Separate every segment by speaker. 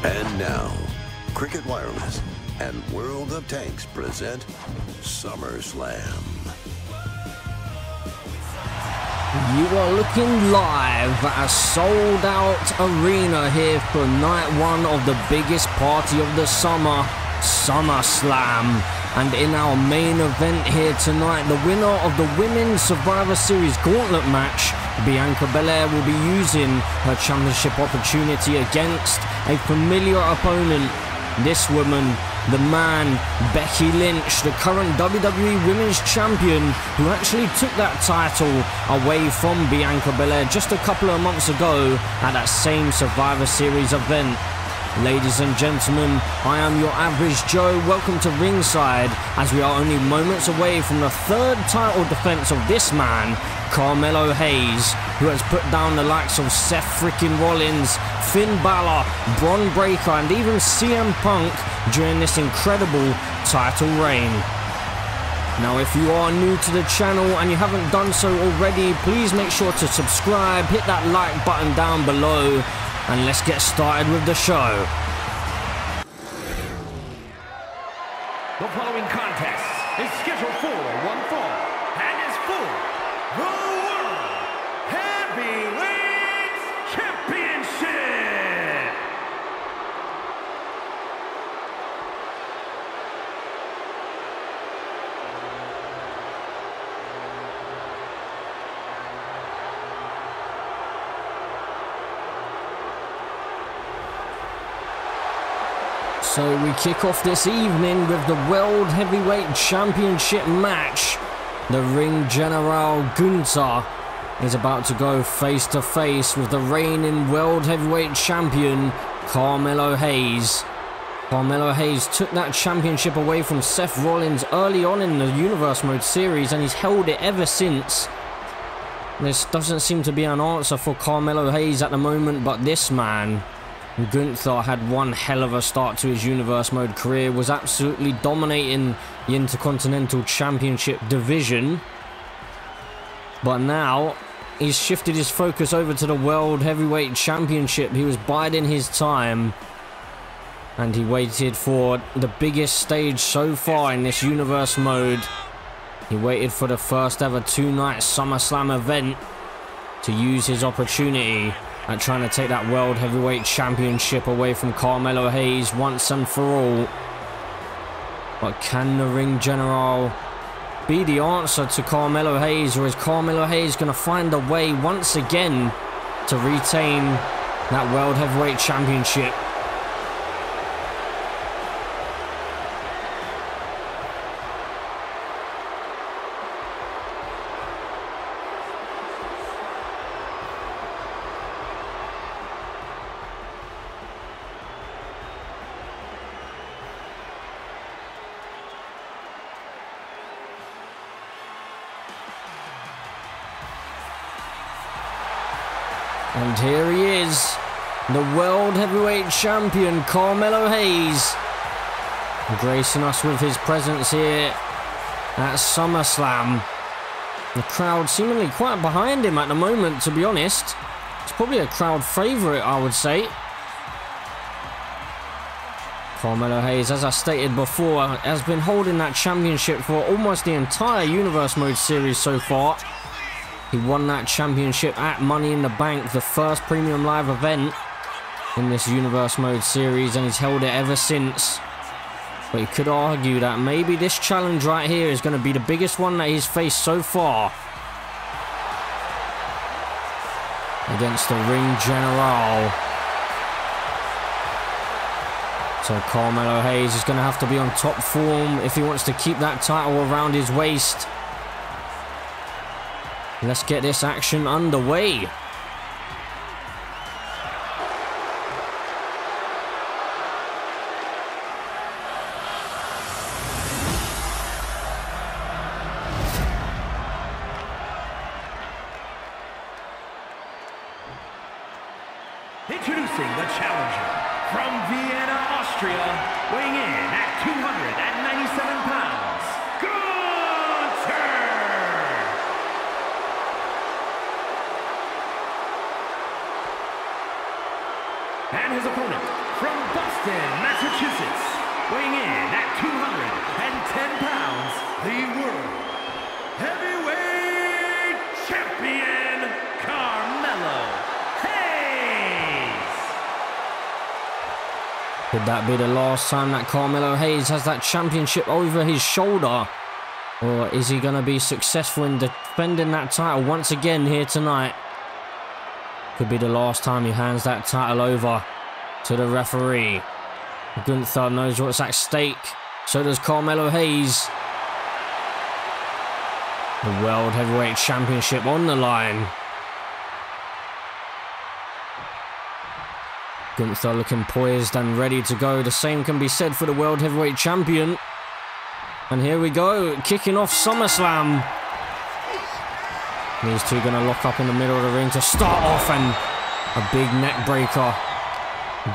Speaker 1: And now, Cricket Wireless and World of Tanks present Summerslam.
Speaker 2: You are looking live at a sold-out arena here for night one of the biggest party of the summer, Summerslam. And in our main event here tonight, the winner of the Women's Survivor Series Gauntlet match, Bianca will be using her championship opportunity against a familiar opponent. This woman, the man, Becky Lynch, the current WWE Women's Champion, who actually took that title away from Bianca just a couple of months ago at that same Survivor Series event. Ladies and gentlemen, I am your average Joe. Welcome to ringside, as we are only moments away from the third title defense of this man, Carmelo Hayes, who has put down the likes of Seth freaking Rollins, Finn Balor, Bron Breakker, and even CM Punk during this incredible title reign. Now, if you are new to the channel and you haven't done so already, please make sure to subscribe, hit that like button down below, and let's get started with the show.
Speaker 3: The following contest is scheduled for one fall and is for the World Heavyweight Championship.
Speaker 2: So we kick off this evening with the World Heavyweight Championship match. The ring general Gunther is about to go face to face with the reigning World Heavyweight Champion Carmelo Hayes. Carmelo Hayes took that championship away from Seth Rollins early on in the Universe Mode series, and he's held it ever since. This doesn't seem to be an answer for Carmelo Hayes at the moment, but this man, Gunther, had one hell of a start to his Universe Mode career, was absolutely dominating the Intercontinental Championship division. But now, he's shifted his focus over to the World Heavyweight Championship. He was biding his time, and he waited for the biggest stage so far in this Universe Mode. He waited for the first ever two-night SummerSlam event to use his opportunity at trying to take that World Heavyweight Championship away from Carmelo Hayes once and for all. But can the ring general be the answer to Carmelo Hayes, or is Carmelo Hayes going to find a way once again to retain that World Heavyweight Championship? And here he is, the World Heavyweight Champion Carmelo Hayes, gracing us with his presence here at SummerSlam. The crowd seemingly quite behind him at the moment, to be honest. It's probably a crowd favourite, I would say. Carmelo Hayes, as I stated before, has been holding that championship for almost the entire Universe Mode series so far. He won that championship at Money in the Bank, the first premium live event in this Universe Mode series, and he's held it ever since. But you could argue that maybe this challenge right here is going to be the biggest one that he's faced so far against the ring general. So Carmelo Hayes is going to have to be on top form if he wants to keep that title around his waist. Let's get this action underway.
Speaker 3: Introducing the challenger from Vienna, Austria, weighing in at 297 pounds, Gunther! And his opponent from Boston, Massachusetts, weighing in at 210 pounds, the World Heavyweight Champion, Carmelo Hayes.
Speaker 2: Could that be the last time that Carmelo Hayes has that championship over his shoulder? Or is he going to be successful in defending that title once again here tonight? Could be the last time he hands that title over to the referee. Gunther knows what's at stake. So does Carmelo Hayes. The World Heavyweight Championship on the line. Gunther looking poised and ready to go. The same can be said for the World Heavyweight Champion. And here we go, kicking off SummerSlam. These two going to lock up in the middle of the ring to start off, and a big neck breaker.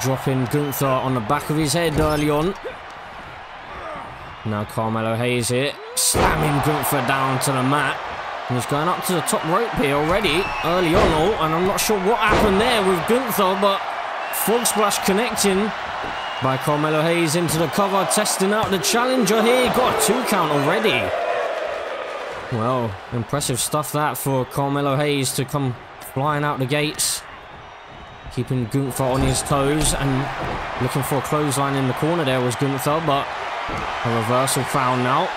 Speaker 2: Dropping Gunther on the back of his head early on. Now Carmelo Hayes here, slamming Gunther down to the mat. And he's going up to the top rope here already, early on, and I'm not sure what happened there with Gunther, but frog splash connecting by Carmelo Hayes into the cover, testing out the challenger here. Got a 2 count already. Well, impressive stuff that for Carmelo Hayes to come flying out the gates. Keeping Gunther on his toes and looking for a clothesline in the corner there was Gunther, but a reversal found now.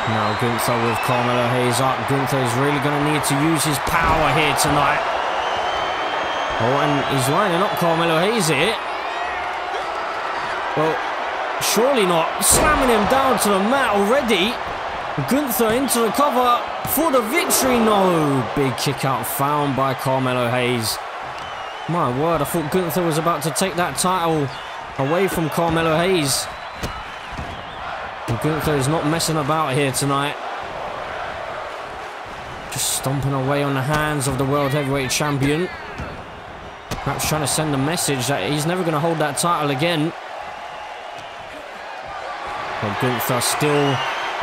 Speaker 2: Now Gunther with Carmelo Hayes up. Gunther is really going to need to use his power here tonight. Oh, and he's lining up Carmelo Hayes here. Well, surely not. Slamming him down to the mat already. Gunther into the cover for the victory. No, big kick out found by Carmelo Hayes. My word, I thought Gunther was about to take that title away from Carmelo Hayes. And Gunther is not messing about here tonight. Just stomping away on the hands of the World Heavyweight Champion. Perhaps trying to send a message that he's never going to hold that title again. But Gunther still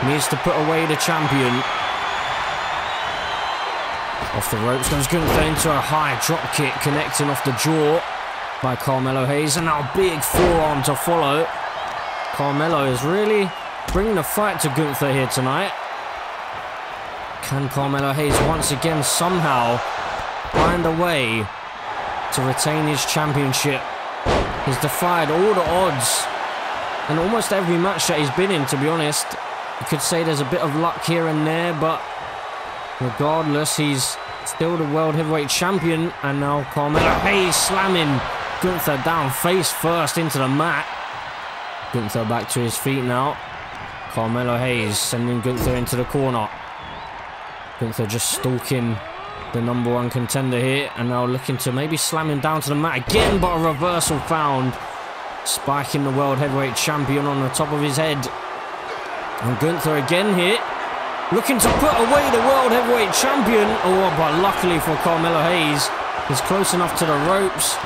Speaker 2: needs to put away the champion. Off the ropes goes Gunther into a high drop kick, connecting off the jaw by Carmelo Hayes. And now a big forearm to follow. Carmelo is really bringing the fight to Gunther here tonight. Can Carmelo Hayes once again somehow find a way to retain his championship? He's defied all the odds in almost every match that he's been in, to be honest. You could say there's a bit of luck here and there, but regardless, he's still the World Heavyweight Champion. And now Carmelo Hayes slamming Gunther down face first into the mat. Gunther back to his feet now. Carmelo Hayes sending Gunther into the corner. Gunther just stalking the #1 contender here, and now looking to maybe slam him down to the mat again, but a reversal found. Spiking the World Heavyweight Champion on the top of his head. And Gunther again here, looking to put away the World Heavyweight Champion. Oh, but luckily for Carmelo Hayes, he's close enough to the ropes.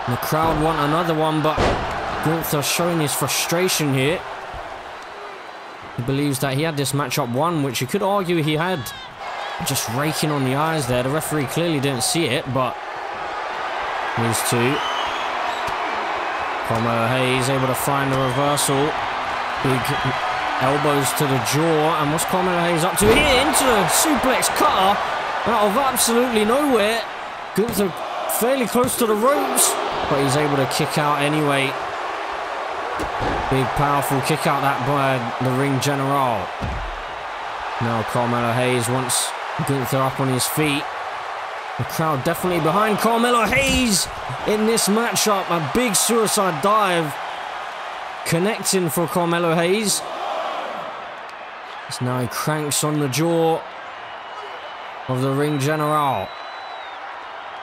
Speaker 2: The crowd want another one, but Gunther showing his frustration here. He believes that he had this matchup won, which you could argue he had. Just raking on the eyes there. The referee clearly didn't see it, but these two. Carmelo Hayes able to find the reversal. Big elbows to the jaw. And what's Carmelo Hayes up to here? Into the suplex cutter out of absolutely nowhere. Gunther fairly close to the ropes, but he's able to kick out anyway. Big powerful kick out that by the ring general. Now Carmelo Hayes wants Gunther up on his feet. The crowd definitely behind Carmelo Hayes in this matchup. A big suicide dive connecting for Carmelo Hayes. So now he cranks on the jaw of the ring general.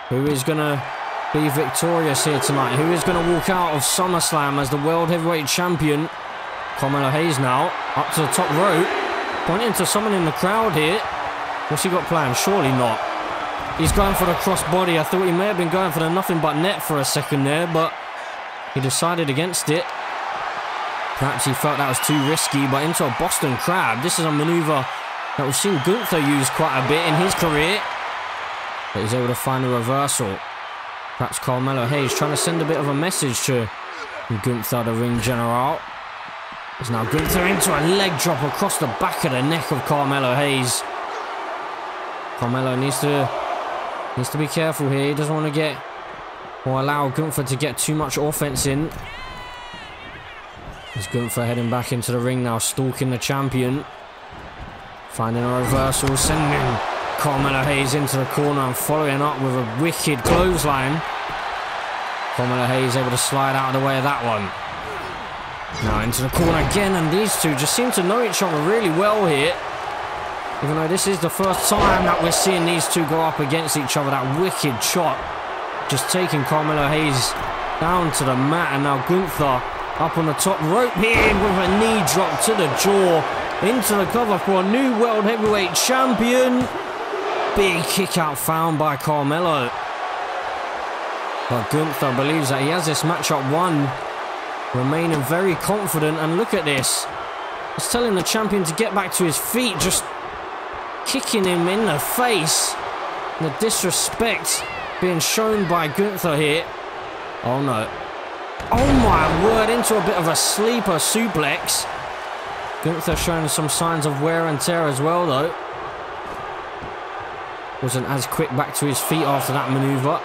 Speaker 2: Who is going to be victorious here tonight? Who is going to walk out of SummerSlam as the World Heavyweight Champion? Carmelo Hayes now up to the top rope, pointing to someone in the crowd here. What's he got planned? Surely not. He's going for the crossbody. I thought he may have been going for the nothing but net for a second there, but he decided against it. Perhaps he felt that was too risky, but into a Boston Crab. This is a maneuver that we've seen Gunther use quite a bit in his career. But he's able to find a reversal. Perhaps Carmelo Hayes trying to send a bit of a message to Gunther, the ring general. As now Gunther into a leg drop across the back of the neck of Carmelo Hayes. Carmelo needs to be careful here. He doesn't want to get or allow Gunther to get too much offense in. As Gunther heading back into the ring now, stalking the champion. Finding a reversal, sending Carmelo Hayes into the corner and following up with a wicked clothesline. Carmelo Hayes able to slide out of the way of that one. Now into the corner again, and these two just seem to know each other really well here. Even though this is the first time that we're seeing these two go up against each other, that wicked chop just taking Carmelo Hayes down to the mat, and now Gunther up on the top rope here with a knee drop to the jaw into the cover for a new World Heavyweight Champion. Big kick out found by Carmelo. But Gunther believes that he has this matchup won, remaining very confident, and look at this. He's telling the champion to get back to his feet, just kicking him in the face. The disrespect being shown by Gunther here. Oh no. Oh my word, into a bit of a sleeper suplex. Gunther showing some signs of wear and tear as well though. Wasn't as quick back to his feet after that maneuver.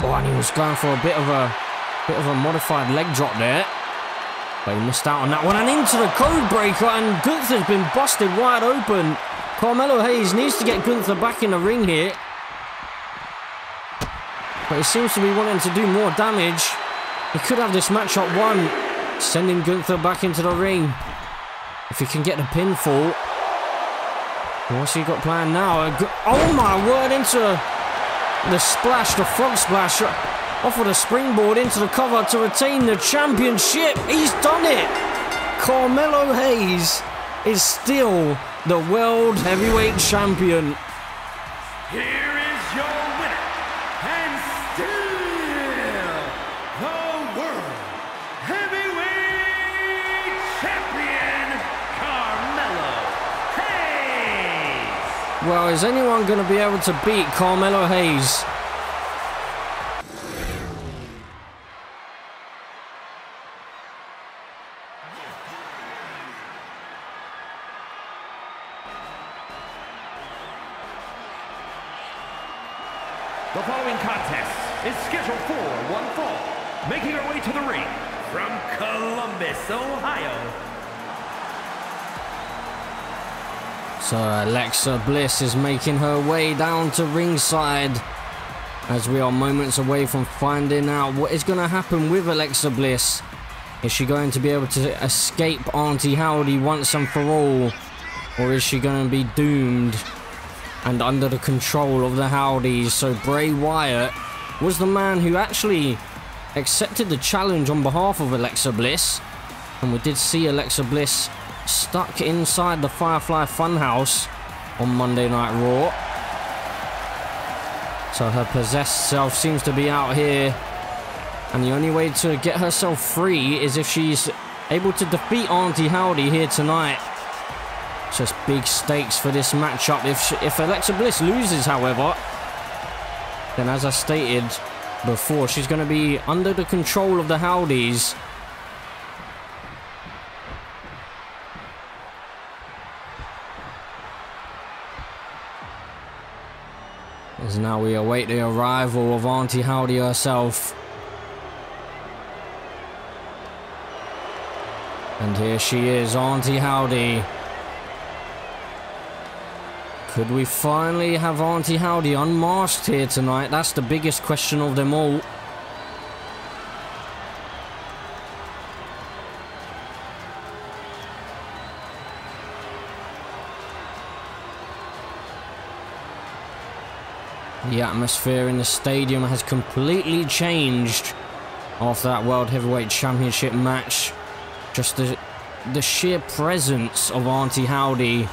Speaker 2: Oh, and he was going for a bit of a modified leg drop there. But he missed out on that one, and into the code breaker, and Gunther's been busted wide open. Carmelo Hayes needs to get Gunther back in the ring here. But he seems to be wanting to do more damage. He could have this matchup won. Sending Gunther back into the ring. If he can get the pinfall. What's he got planned now? Oh my word, into the splash, the frog splash. Off of the springboard into the cover to retain the championship. He's done it. Carmelo Hayes is still the World Heavyweight Champion.
Speaker 3: Here is your winner, and still the World Heavyweight Champion, Carmelo Hayes.
Speaker 2: Well, is anyone going to be able to beat Carmelo Hayes?
Speaker 3: The following contest is scheduled for one fall. Making her way to the ring from Columbus, Ohio.
Speaker 2: So Alexa Bliss is making her way down to ringside as we are moments away from finding out what is going to happen with Alexa Bliss. Is she going to be able to escape Auntie Howdy once and for all, or is she going to be doomed and under the control of the Howdies? So Bray Wyatt was the man who actually accepted the challenge on behalf of Alexa Bliss, and we did see Alexa Bliss stuck inside the Firefly Funhouse on Monday Night Raw. So her possessed self seems to be out here, and the only way to get herself free is if she's able to defeat Auntie Howdy here tonight. Just big stakes for this matchup. If Alexa Bliss loses, however, then as I stated before, she's going to be under the control of the Howdies. As now we await the arrival of Auntie Howdy herself. And here she is, Auntie Howdy. Could we finally have Auntie Howdy unmasked here tonight? That's the biggest question of them all. The atmosphere in the stadium has completely changed after that World Heavyweight Championship match. Just the sheer presence of Auntie Howdy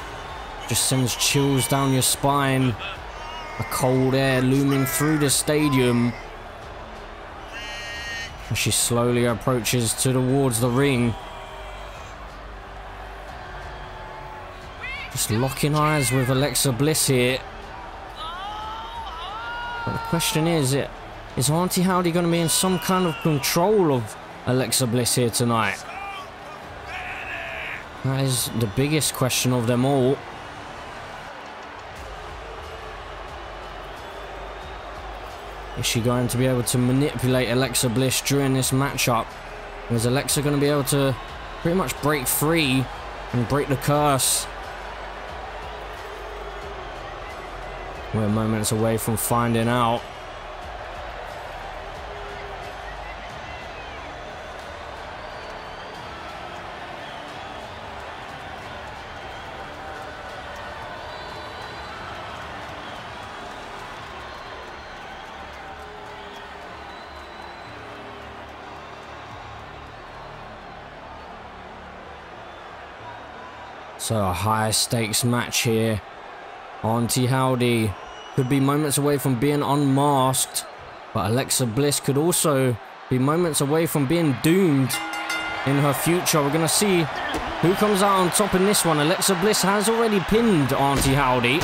Speaker 2: just sends chills down your spine. A cold air looming through the stadium as she slowly approaches towards the ring. Just locking eyes with Alexa Bliss here. But the question is, Is Auntie Howdy going to be in some kind of control of Alexa Bliss here tonight? That is the biggest question of them all. Is she going to be able to manipulate Alexa Bliss during this matchup? Is Alexa going to be able to pretty much break free and break the curse? We're moments away from finding out. So a high stakes match here. Auntie Howdy could be moments away from being unmasked, but Alexa Bliss could also be moments away from being doomed in her future. We're going to see who comes out on top in this one. Alexa Bliss has already pinned Auntie Howdy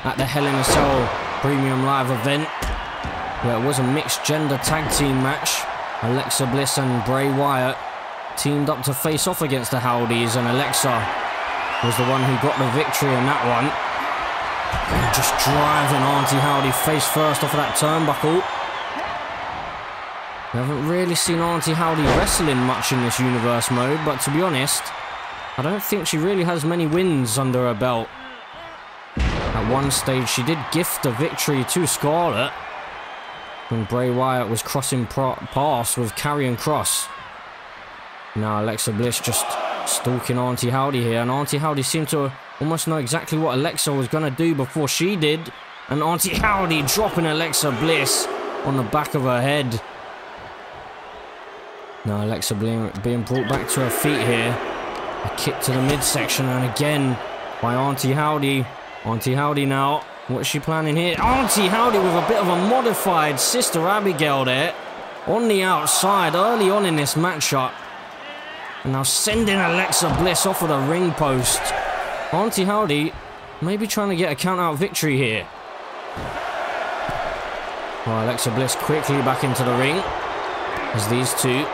Speaker 2: at the Hell in a Cell Premium Live event, where it was a mixed gender tag team match. Alexa Bliss and Bray Wyatt teamed up to face off against the Howdys, and Alexa was the one who got the victory in that one. And just driving Auntie Howdy face first off of that turnbuckle. We haven't really seen Auntie Howdy wrestling much in this universe mode, but to be honest, I don't think she really has many wins under her belt. At one stage, she did gift a victory to Scarlett when Bray Wyatt was crossing paths with Karrion Kross. Now Alexa Bliss just stalking Auntie Howdy here, and Auntie Howdy seemed to almost know exactly what Alexa was going to do before she did. And Auntie Howdy dropping Alexa Bliss on the back of her head. Now Alexa being brought back to her feet here. A kick to the midsection, and again by Auntie Howdy. Auntie Howdy now, what's she planning here? Auntie Howdy with a bit of a modified Sister Abigail there on the outside early on in this matchup. And now sending Alexa Bliss off of the ring post. Auntie Howdy maybe trying to get a count-out victory here. Well, Alexa Bliss quickly back into the ring as these two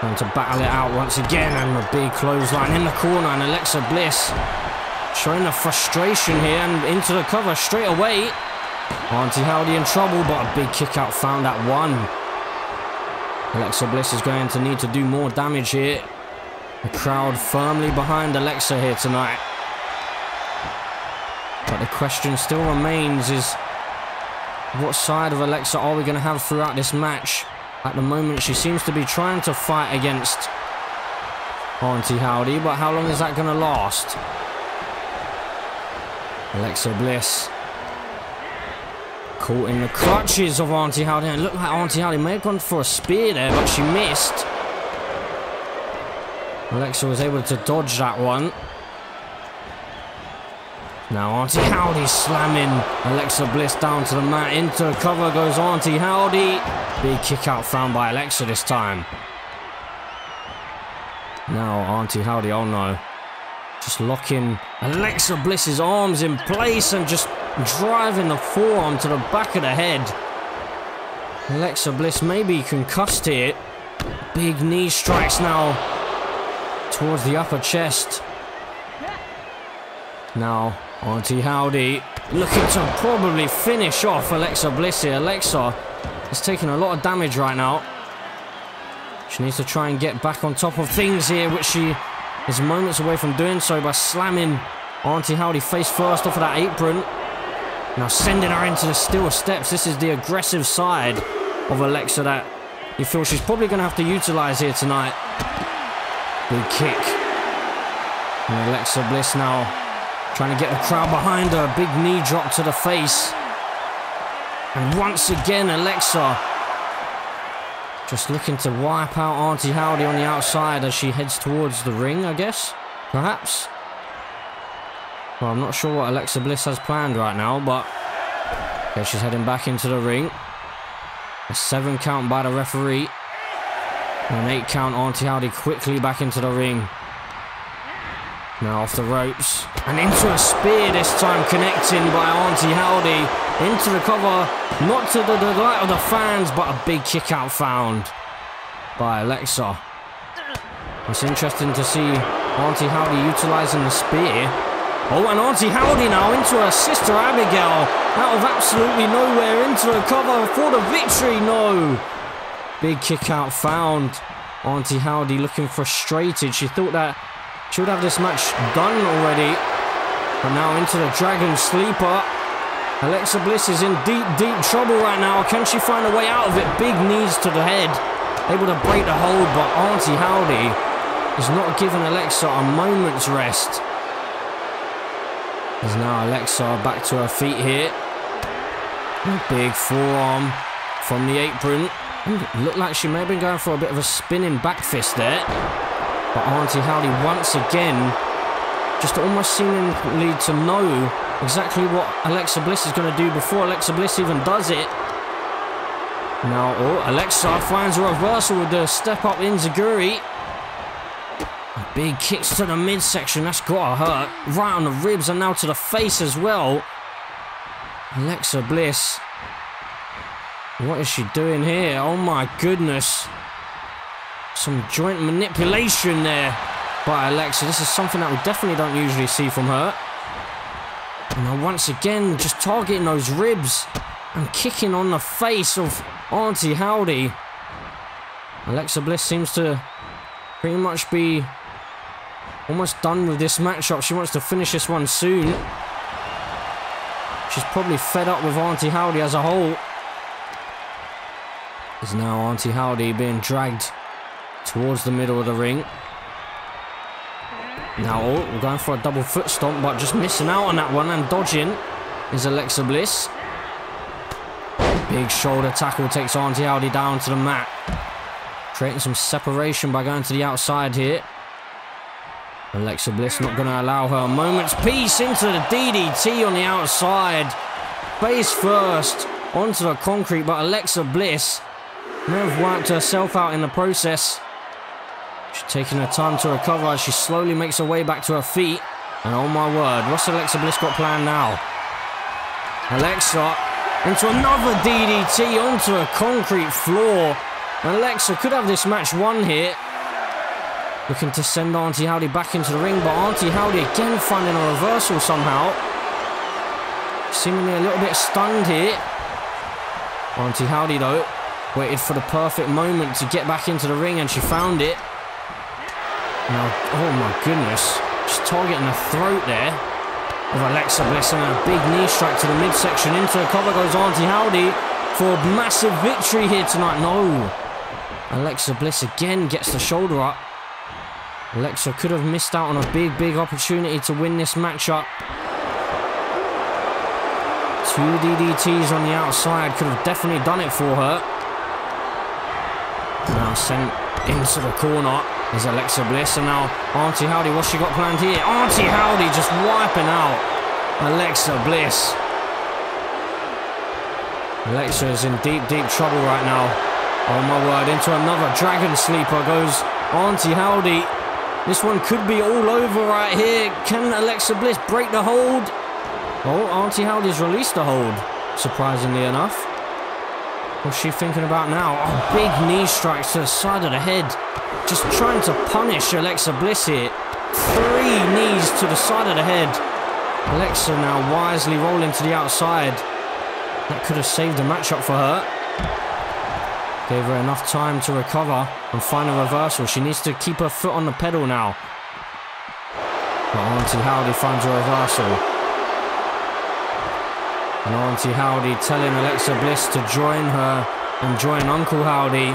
Speaker 2: going to battle it out once again, and a big clothesline in the corner, and Alexa Bliss showing the frustration here and into the cover straight away. Auntie Howdy in trouble, but a big kick out found at one. Alexa Bliss is going to need to do more damage here. The crowd firmly behind Alexa here tonight. But the question still remains is, what side of Alexa are we going to have throughout this match? At the moment, she seems to be trying to fight against Auntie Howdy, but how long is that going to last? Alexa Bliss caught in the clutches of Auntie Howdy, and it looked like Auntie Howdy may have gone for a spear there, but she missed. Alexa was able to dodge that one. Now Auntie Howdy slamming Alexa Bliss down to the mat. Into the cover goes Auntie Howdy. Big kick out found by Alexa this time. Now Auntie Howdy, oh no. Just locking Alexa Bliss's arms in place and just driving the forearm to the back of the head. Alexa Bliss may be concussed here. Big knee strikes now towards the upper chest. Now Auntie Howdy looking to probably finish off Alexa Bliss here. Alexa is taking a lot of damage right now. She needs to try and get back on top of things here, which she is moments away from doing so by slamming Auntie Howdy face first off of that apron. Now sending her into the steel steps. This is the aggressive side of Alexa that you feel she's probably going to have to utilize here tonight. Big kick. And Alexa Bliss now trying to get the crowd behind her. Big knee drop to the face. And once again, Alexa just looking to wipe out Auntie Howdy on the outside as she heads towards the ring, I guess. Perhaps. Well, I'm not sure what Alexa Bliss has planned right now, but okay, she's heading back into the ring. A 7 count by the referee. And an 8 count. Auntie Howdy quickly back into the ring. Now off the ropes. And into a spear this time, connecting by Auntie Howdy. Into the cover. Not to the delight of the fans, but a big kick out found by Alexa. It's interesting to see Auntie Howdy utilising the spear. Oh, and Auntie Howdy now into her sister Abigail. Out of absolutely nowhere into the cover for the victory. No. Big kick out found. Auntie Howdy looking frustrated. She thought that she would have this match done already. But now into the Dragon Sleeper. Alexa Bliss is in deep, deep trouble right now. Can she find a way out of it? Big knees to the head. Able to break the hold, but Auntie Howdy is not giving Alexa a moment's rest. There's now Alexa back to her feet here. Big forearm from the apron. Looked like she may have been going for a bit of a spinning back fist there. But Auntie Howdy once again, just almost seemingly to know exactly what Alexa Bliss is going to do before Alexa Bliss even does it. Now, Alexa finds a reversal with the step-up enziguri. Big kicks to the midsection, that's got to hurt. Right on the ribs and now to the face as well. Alexa Bliss. What is she doing here? Oh my goodness. Some joint manipulation there by Alexa. This is something that we definitely don't usually see from her. And now once again, just targeting those ribs and kicking on the face of Auntie Howdy. Alexa Bliss seems to pretty much be almost done with this matchup. She wants to finish this one soon. She's probably fed up with Auntie Howdy as a whole. Is now Auntie Howdy being dragged towards the middle of the ring. Now we're going for a double foot stomp, but just missing out on that one and dodging is Alexa Bliss. Big shoulder tackle takes Auntie Howdy down to the mat. Creating some separation by going to the outside here. Alexa Bliss not going to allow her a moment's peace into the DDT on the outside. Face first onto the concrete, but Alexa Bliss may have worked herself out in the process. She's taking her time to recover as she slowly makes her way back to her feet. And oh my word, what's Alexa Bliss got planned now? Alexa into another DDT onto a concrete floor. And Alexa could have this match won here. Looking to send Auntie Howdy back into the ring, but Auntie Howdy again finding a reversal somehow. Seemingly a little bit stunned here. Auntie Howdy though waited for the perfect moment to get back into the ring, and she found it. Now, oh my goodness, just targeting the throat there of Alexa Bliss, and a big knee strike to the midsection. Into the cover goes Auntie Howdy for a massive victory here tonight. No. Alexa Bliss again gets the shoulder up. Alexa could have missed out on a big, big opportunity to win this matchup. 2 DDTs on the outside could have definitely done it for her. Now sent into the corner is Alexa Bliss, and now Auntie Howdy, what's she got planned here? Auntie Howdy just wiping out Alexa Bliss. Alexa is in deep, deep trouble right now. Oh my word, into another Dragon Sleeper goes Auntie Howdy. This one could be all over right here. Can Alexa Bliss break the hold? Oh, Auntie Howdy's released the hold, surprisingly enough. What's she thinking about now? Oh, big knee strikes to the side of the head. Just trying to punish Alexa Bliss here. 3 knees to the side of the head. Alexa now wisely rolling to the outside. That could have saved the matchup for her. Gave her enough time to recover and find a reversal. She needs to keep her foot on the pedal now. But Auntie Howdy finds a reversal. And Auntie Howdy telling Alexa Bliss to join her and join Uncle Howdy.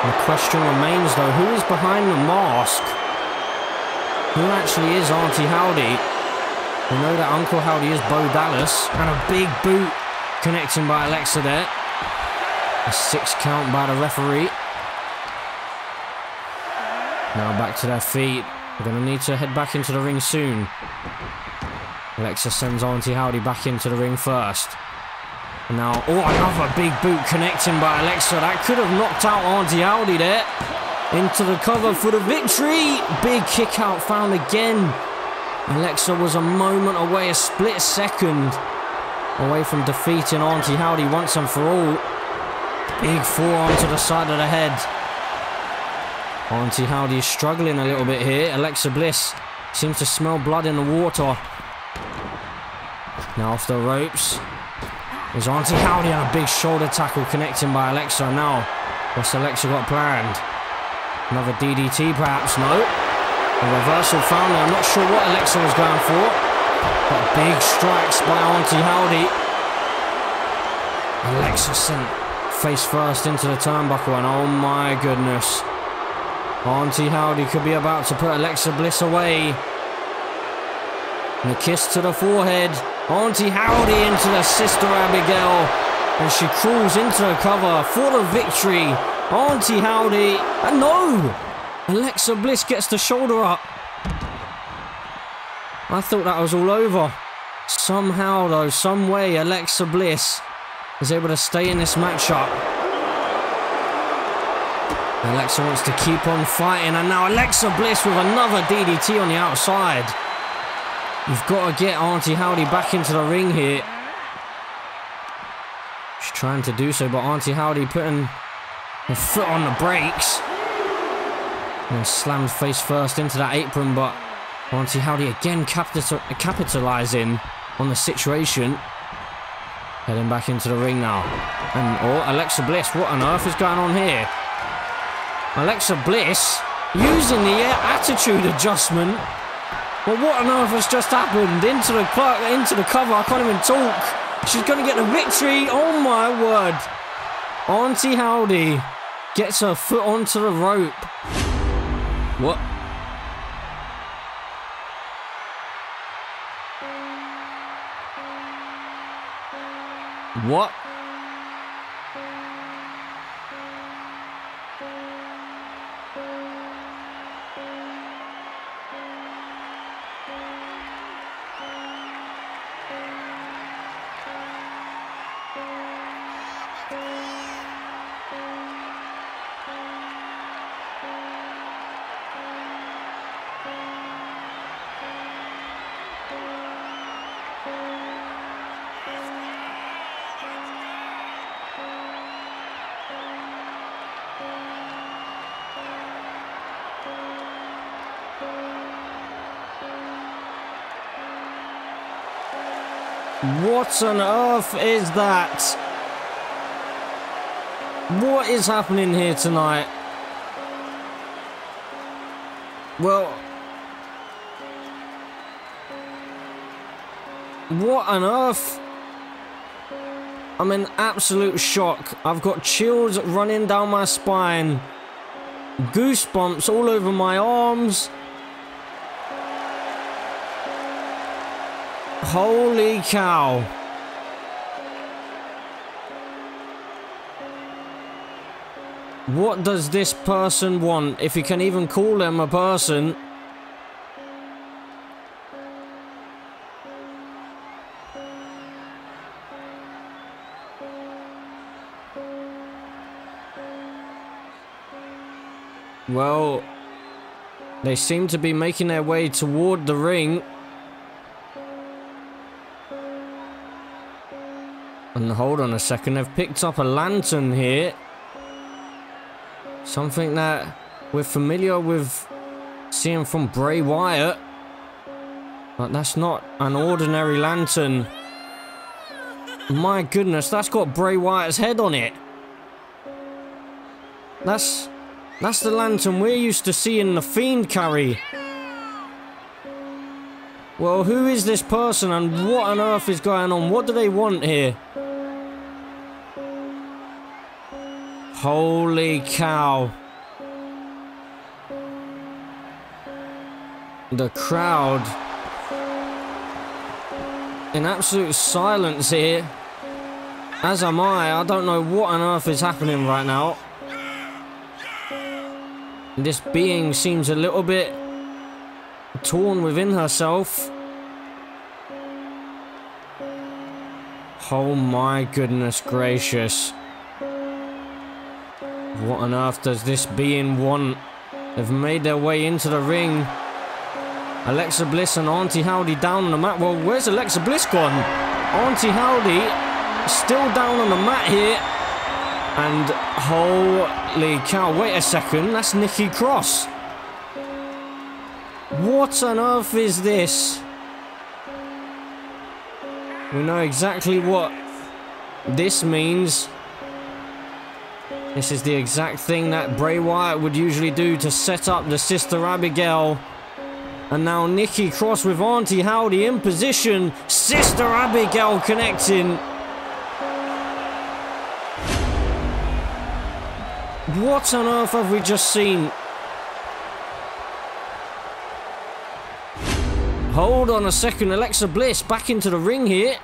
Speaker 2: The question remains though, who is behind the mask? Who actually is Auntie Howdy? We know that Uncle Howdy is Bo Dallas, and a big boot connecting by Alexa there. A 6 count by the referee. Now back to their feet. We're going to need to head back into the ring soon. Alexa sends Auntie Howdy back into the ring first. And now, oh, another big boot connecting by Alexa. That could have knocked out Auntie Howdy there. Into the cover for the victory. Big kick out found again. Alexa was a moment away, a split second away from defeating Auntie Howdy once and for all. Big forearm to the side of the head. Auntie Howdy is struggling a little bit here. Alexa Bliss seems to smell blood in the water. Now off the ropes is Auntie Howdy, and a big shoulder tackle connecting by Alexa. Now, what's Alexa got planned? Another DDT perhaps? No. A reversal found there. I'm not sure what Alexa was going for. But big strikes by Auntie Howdy. Alexa sent face first into the turnbuckle, and oh my goodness. Auntie Howdy could be about to put Alexa Bliss away. And a kiss to the forehead. Auntie Howdy into the Sister Abigail. And she crawls into the cover for the victory. Auntie Howdy. And no! Alexa Bliss gets the shoulder up. I thought that was all over. Somehow though, some way, Alexa Bliss is able to stay in this matchup. Alexa wants to keep on fighting, and now Alexa Bliss with another DDT on the outside. You've got to get Auntie Howdy back into the ring here. She's trying to do so, but Auntie Howdy putting her foot on the brakes. And slammed face first into that apron, but Auntie Howdy again capitalizing on the situation. Heading back into the ring now. And Alexa Bliss, what on earth is going on here? Alexa Bliss using the attitude adjustment. Well, what on earth has just happened? Into the cover, I can't even talk. She's going to get the victory. Oh my word. Auntie Howdy gets her foot onto the rope. What? What? What on earth is that? What is happening here tonight? Well, what on earth? I'm in absolute shock. I've got chills running down my spine. Goosebumps all over my arms. Holy cow. What does this person want, if you can even call them a person? Well, they seem to be making their way toward the ring. And hold on a second, they've picked up a lantern here. Something that we're familiar with seeing from Bray Wyatt. But that's not an ordinary lantern. My goodness, that's got Bray Wyatt's head on it. That's the lantern we're used to seeing The Fiend carry. Well, who is this person and what on earth is going on? What do they want here? Holy cow. The crowd in absolute silence here. As am I. I don't know what on earth is happening right now. This being seems a little bit torn within herself. Oh my goodness gracious. What on earth does this being want? They've made their way into the ring. Alexa Bliss and Auntie Howdy down on the mat. Well, where's Alexa Bliss gone? Auntie Howdy still down on the mat here. And holy cow, wait a second, that's Nikki Cross. What on earth is this? We know exactly what this means. This is the exact thing that Bray Wyatt would usually do to set up the Sister Abigail. And now Nikki Cross with Auntie Howdy in position. Sister Abigail connecting. What on earth have we just seen? Hold on a second, Alexa Bliss back into the ring here.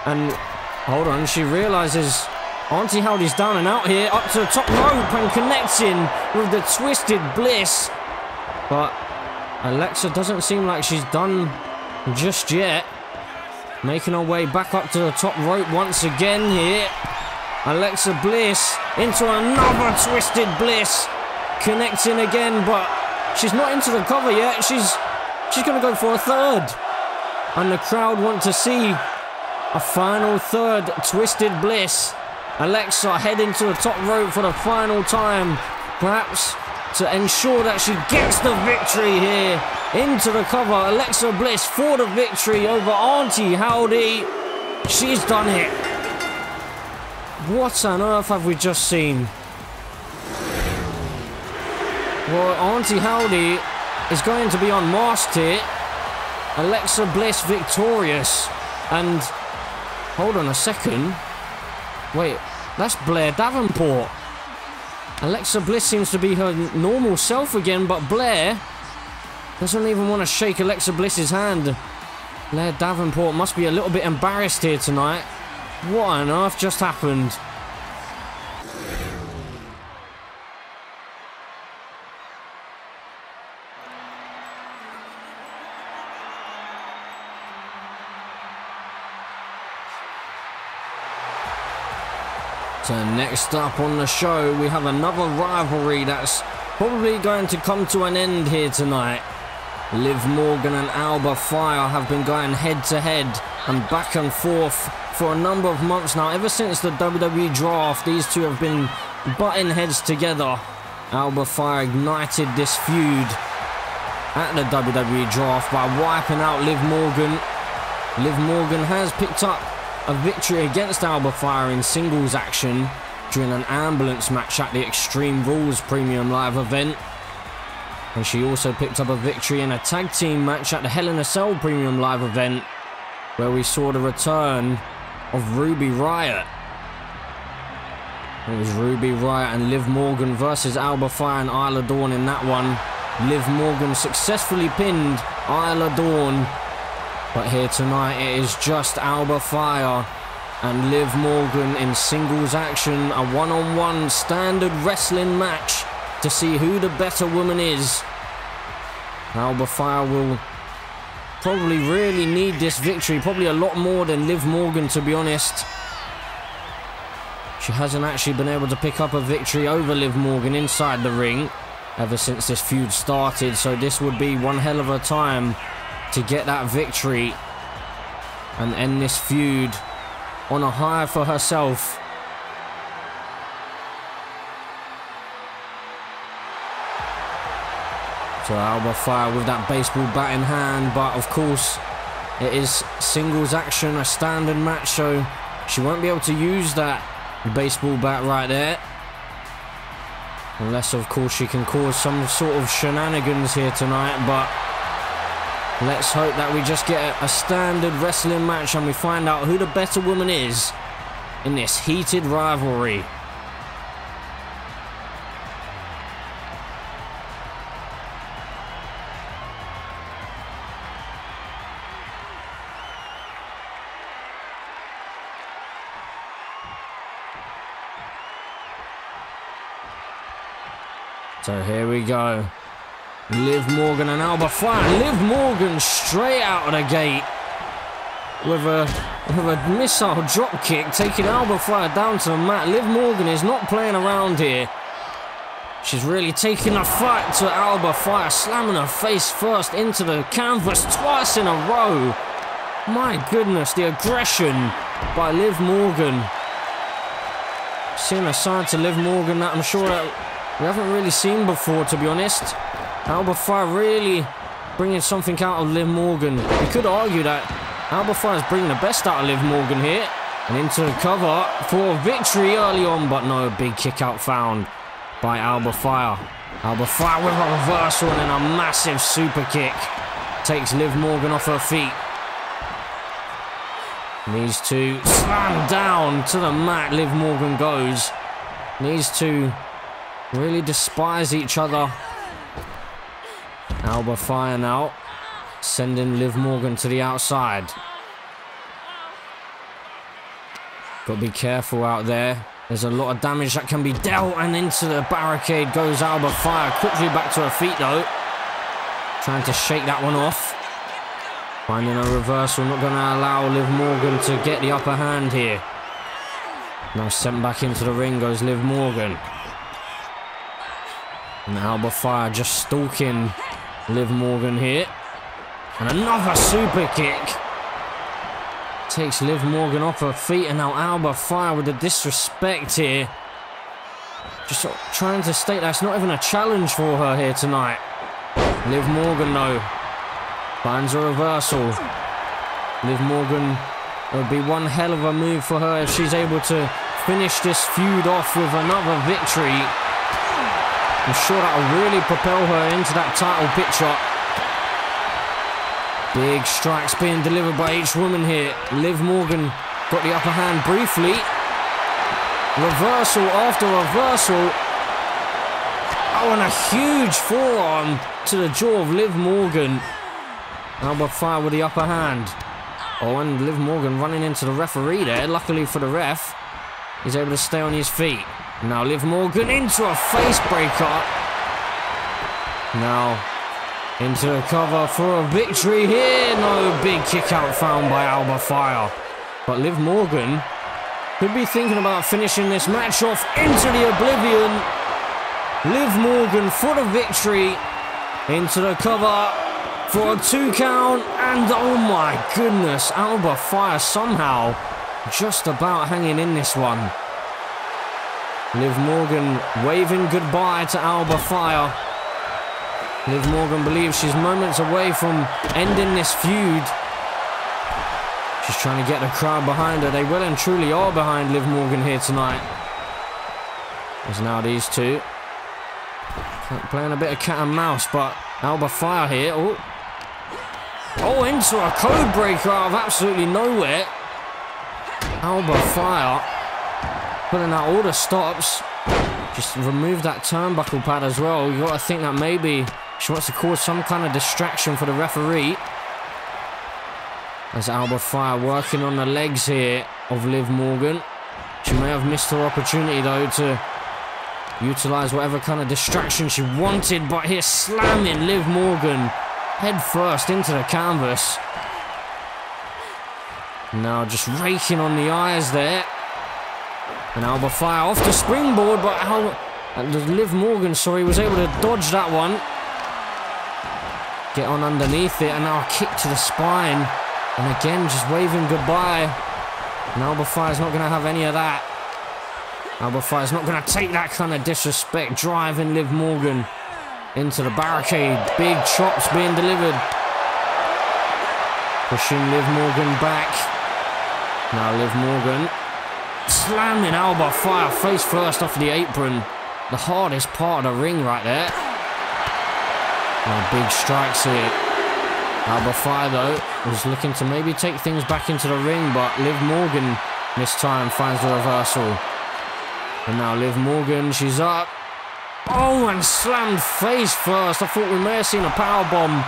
Speaker 2: And hold on, she realizes Auntie Howdy's down and out here, up to the top rope and connecting with the Twisted Bliss. But Alexa doesn't seem like she's done just yet. Making her way back up to the top rope once again here. Alexa Bliss into another Twisted Bliss. Connecting again, but she's not into the cover yet. She's going to go for a third. And the crowd want to see a final third Twisted Bliss. Alexa heading to the top rope for the final time. Perhaps to ensure that she gets the victory here. Into the cover. Alexa Bliss for the victory over Auntie Howdy. She's done it. What on earth have we just seen? Well, Auntie Howdy is going to be unmasked here. Alexa Bliss victorious. And hold on a second. Wait, that's Blair Davenport. Alexa Bliss seems to be her normal self again, but Blair doesn't even want to shake Alexa Bliss's hand. Blair Davenport must be a little bit embarrassed here tonight. What on earth just happened? So next up on the show, we have another rivalry that's probably going to come to an end here tonight. Liv Morgan and Alba Fyre have been going head to head and back and forth for a number of months now. Ever since the WWE draft, these two have been butting heads together. Alba Fyre ignited this feud at the WWE draft by wiping out Liv Morgan. Liv Morgan has picked up a victory against Alba Fyre in singles action during an ambulance match at the Extreme Rules Premium Live event. And she also picked up a victory in a tag team match at the Hell in a Cell Premium Live event, where we saw the return of Ruby Riott. It was Ruby Riott and Liv Morgan versus Alba Fyre and Isla Dawn in that one. Liv Morgan successfully pinned Isla Dawn. But here tonight it is just Alba Fyre and Liv Morgan in singles action. A one-on-one standard wrestling match to see who the better woman is. Alba Fyre will probably really need this victory. Probably a lot more than Liv Morgan, to be honest. She hasn't actually been able to pick up a victory over Liv Morgan inside the ring ever since this feud started. So this would be one hell of a time to get that victory and end this feud on a high for herself. So Alba Fyre with that baseball bat in hand, but of course it is singles action, a standard match, so she won't be able to use that baseball bat right there. Unless of course she can cause some sort of shenanigans here tonight, but let's hope that we just get a standard wrestling match and we find out who the better woman is in this heated rivalry. So here we go. Liv Morgan and Alba Fyre. Liv Morgan straight out of the gate. with a missile drop kick, taking Alba Fyre down to the mat. Liv Morgan is not playing around here. She's really taking a fight to Alba Fyre, slamming her face first into the canvas twice in a row. My goodness, the aggression by Liv Morgan. Seeing a side to Liv Morgan that I'm sure that we haven't really seen before, to be honest. Alba Fyre really bringing something out of Liv Morgan. You could argue that Alba Fyre is bringing the best out of Liv Morgan here. And into the cover for victory early on, but no, big kick out found by Alba Fyre. Alba Fyre with a reversal and then a massive super kick. Takes Liv Morgan off her feet. These two slam down to the mat. Liv Morgan goes. These two really despise each other. Alba Fyre now sending Liv Morgan to the outside. Got to be careful out there. There's a lot of damage that can be dealt, and into the barricade goes Alba Fyre. Quickly back to her feet though. Trying to shake that one off. Finding a reversal, not going to allow Liv Morgan to get the upper hand here. Now sent back into the ring goes Liv Morgan. And Alba Fyre just stalking Liv Morgan here. And another super kick. Takes Liv Morgan off her feet, and now Alba Fyre with the disrespect here. Just sort of trying to state that's not even a challenge for her here tonight. Liv Morgan though finds a reversal. Liv Morgan, it would be one hell of a move for her if she's able to finish this feud off with another victory. I'm sure that will really propel her into that title picture. Big strikes being delivered by each woman here. Liv Morgan got the upper hand briefly. Reversal after reversal. Oh, and a huge forearm to the jaw of Liv Morgan. Alba Fyre with the upper hand. Oh, and Liv Morgan running into the referee there. Luckily for the ref, he's able to stay on his feet. Now Liv Morgan into a face breaker. Now into the cover for a victory here. No, big kick out found by Alba Fyre. But Liv Morgan could be thinking about finishing this match off into the oblivion. Liv Morgan for the victory. Into the cover for a 2 count. And oh my goodness, Alba Fyre somehow just about hanging in this one. Liv Morgan waving goodbye to Alba Fyre. Liv Morgan believes she's moments away from ending this feud. She's trying to get the crowd behind her. They well and truly are behind Liv Morgan here tonight. There's now these two playing a bit of cat and mouse, but Alba Fyre here. Oh, into a code breaker out of absolutely nowhere. Alba Fyre putting out all the stops. Just remove that turnbuckle pad as well. You got to think that maybe she wants to cause some kind of distraction for the referee. As Alba Fyre working on the legs here of Liv Morgan. She may have missed her opportunity though to utilise whatever kind of distraction she wanted, but here slamming Liv Morgan head first into the canvas. Now just raking on the eyes there. And Alba Fyre off the springboard, but Liv Morgan, was able to dodge that one. Get on underneath it, and now a kick to the spine. And again, just waving goodbye. And Alba Fyre's not going to have any of that. Alba Fyre's not going to take that kind of disrespect, driving Liv Morgan into the barricade. Big chops being delivered. Pushing Liv Morgan back. Now Liv Morgan slamming Alba Fyre face first off the apron. The hardest part of the ring right there. Now big strikes here. Alba Fyre though was looking to maybe take things back into the ring, but Liv Morgan this time finds the reversal. And now Liv Morgan, she's up. Oh, and slammed face first. I thought we may have seen a powerbomb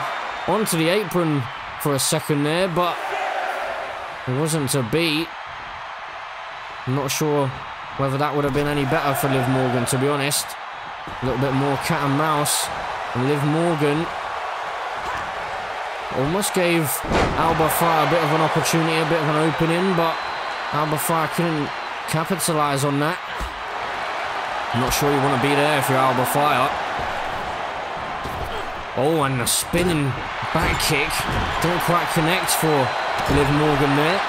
Speaker 2: onto the apron for a second there, but it wasn't to be. I'm not sure whether that would have been any better for Liv Morgan, to be honest. A little bit more cat and mouse. And Liv Morgan Almost gave Alba Fyre a bit of an opportunity, a bit of an opening, but Alba Fyre couldn't capitalise on that. I'm not sure you want to be there if you're Alba Fyre. Oh, and the spinning back kick didn't quite connect for Liv Morgan there.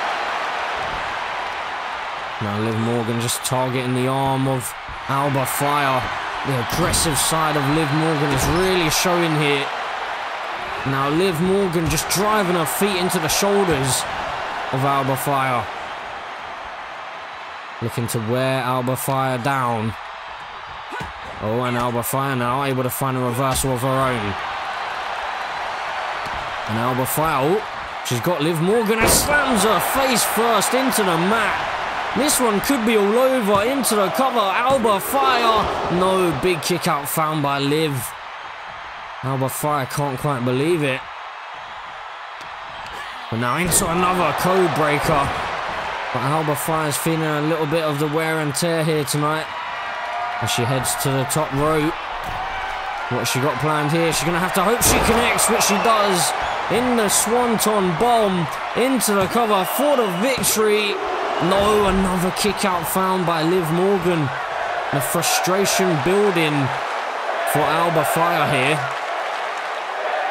Speaker 2: Now Liv Morgan just targeting the arm of Alba Fyre. The aggressive side of Liv Morgan is really showing here. Now Liv Morgan just driving her feet into the shoulders of Alba Fyre. Looking to wear Alba Fyre down. Oh, and Alba Fyre now able to find a reversal of her own. And Alba Fyre, oh, she's got Liv Morgan and slams her face first into the mat. This one could be all over, into the cover, Alba Fyre. No, big kick out found by Liv. Alba Fyre can't quite believe it. But now into another code breaker. But Alba Fyre's feeling a little bit of the wear and tear here tonight as she heads to the top rope. What's she got planned here? She's going to have to hope she connects, which she does. In the Swanton Bomb, into the cover for the victory. No, another kick out found by Liv Morgan. The frustration building for Alba Fyre here.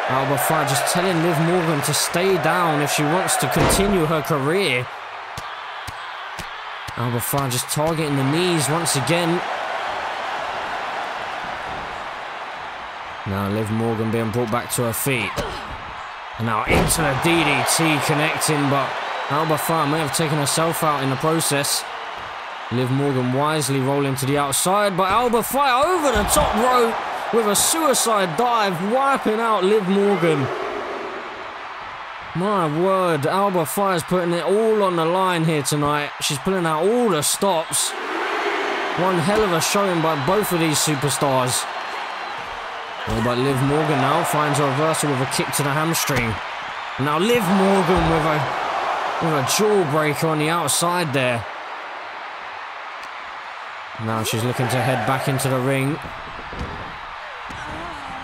Speaker 2: Alba Fyre just telling Liv Morgan to stay down if she wants to continue her career. Alba Fyre just targeting the knees once again. Now Liv Morgan being brought back to her feet. And now into the DDT connecting, but Alba Fyre may have taken herself out in the process. Liv Morgan wisely rolling to the outside, but Alba Fyre over the top rope with a suicide dive, wiping out Liv Morgan. My word, Alba Fyre's putting it all on the line here tonight. She's pulling out all the stops. One hell of a showing by both of these superstars. Oh, but Liv Morgan now finds a reversal with a kick to the hamstring. Now Liv Morgan with a jawbreaker on the outside there. Now she's looking to head back into the ring.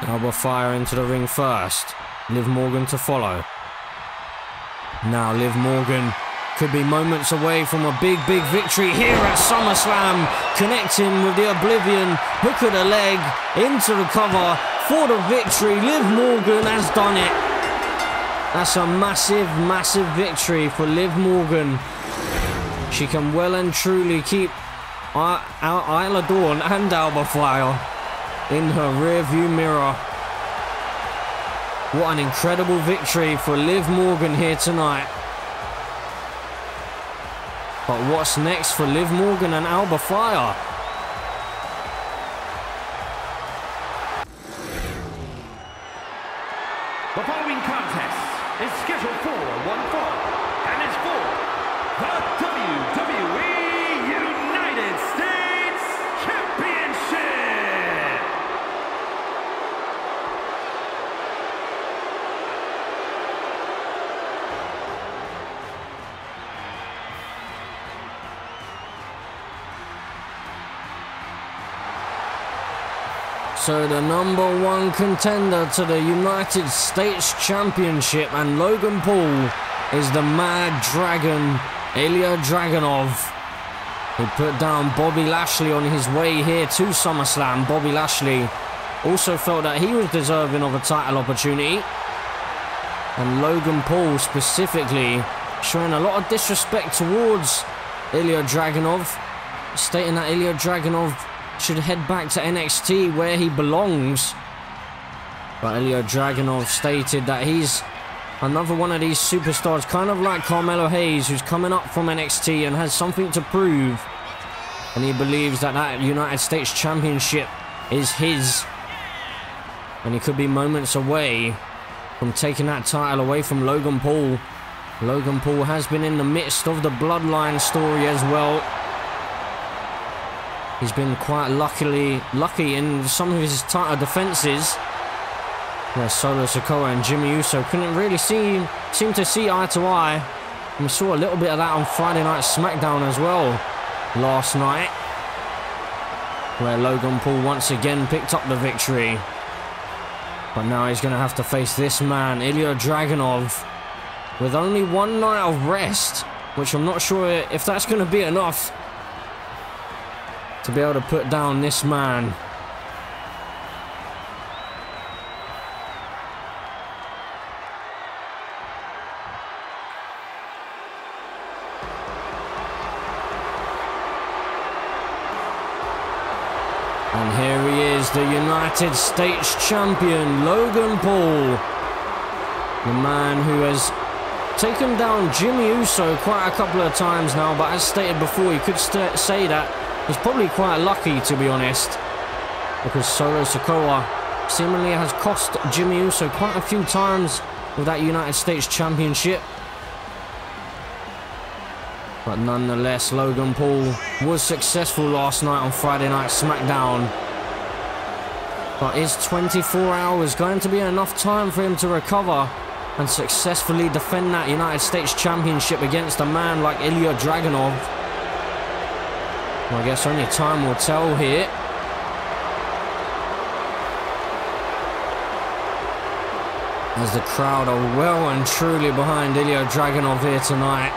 Speaker 2: Alba Fyre into the ring first. Liv Morgan to follow. Now Liv Morgan could be moments away from a big victory here at Summerslam. Connecting with the Oblivion, hook of the leg, into the cover for the victory. Liv Morgan has done it. That's a massive victory for Liv Morgan. She can well and truly keep Isla Dawn and Alba Fyre in her rearview mirror. What an incredible victory for Liv Morgan here tonight. But what's next for Liv Morgan and Alba Fyre?
Speaker 3: The following contest is scheduled for one fall and is for the WWE United States Championship.
Speaker 2: So the #1 contender to the United States Championship and Logan Paul is the Mad Dragon, Ilja Dragunov. He put down Bobby Lashley on his way here to SummerSlam. Bobby Lashley also felt that he was deserving of a title opportunity. And Logan Paul specifically showing a lot of disrespect towards Ilja Dragunov, stating that Ilja Dragunov should head back to NXT where he belongs. But Ilja Dragunov stated that he's another one of these superstars, kind of like Carmelo Hayes, who's coming up from NXT and has something to prove. And he believes that that United States Championship is his. And he could be moments away from taking that title away from Logan Paul. Logan Paul has been in the midst of the Bloodline story as well. He's been quite lucky in some of his title defenses, where Solo Sikoa and Jimmy Uso couldn't really seem to see eye to eye. And we saw a little bit of that on Friday Night SmackDown as well last night, where Logan Paul once again picked up the victory. But now he's going to have to face this man, Ilja Dragunov, with only one night of rest, which I'm not sure if that's going to be enough to be able to put down this man. And here he is, the United States Champion, Logan Paul. The man who has taken down Jimmy Uso quite a couple of times now, but as stated before, you could say that he's probably quite lucky, to be honest, because Solo Sikoa seemingly has cost Jimmy Uso quite a few times with that United States Championship. But nonetheless, Logan Paul was successful last night on Friday Night SmackDown. But is 24 hours going to be enough time for him to recover and successfully defend that United States Championship against a man like Ilja Dragunov? Well, I guess only time will tell here. As the crowd are well and truly behind Ilja Dragunov here tonight.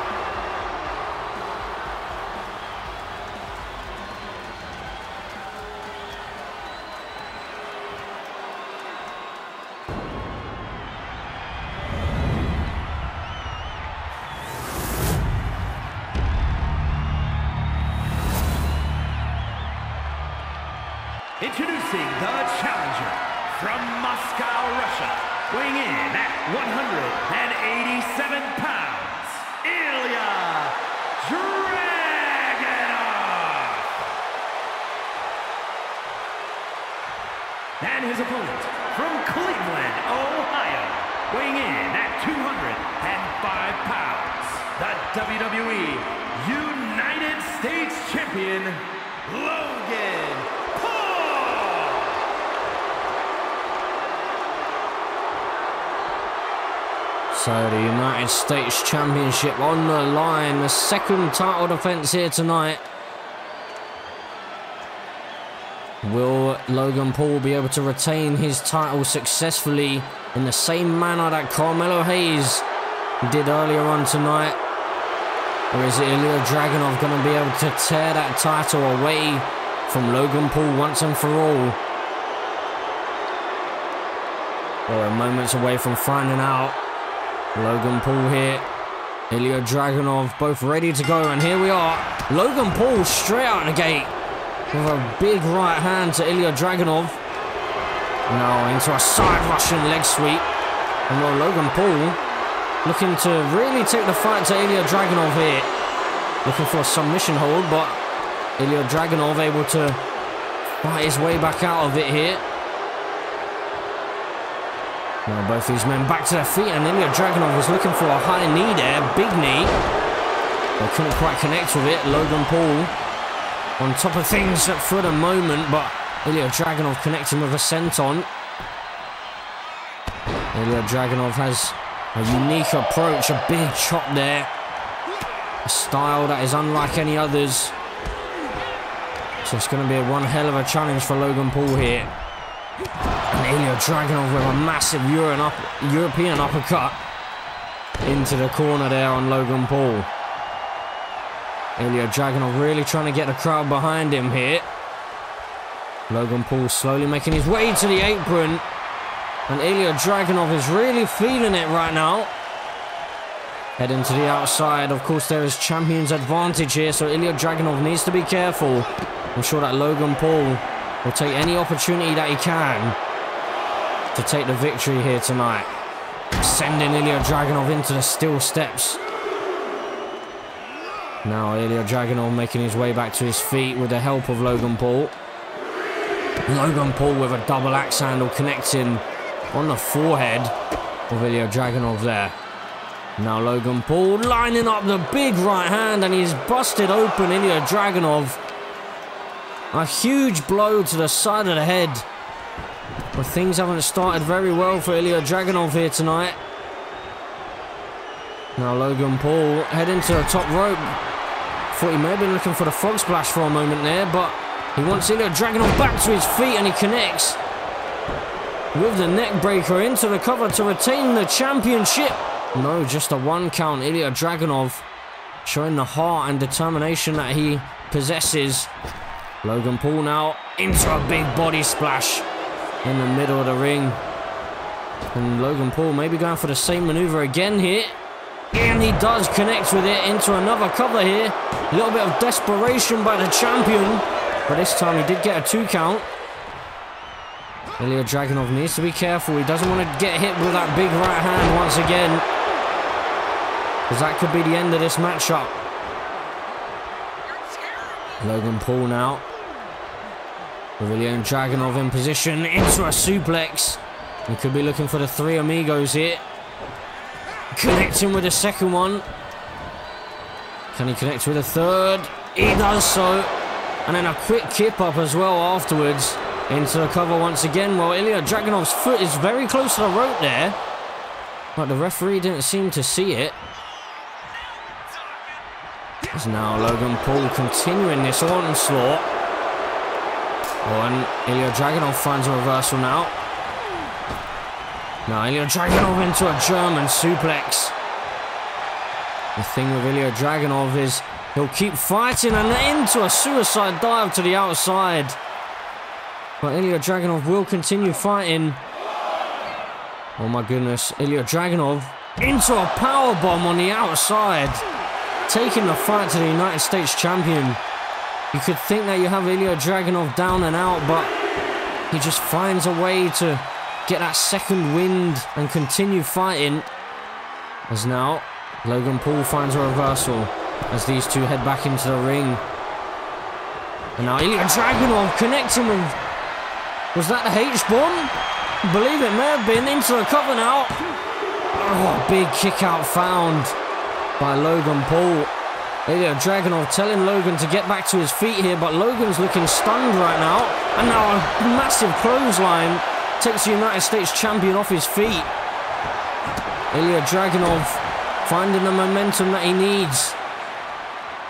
Speaker 3: Introducing the challenger from Moscow, Russia, weighing in at 187 pounds, Ilja Dragunov. And his opponent from Cleveland, Ohio, weighing in at 205 pounds, the WWE United States Champion, Logan Paul.
Speaker 2: So the United States Championship on the line, the second title defense here tonight. Will Logan Paul be able to retain his title successfully in the same manner that Carmelo Hayes did earlier on tonight? Or is it Ilja Dragunov going to be able to tear that title away from Logan Paul once and for all? We're moments away from finding out. Logan Paul here, Ilja Dragunov both ready to go, and here we are. Logan Paul straight out the gate with a big right hand to Ilja Dragunov. Now into a side Russian leg sweep. And well, Logan Paul looking to really take the fight to Ilja Dragunov here. Looking for a submission hold, but Ilja Dragunov able to fight his way back out of it here. Now both these men back to their feet, and Ilja Dragunov was looking for a high knee there, big knee. They couldn't quite connect with it. Logan Paul on top of things for the moment, but Ilja Dragunov connecting with a senton. Ilja Dragunov has a unique approach, a big chop there. A style that is unlike any others. So it's going to be one hell of a challenge for Logan Paul here. And Ilja Dragunov with a massive European uppercut into the corner there on Logan Paul. Ilja Dragunov really trying to get the crowd behind him here. Logan Paul slowly making his way to the apron. And Ilja Dragunov is really feeling it right now. Heading to the outside. Of course, there is champion's advantage here, so Ilja Dragunov needs to be careful. I'm sure that Logan Paul will take any opportunity that he can to take the victory here tonight. Sending Ilja Dragunov into the steel steps. Now Ilja Dragunov making his way back to his feet with the help of Logan Paul. Logan Paul with a double axe handle connecting on the forehead of Ilja Dragunov there. Now Logan Paul lining up the big right hand, and he's busted open Ilja Dragunov. A huge blow to the side of the head. But things haven't started very well for Ilja Dragunov here tonight. Now Logan Paul heading to the top rope. Thought he may have been looking for the frog splash for a moment there, but he wants Ilja Dragunov back to his feet, and he connects. with the neck breaker into the cover to retain the championship. No, just a 1 count. Ilja Dragunov showing the heart and determination that he possesses. Logan Paul now into a big body splash in the middle of the ring. And Logan Paul maybe going for the same maneuver again here. And he does connect with it into another cover here. A little bit of desperation by the champion. But this time he did get a 2 count. Ilja Dragunov needs to be careful. He doesn't want to get hit with that big right hand once again, because that could be the end of this matchup. Logan Paul now. With Ilja Dragunov in position into a suplex. He could be looking for the 3 amigos here. Connecting with the second one. Can he connect with a third? He does so. And then a quick kip up as well afterwards. Into the cover once again. Well, Ilja Dragunov's foot is very close to the rope there, but the referee didn't seem to see it. As now Logan Paul continuing this onslaught. Oh, and Ilja Dragunov finds a reversal now. Now Ilja Dragunov into a German suplex. The thing with Ilja Dragunov is he'll keep fighting and into a suicide dive to the outside. But Ilja Dragunov will continue fighting. Oh my goodness. Ilja Dragunov into a powerbomb on the outside. Taking the fight to the United States champion. You could think that you have Ilja Dragunov down and out, but he just finds a way to get that second wind and continue fighting. As now, Logan Paul finds a reversal as these two head back into the ring. And now Ilja Dragunov connecting with... Was that the H-bomb? I believe it may have been. Into the cover now. Oh, big kick out found by Logan Paul. Ilja Dragunov telling Logan to get back to his feet here, but Logan's looking stunned right now. And now a massive clothesline takes the United States champion off his feet. Ilja Dragunov finding the momentum that he needs.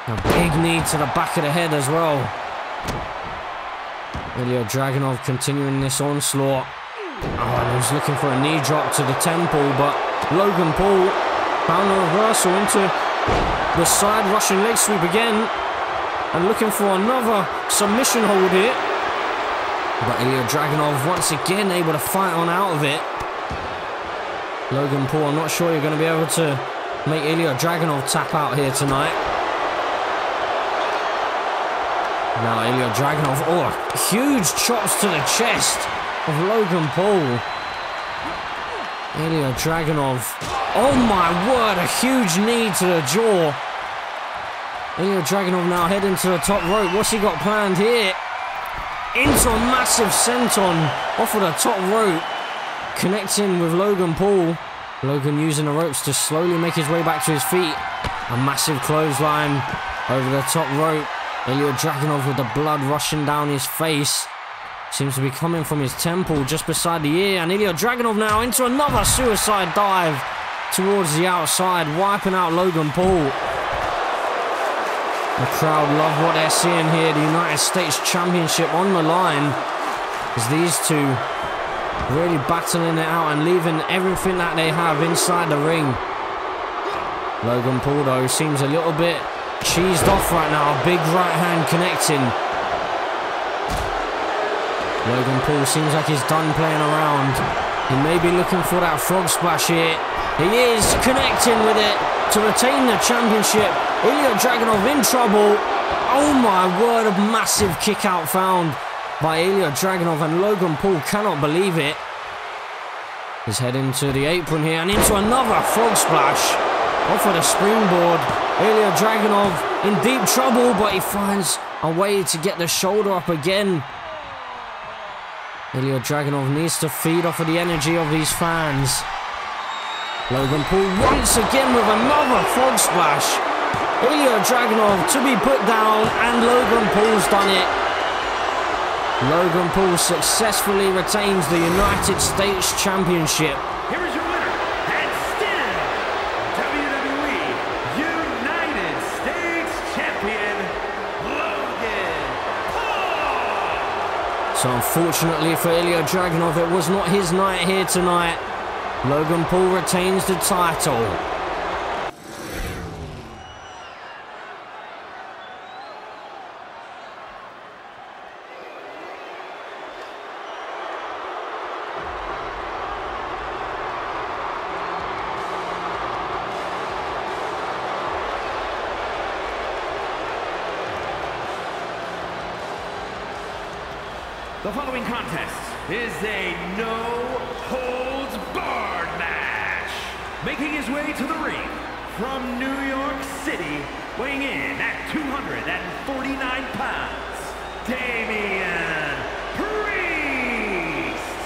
Speaker 2: A big knee to the back of the head as well. Ilja Dragunov continuing this onslaught. Oh, and he was looking for a knee drop to the temple, but Logan Paul found a reversal into the side Russian leg sweep again, and looking for another submission hold here. But Ilja Dragunov once again able to fight on out of it. Logan Paul, I'm not sure you're going to be able to make Ilja Dragunov tap out here tonight. Now Ilja Dragunov, oh, huge chops to the chest of Logan Paul. Ilja Dragunov, oh my word, a huge knee to the jaw. Ilja Dragunov now heading to the top rope. What's he got planned here? Into a massive senton off of the top rope. Connecting with Logan Paul. Logan using the ropes to slowly make his way back to his feet. A massive clothesline over the top rope. Ilja Dragunov with the blood rushing down his face. Seems to be coming from his temple just beside the ear. And Ilja Dragunov now into another suicide dive towards the outside, wiping out Logan Paul. The crowd love what they're seeing here. The United States Championship on the line. As these two really battling it out and leaving everything that they have inside the ring. Logan Paul though seems a little bit cheesed off right now. Big right hand connecting. Logan Paul seems like he's done playing around. He may be looking for that frog splash here. He is connecting with it to retain the championship. Ilja Dragunov in trouble. Oh my word, a massive kick out found by Ilja Dragunov, and Logan Paul cannot believe it. He's heading to the apron here and into another frog splash off of the springboard. Ilja Dragunov in deep trouble, but he finds a way to get the shoulder up again. Ilja Dragunov needs to feed off of the energy of these fans. Logan Paul once again with another frog splash. Ilja Dragunov to be put down, and Logan Paul's done it. Logan Paul successfully retains the United States Championship.
Speaker 3: Here is your winner, and still WWE United States Champion, Logan Paul.
Speaker 2: So unfortunately for Ilja Dragunov, it was not his night here tonight. Logan Paul retains the title.
Speaker 3: The following contest is a no-holds-barred match. Making his way to the ring from New York City, weighing in at 249 pounds, Damian Priest.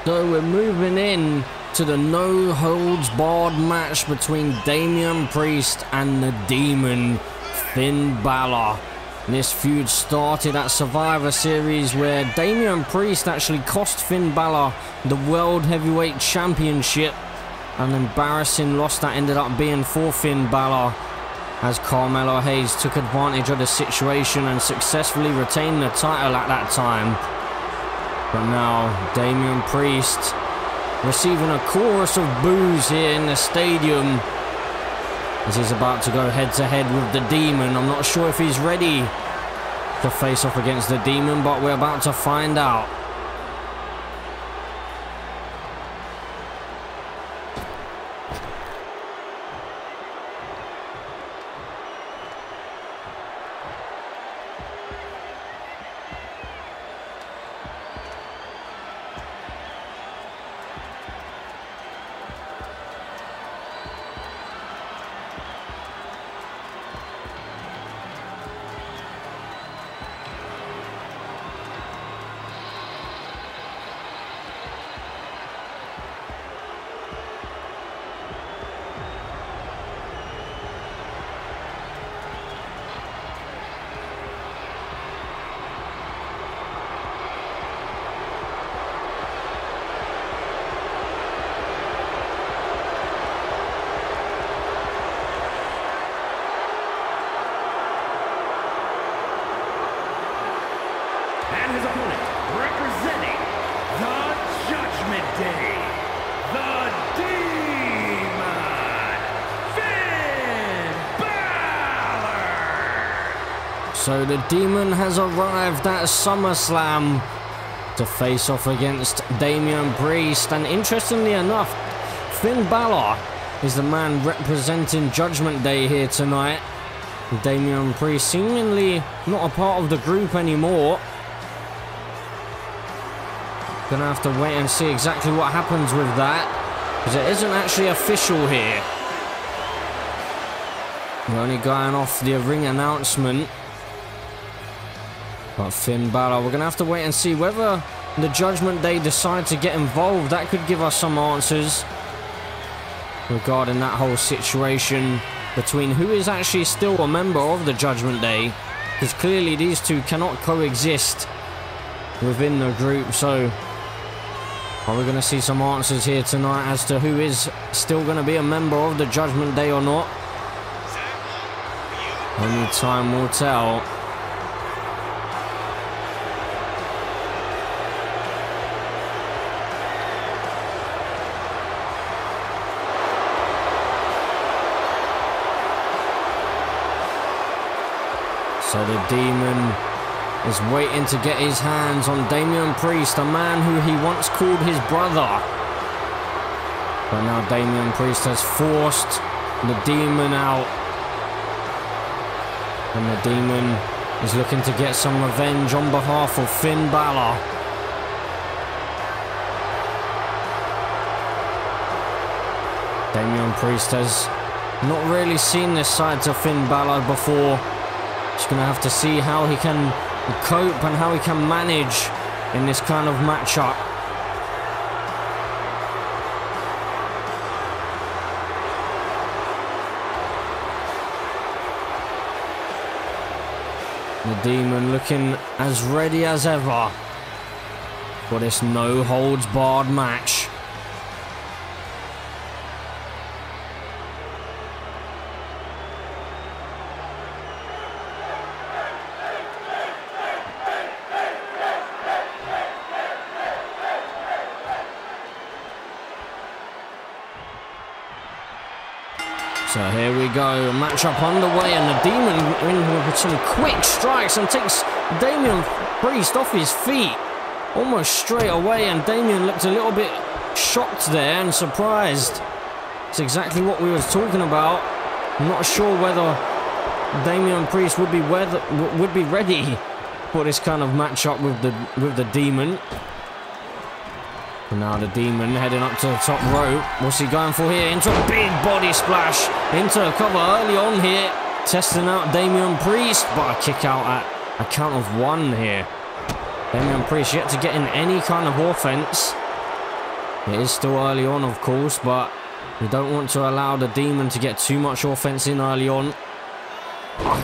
Speaker 2: So we're moving in to the no-holds-barred match between Damian Priest and the Demon, Finn Balor. This feud started at Survivor Series, where Damian Priest actually cost Finn Balor the World Heavyweight Championship. An embarrassing loss that ended up being for Finn Balor, as Carmelo Hayes took advantage of the situation and successfully retained the title at that time. But now Damian Priest receiving a chorus of boos here in the stadium, as he's about to go head-to-head with the Demon. I'm not sure if he's ready to face off against the Demon, but we're about to find out.
Speaker 3: And his opponent, representing the Judgment Day, the Demon, Finn Balor!
Speaker 2: So the Demon has arrived at SummerSlam to face off against Damian Priest, and interestingly enough, Finn Balor is the man representing Judgment Day here tonight. Damian Priest seemingly not a part of the group anymore. Gonna have to wait and see exactly what happens with that, because it isn't actually official here. We're only going off the ring announcement. But Finn Balor, we're gonna have to wait and see whether the Judgment Day decide to get involved. That could give us some answers regarding that whole situation between who is actually still a member of the Judgment Day, because clearly these two cannot coexist within the group. So are we going to see some answers here tonight as to who is still going to be a member of the Judgment Day or not? Only time will tell. So the Demon is waiting to get his hands on Damian Priest, a man who he once called his brother. But now Damian Priest has forced the Demon out. And the Demon is looking to get some revenge on behalf of Finn Balor. Damian Priest has not really seen this side to Finn Balor before. Just going to have to see how he can cope and how he can manage in this kind of matchup. The Demon looking as ready as ever for this no-holds-barred match. So here we go, matchup underway, and the Demon in with some quick strikes and takes Damian Priest off his feet almost straight away, and Damian looked a little bit shocked there and surprised. It's exactly what we was talking about. I'm not sure whether Damian Priest would be ready for this kind of matchup with the Demon. And now the Demon heading up to the top rope. What's he going for here? Into a big body splash into the cover early on here, testing out Damian Priest, but a kick out at a count of 1 here. Damian Priest yet to get in any kind of offense. It is still early on, of course, but we don't want to allow the Demon to get too much offense in early on.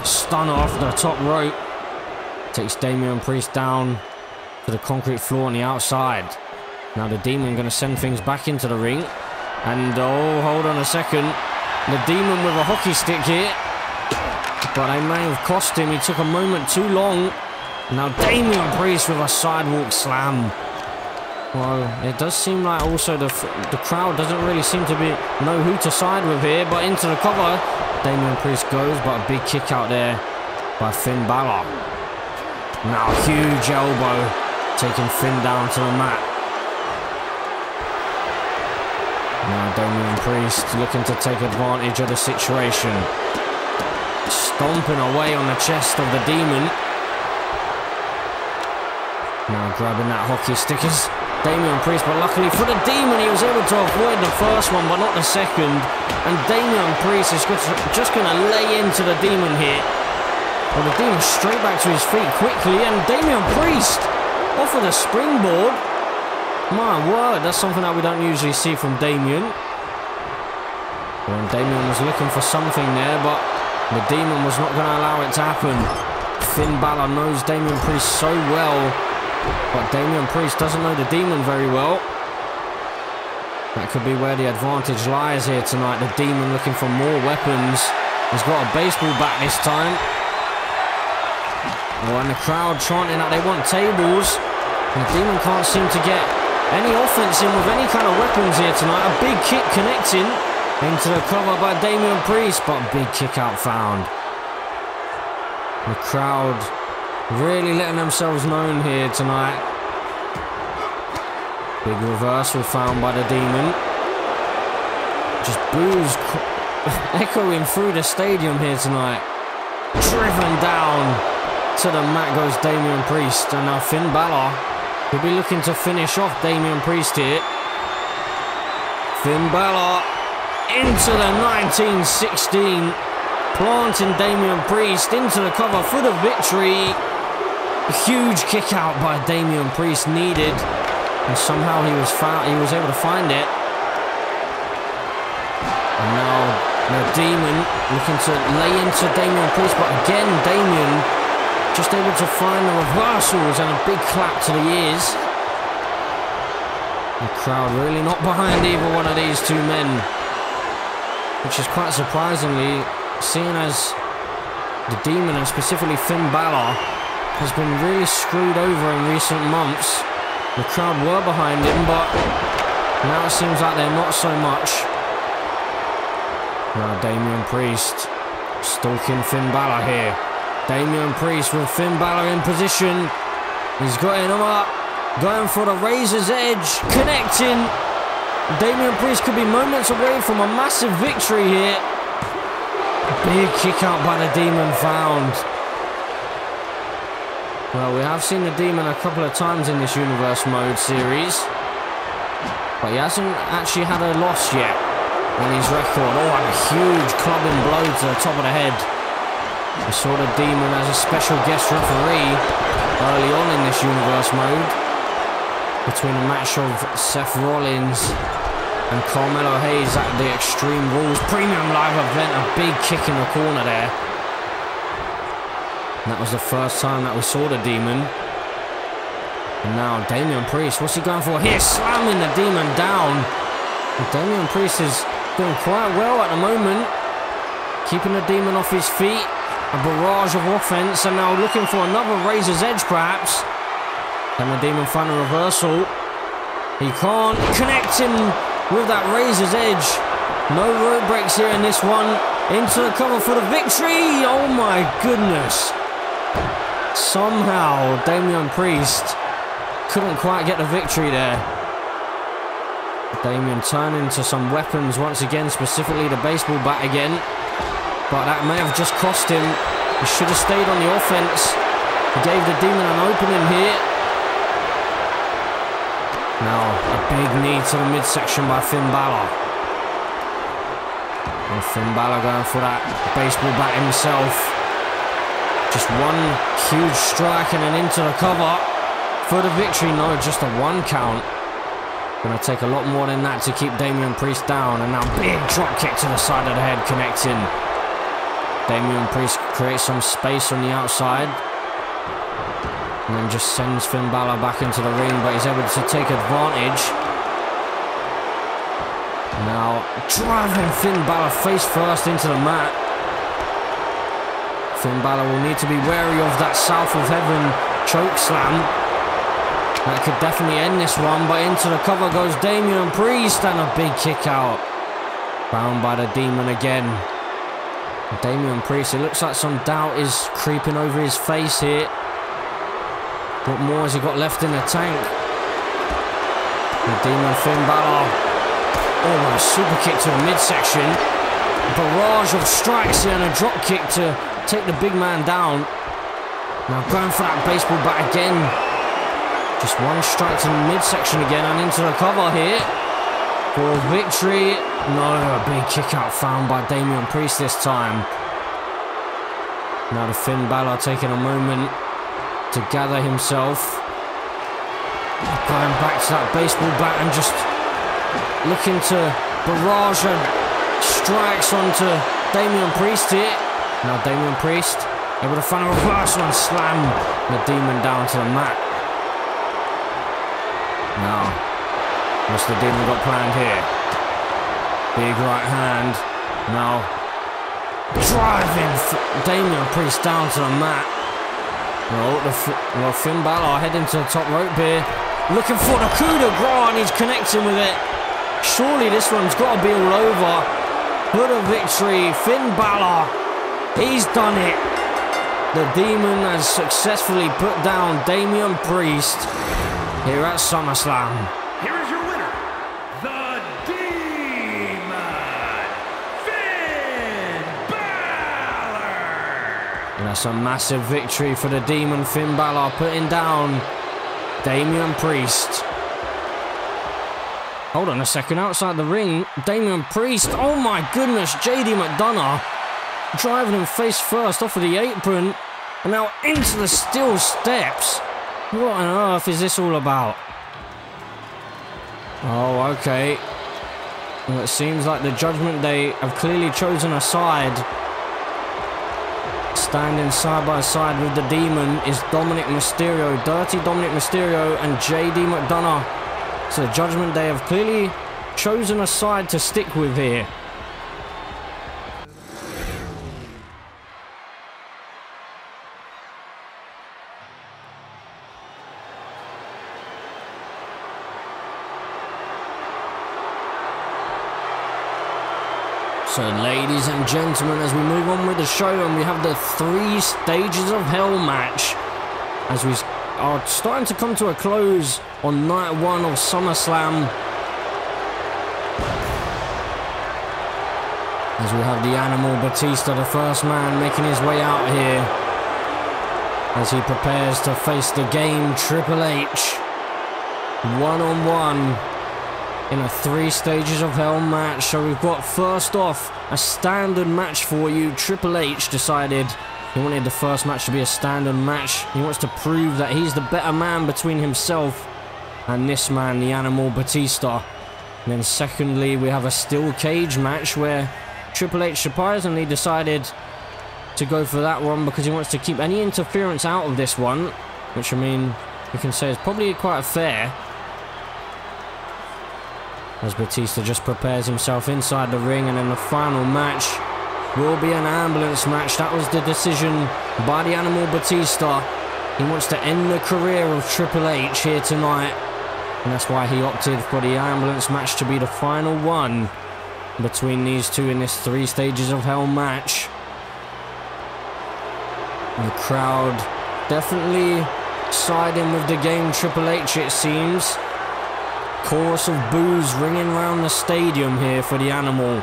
Speaker 2: Stunner off the top rope. Takes Damian Priest down to the concrete floor on the outside. Now the Demon going to send things back into the ring. And, oh, hold on a second. The Demon with a hockey stick here. But they may have cost him. He took a moment too long. Now Damian Priest with a sidewalk slam. Well, it does seem like also the crowd doesn't really seem to know who to side with here. But into the cover, Damian Priest goes, but a big kick out there by Finn Balor. Now huge elbow, taking Finn down to the mat. Now Damian Priest looking to take advantage of the situation. Stomping away on the chest of the Demon. Now grabbing that hockey stick is Damian Priest, but luckily for the Demon, he was able to avoid the first one, but not the second. And Damian Priest is just going to lay into the Demon here. Well, the Demon straight back to his feet quickly, and Damian Priest off of the springboard. My word, that's something that we don't usually see from Damian. Well, Damian was looking for something there, but the Demon was not going to allow it to happen. Finn Balor knows Damian Priest so well, but Damian Priest doesn't know the Demon very well. That could be where the advantage lies here tonight. The Demon looking for more weapons. He's got a baseball bat this time. Oh, and the crowd chanting that they want tables. And the Demon can't seem to get any offense in with any kind of weapons here tonight. A big kick connecting into the cover by Damian Priest, but big kick out found. The crowd really letting themselves known here tonight. Big reversal found by the Demon. Just boos echoing through the stadium here tonight. Driven down to the mat goes Damian Priest. And now Finn Balor will be looking to finish off Damian Priest here. Finn Balor into the 1916. Planting Damian Priest into the cover for the victory. A huge kick out by Damian Priest needed, and somehow he was able to find it. And now the Demon looking to lay into Damian Priest, but again Damian just able to find the reversals and a big clap to the ears. The crowd really not behind either one of these two men, which is quite surprisingly, seeing as the Demon, and specifically Finn Balor, has been really screwed over in recent months. The crowd were behind him, but now it seems like they're not so much. Now Damian Priest stalking Finn Balor here. Damian Priest with Finn Balor in position. He's got him up, going for the Razor's Edge, connecting. Damian Priest could be moments away from a massive victory here. Big kick out by the Demon found. Well, we have seen the Demon a couple of times in this Universe Mode series, but he hasn't actually had a loss yet on his record. Oh, and a huge clubbing blow to the top of the head. We saw the Demon as a special guest referee early on in this Universe Mode between a match of Seth Rollins and Carmelo Hayes at the Extreme Rules Premium Live event. A big kick in the corner there. And that was the first time that we saw the Demon. And now Damian Priest, what's he going for here? Slamming the Demon down. And Damian Priest is doing quite well at the moment, keeping the Demon off his feet. A barrage of offense, and now looking for another Razor's Edge perhaps. Can the Demon find a reversal? He can't. Connecting with that Razor's Edge. No rope breaks here in this one. Into the cover for the victory. Oh my goodness. Somehow Damian Priest couldn't quite get the victory there. Damian turning to some weapons once again, specifically the baseball bat again. But that may have just cost him. He should have stayed on the offense. He gave the Demon an opening here. Now, a big knee to the midsection by Finn Balor. And Finn Balor going for that baseball bat himself. Just one huge strike and then into the cover for the victory. No, just a 1 count. Gonna take a lot more than that to keep Damian Priest down. And now big drop kick to the side of the head, connecting. Damian Priest creates some space on the outside. And then just sends Finn Balor back into the ring, but he's able to take advantage. Now, driving Finn Balor face first into the mat. Finn Balor will need to be wary of that South of Heaven choke slam. That could definitely end this one, but into the cover goes Damian Priest and a big kick out. Bound by the Demon again. Damian Priest, it looks like some doubt is creeping over his face here. What more has he got left in the tank? The Demon Finn Balor. Oh, a super kick to the midsection. Barrage of strikes here and a drop kick to take the big man down. Now going for that baseball bat again. Just one strike to the midsection again and into the cover here. For victory. No, a big kick out found by Damian Priest this time. Now the Finn Balor taking a moment to gather himself. Going back to that baseball bat and just looking to barrage and strikes onto Damian Priest here. Now Damian Priest able to find a reversal and slam the Demon down to the mat. Now, what's the Demon got planned here? Big right hand. Now, driving Damian Priest down to the mat. Well, Finn Balor heading to the top rope here. Looking for the coup de grace and he's connecting with it. Surely this one's got to be all over. For the victory, Finn Balor. He's done it. The Demon has successfully put down Damian Priest here at SummerSlam.
Speaker 3: Here is your winner, the Demon, Finn Balor.
Speaker 2: And that's a massive victory for the Demon Finn Balor, putting down Damian Priest. Hold on a second, outside the ring, Damian Priest, oh my goodness, JD McDonough driving him face first off of the apron and now into the steel steps. What on earth is this all about? Oh, okay. Well, it seems like the Judgment Day have clearly chosen a side. Standing side by side with the Demon is Dominic Mysterio, Dirty Dominic Mysterio and JD McDonough. So the Judgment Day have clearly chosen a side to stick with here. So ladies and gentlemen, as we move on with the show and we have the 3 Stages of Hell match as we are starting to come to a close on night 1 of SummerSlam. As we have the Animal Batista, the first man, making his way out here as he prepares to face the Game Triple H one-on-one in a 3 Stages of Hell match. So we've got first off a standard match for you. Triple H decided he wanted the first match to be a standard match. He wants to prove that he's the better man between himself and this man, the Animal Batista. And then secondly, we have a steel cage match where Triple H surprisingly decided to go for that one because he wants to keep any interference out of this one, which I mean, you can say is probably quite fair. As Batista just prepares himself inside the ring, and then the final match will be an ambulance match. That was the decision by the Animal Batista. He wants to end the career of Triple H here tonight, and that's why he opted for the ambulance match to be the final one between these two in this 3 stages of hell match. The crowd definitely siding with the game Triple H, it seems. Chorus of boos ringing around the stadium here for the Animal.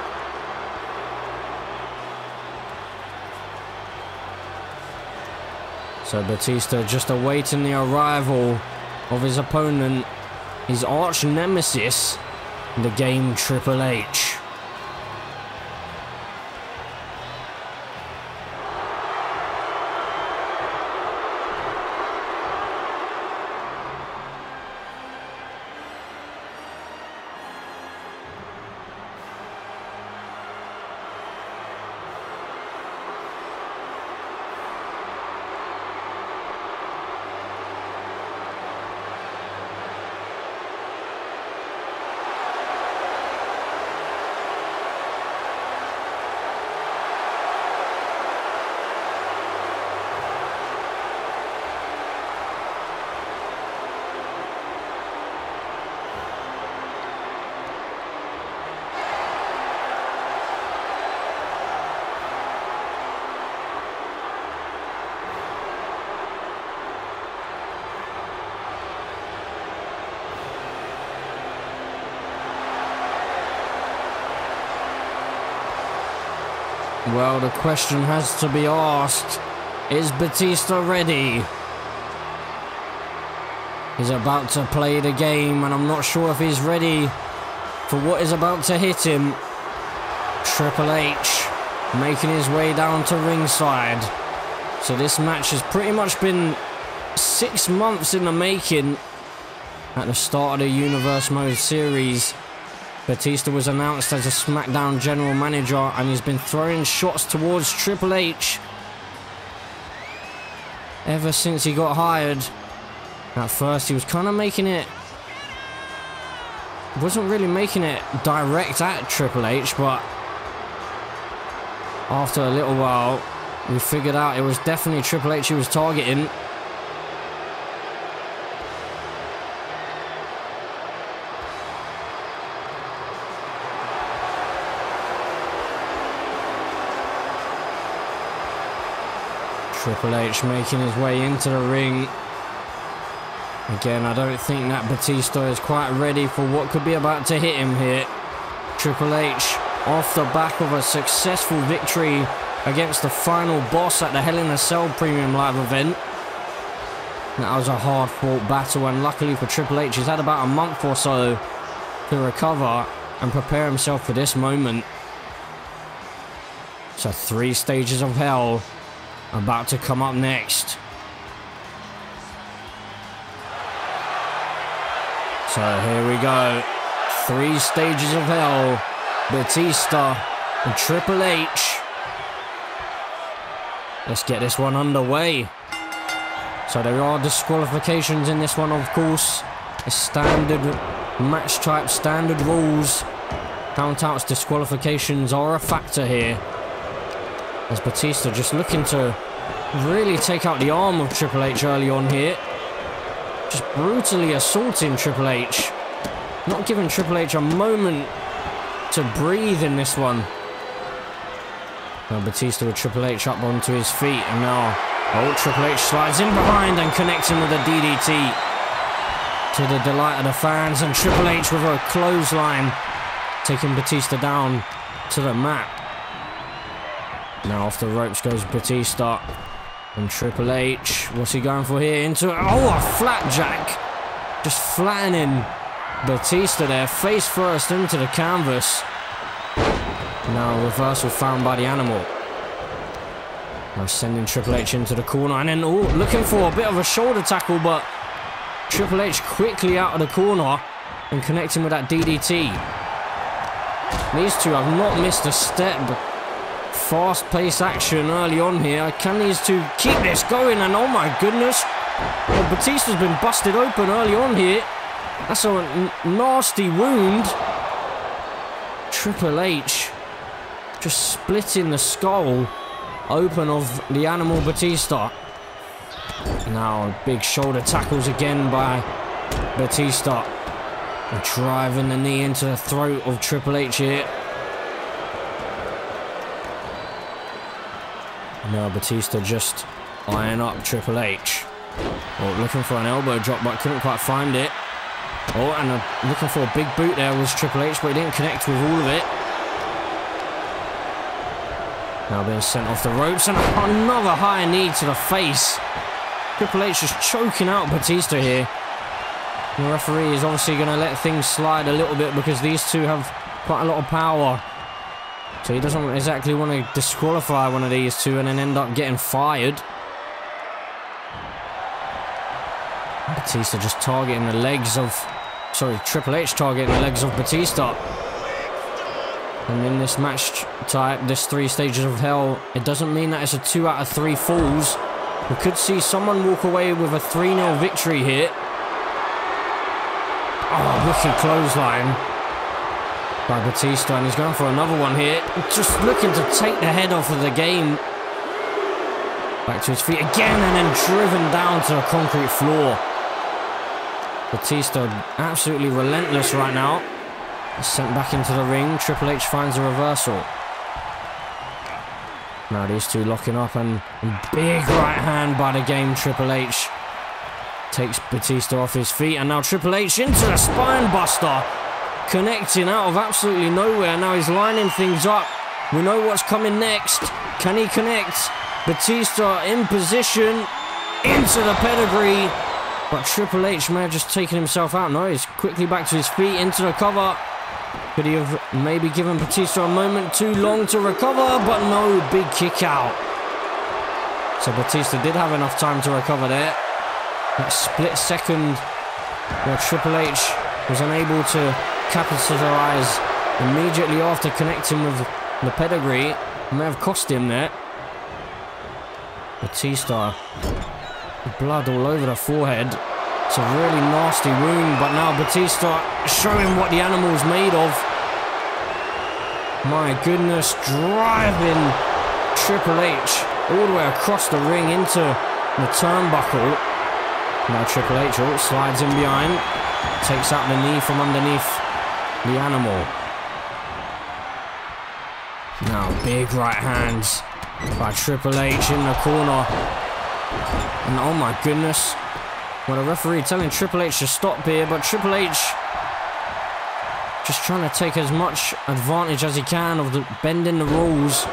Speaker 2: So Batista just awaiting the arrival of his opponent, his arch nemesis, the game Triple H. Well, the question has to be asked, is Batista ready? He's about to play the game, and I'm not sure if he's ready for what is about to hit him. Triple H making his way down to ringside. So this match has pretty much been 6 months in the making. At the start of the Universe Mode series, Batista was announced as a SmackDown General Manager, and he's been throwing shots towards Triple H ever since he got hired. At first he was kind of making it, wasn't really making it direct at Triple H, but after a little while we figured out it was definitely Triple H he was targeting. Triple H making his way into the ring. Again, I don't think that Batista is quite ready for what could be about to hit him here. Triple H, off the back of a successful victory against the final boss at the Hell in a Cell Premium Live event. That was a hard-fought battle, and luckily for Triple H, he's had about a month or so to recover and prepare himself for this moment. So 3 stages of hell about to come up next. So here we go. 3 stages of hell. Batista and Triple H. Let's get this one underway. So there are disqualifications in this one, of course. A standard match type, standard rules. Countouts, disqualifications are a factor here. As Batista just looking to really take out the arm of Triple H early on here. Just brutally assaulting Triple H. Not giving Triple H a moment to breathe in this one. Now Batista with Triple H up onto his feet, and now Triple H slides in behind and connects him with a DDT. To the delight of the fans, and Triple H with a clothesline, taking Batista down to the mat. Now off the ropes goes Batista. And Triple H, what's he going for here? Into, a flapjack. Just flattening Batista there, face first into the canvas. Now reversal found by the Animal. Now sending Triple H into the corner, and then looking for a bit of a shoulder tackle, but Triple H quickly out of the corner and connecting with that DDT. These two have not missed a step. Fast-paced action early on here. Can these two keep this going? And oh my goodness, well, Batista's been busted open early on here. That's a nasty wound. Triple H just splitting the skull open of the Animal Batista. Now big shoulder tackles again by Batista. Driving the knee into the throat of Triple H here. Now Batista just eyeing up Triple H. Oh, looking for an elbow drop, but couldn't quite find it. Oh, and looking for a big boot there was Triple H, but he didn't connect with all of it. Now being sent off the ropes, and another high knee to the face. Triple H just choking out Batista here. The referee is obviously going to let things slide a little bit because these two have quite a lot of power. So he doesn't exactly want to disqualify one of these two and then end up getting fired. Batista just targeting the legs of... Sorry, Triple H targeting the legs of Batista. And in this match type, this 3 stages of hell, it doesn't mean that it's a 2 out of 3 falls. We could see someone walk away with a 3-0 victory here. Oh, wicked clothesline by Batista, and he's going for another one here. Just looking to take the head off of the game. Back to his feet again, and then driven down to the concrete floor. Batista absolutely relentless right now. Sent back into the ring. Triple H finds a reversal. Now these two locking up, and big right hand by the game Triple H. Takes Batista off his feet, and now Triple H into the spine buster. Connecting out of absolutely nowhere. Now he's lining things up. We know what's coming next. Can he connect? Batista in position. Into the pedigree. But Triple H may have just taken himself out. No, he's quickly back to his feet, into the cover. Could he have maybe given Batista a moment too long to recover? But no, big kick out. So Batista did have enough time to recover there. That split second where Triple H was unable to capitalize immediately after connecting with the pedigree may have cost him there. Batista, blood all over the forehead. It's a really nasty wound, but now Batista showing what the animal's made of. My goodness, driving Triple H all the way across the ring into the turnbuckle. Now Triple H slides in behind, takes out the knee from underneath the animal. Now big right hands by Triple H in the corner. And oh my goodness. Well, the referee telling Triple H to stop here, but Triple H just trying to take as much advantage as he can of bending the rules.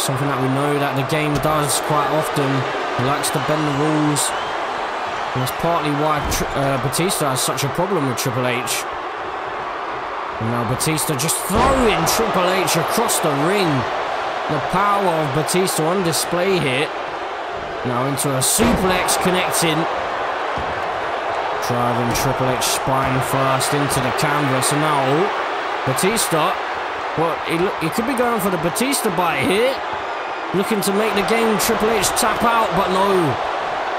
Speaker 2: Something that we know that the game does quite often. He likes to bend the rules. And that's partly why Batista has such a problem with Triple H. And now Batista just throwing Triple H across the ring. The power of Batista on display here. Now into a suplex connecting. Driving Triple H spine first into the canvas. And now Batista. Well, he could be going for the Batista bite here. Looking to make the game Triple H tap out, but no.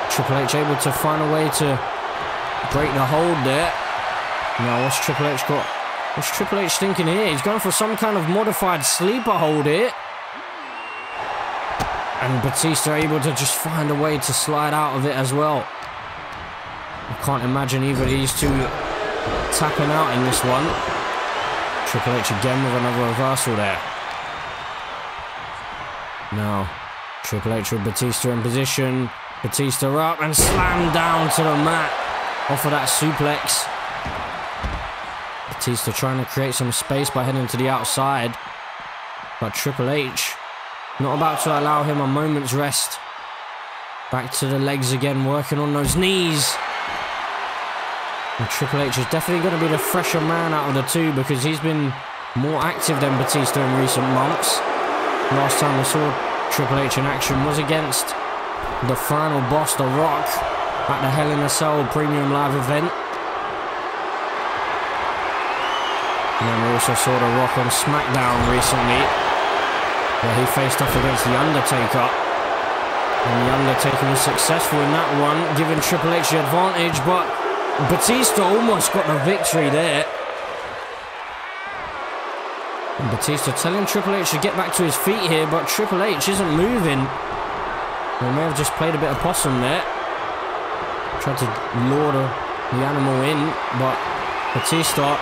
Speaker 2: Triple H able to find a way to break the hold there. Now what's Triple H got? What's Triple H thinking here? He's going for some kind of modified sleeper hold here. And Batista able to just find a way to slide out of it as well. I can't imagine either of these two tapping out in this one. Triple H again with another reversal there. Now, Triple H with Batista in position. Batista up and slammed down to the mat off of that suplex. Batista trying to create some space by heading to the outside. But Triple H not about to allow him a moment's rest. Back to the legs again, working on those knees. And Triple H is definitely going to be the fresher man out of the two because he's been more active than Batista in recent months. Last time we saw Triple H in action was against the final boss, The Rock, at the Hell in a Cell Premium Live event. And then we also saw The Rock on SmackDown recently, where he faced off against The Undertaker. And The Undertaker was successful in that one, giving Triple H the advantage, but Batista almost got the victory there. And Batista telling Triple H to get back to his feet here, but Triple H isn't moving. He may have just played a bit of possum there. Tried to lure the animal in, but Batista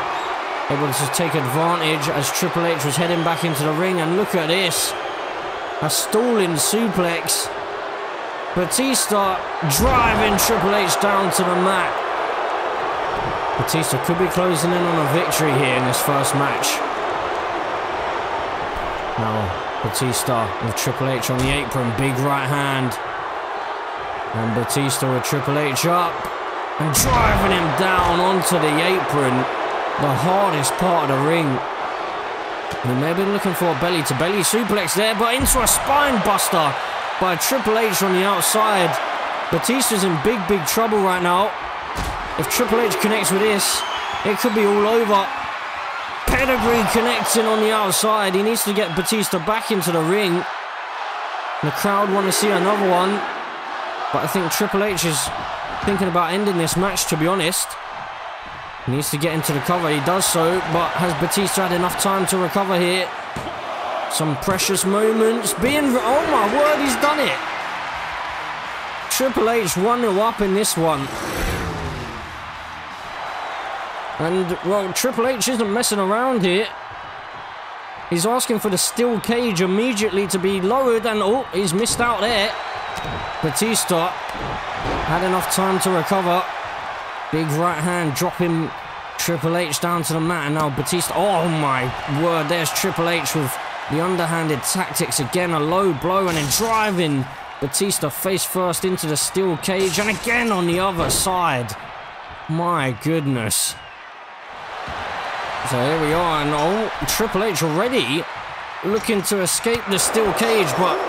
Speaker 2: able to take advantage as Triple H was heading back into the ring. And look at this. A stalling suplex. Batista driving Triple H down to the mat. Batista could be closing in on a victory here in this first match. Now, Batista with Triple H on the apron, big right hand. And Batista with Triple H up and driving him down onto the apron. The hardest part of the ring. He may have been looking for a belly-to-belly suplex there, but into a spine buster by Triple H on the outside. Batista's in big, big trouble right now. If Triple H connects with this, it could be all over. Pedigree connecting on the outside. He needs to get Batista back into the ring. The crowd want to see another one. But I think Triple H is thinking about ending this match, to be honest. He needs to get into the cover. He does so, but has Batista had enough time to recover here? Some precious moments being... Oh my word, he's done it! Triple H 1-0 up in this one. And, well, Triple H isn't messing around here. He's asking for the steel cage immediately to be lowered, and oh, he's missed out there. Batista had enough time to recover. Big right hand dropping Triple H down to the mat, and now Batista... Oh my word, there's Triple H with the underhanded tactics again. A low blow and then driving Batista face first into the steel cage, and again on the other side. My goodness. So here we are, and oh, Triple H already looking to escape the steel cage, but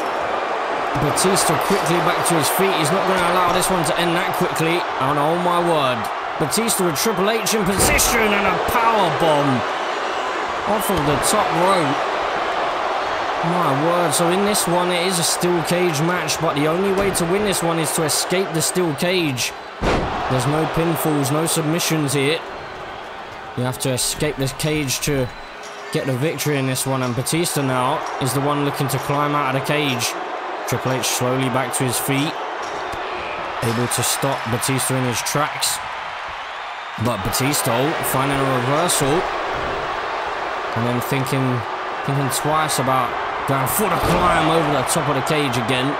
Speaker 2: Batista quickly back to his feet. He's not going to allow this one to end that quickly. And oh my word, Batista with Triple H in position and a power bomb off of the top rope. My word, so in this one it is a steel cage match, but the only way to win this one is to escape the steel cage. There's no pinfalls, no submissions here. You have to escape this cage to get the victory in this one, and Batista now is the one looking to climb out of the cage. Triple H slowly back to his feet, able to stop Batista in his tracks. But Batista finding a reversal, and then thinking twice about going for the climb over the top of the cage again.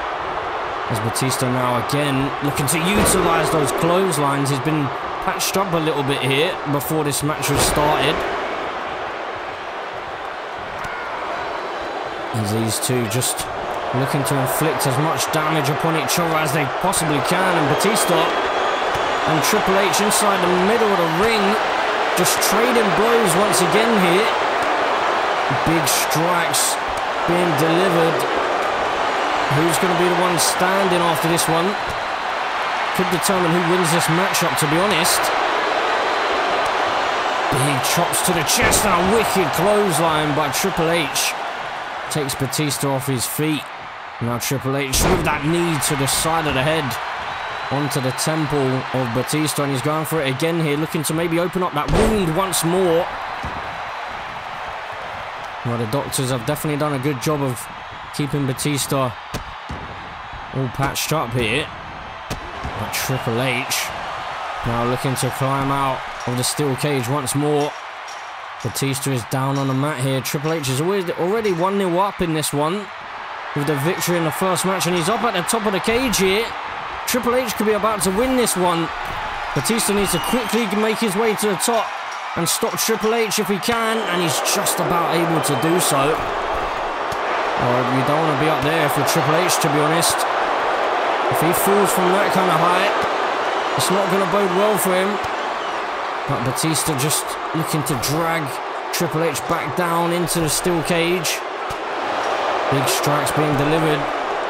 Speaker 2: As Batista now again looking to utilize those clotheslines. He's been patched up a little bit here before this match was started. As these two just looking to inflict as much damage upon each other as they possibly can. And Batista and Triple H inside the middle of the ring, just trading blows once again here. Big strikes being delivered. Who's going to be the one standing after this one? Could determine who wins this matchup, to be honest. Big chops to the chest and a wicked clothesline by Triple H. Takes Batista off his feet. Now Triple H with that knee to the side of the head onto the temple of Batista, and he's going for it again here, looking to maybe open up that wound once more. Well, the doctors have definitely done a good job of keeping Batista all patched up here. But Triple H now looking to climb out of the steel cage once more. Batista is down on the mat here. Triple H is already 1-0 up in this one with the victory in the first match, and he's up at the top of the cage here. Triple H could be about to win this one. Batista needs to quickly make his way to the top and stop Triple H if he can, and he's just about able to do so. Well, you don't want to be up there for Triple H, to be honest. If he falls from that kind of height, it's not going to bode well for him. But Batista just looking to drag Triple H back down into the steel cage. Big strikes being delivered.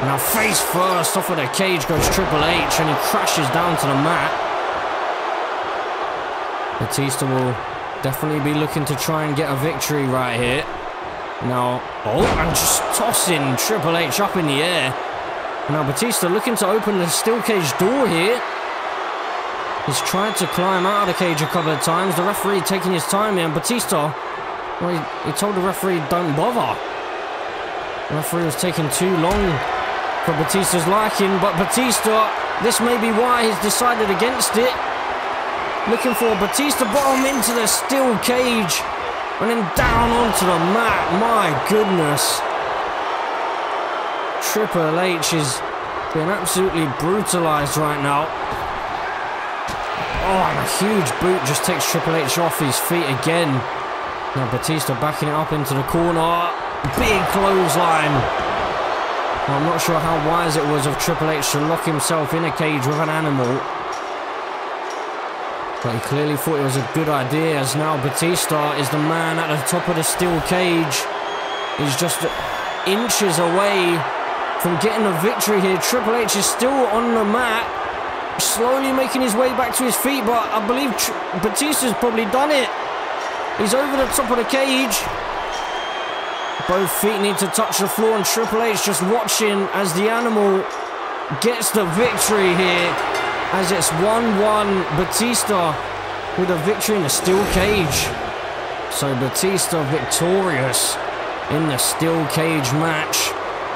Speaker 2: Now face first off of the cage goes Triple H, and he crashes down to the mat. Batista will definitely be looking to try and get a victory right here. Now, oh, and just tossing Triple H up in the air. Now Batista looking to open the steel cage door here. He's tried to climb out of the cage a couple of times. The referee taking his time here, and Batista, well, he told the referee don't bother. The referee was taking too long for Batista's liking, but Batista, this may be why he's decided against it. Looking for Batista bottom into the steel cage and then down onto the mat. My goodness. Triple H is being absolutely brutalized right now. Oh, and a huge boot just takes Triple H off his feet again. Now Batista backing it up into the corner. Big clothesline. Well, I'm not sure how wise it was of Triple H to lock himself in a cage with an animal. But he clearly thought it was a good idea, as now Batista is the man at the top of the steel cage. He's just inches away from getting the victory here. Triple H is still on the mat, slowly making his way back to his feet, but I believe Batista's probably done it. He's over the top of the cage. Both feet need to touch the floor, and Triple H just watching as the animal gets the victory here, as it's 1-1. Batista with a victory in the steel cage. So Batista victorious in the steel cage match.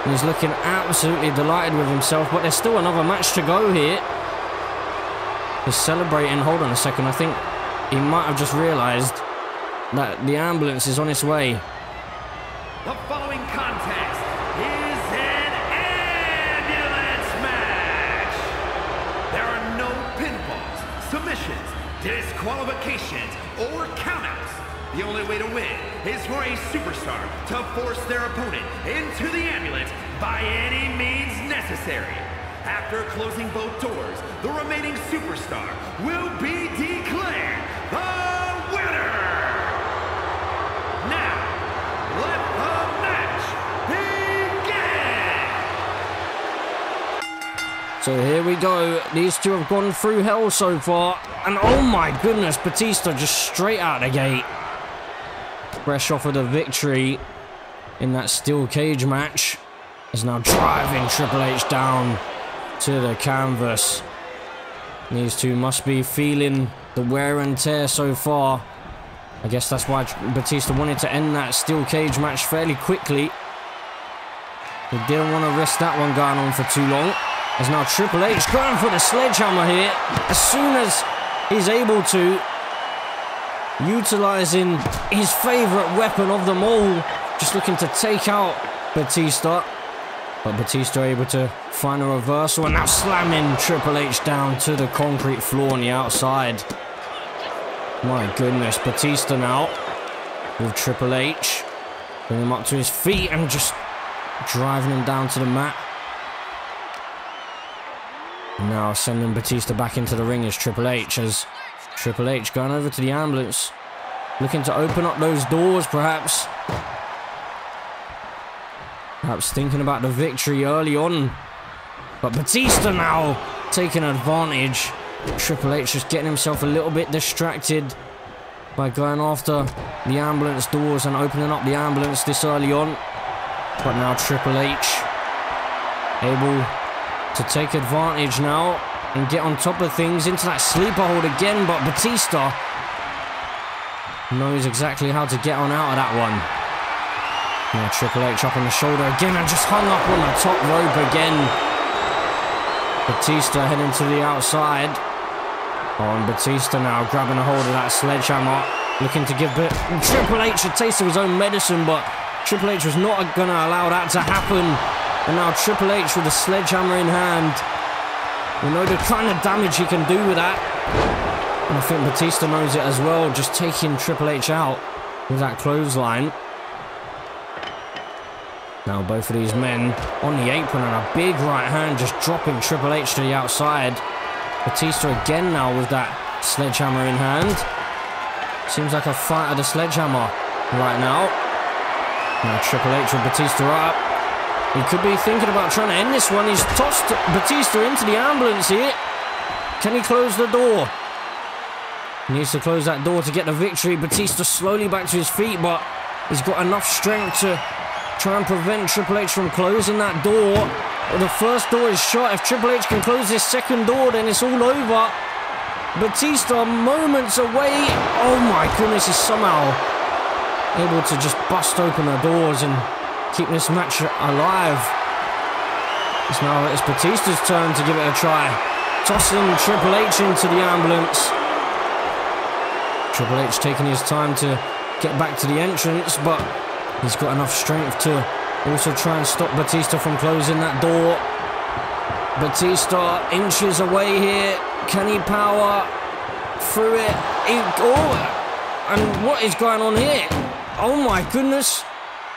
Speaker 2: He's looking absolutely delighted with himself, but there's still another match to go here. He's celebrating. Hold on a second, I think he might have just realized that the ambulance is on its way.
Speaker 3: The following contest is an ambulance match. There are no pinfalls, submissions, disqualifications, or countouts. The only way to win is for a superstar to force their opponent into the ambulance by any means necessary. After closing both doors, the remaining superstar will be declared the winner. Now, let the match begin!
Speaker 2: So here we go. These two have gone through hell so far. And oh my goodness, Batista just straight out the gate. Fresh off of the victory in that steel cage match, is now driving Triple H down to the canvas. These two must be feeling the wear and tear so far. I guess that's why Batista wanted to end that steel cage match fairly quickly. He didn't want to risk that one going on for too long. As now Triple H going for the sledgehammer here, as soon as he's able to, utilizing his favorite weapon of them all, just looking to take out Batista. But Batista able to find a reversal, and now slamming Triple H down to the concrete floor on the outside. My goodness, Batista now with Triple H, bringing him up to his feet and just driving him down to the mat. Now sending Batista back into the ring is Triple H, as Triple H going over to the ambulance, looking to open up those doors perhaps. Perhaps thinking about the victory early on. But Batista now taking advantage. Triple H just getting himself a little bit distracted by going after the ambulance doors and opening up the ambulance this early on. But now Triple H able to take advantage now and get on top of things into that sleeper hold again. But Batista knows exactly how to get on out of that one. Now Triple H up on the shoulder again and just hung up on the top rope again. Batista heading to the outside. Oh, and Batista now grabbing a hold of that sledgehammer, looking to give Triple H a taste of his own medicine, but Triple H was not going to allow that to happen. And now Triple H with the sledgehammer in hand. We know the kind of damage he can do with that. And I think Batista knows it as well, just taking Triple H out with that clothesline. Now both of these men on the apron, and a big right hand just dropping Triple H to the outside. Batista again now with that sledgehammer in hand. Seems like a fight of the sledgehammer right now. Now Triple H with Batista up. He could be thinking about trying to end this one. He's tossed Batista into the ambulance here. Can he close the door? He needs to close that door to get the victory. Batista slowly back to his feet, but he's got enough strength to try and prevent Triple H from closing that door. Well, the first door is shut. If Triple H can close this second door, then it's all over. Batista moments away. Oh my goodness, he's somehow able to just bust open the doors and keep this match alive. Now it's Batista's turn to give it a try. Tossing Triple H into the ambulance. Triple H taking his time to get back to the entrance, but he's got enough strength to Also try and stop Batista from closing that door. Batista inches away here. Can he power through it? And what is going on here? Oh my goodness.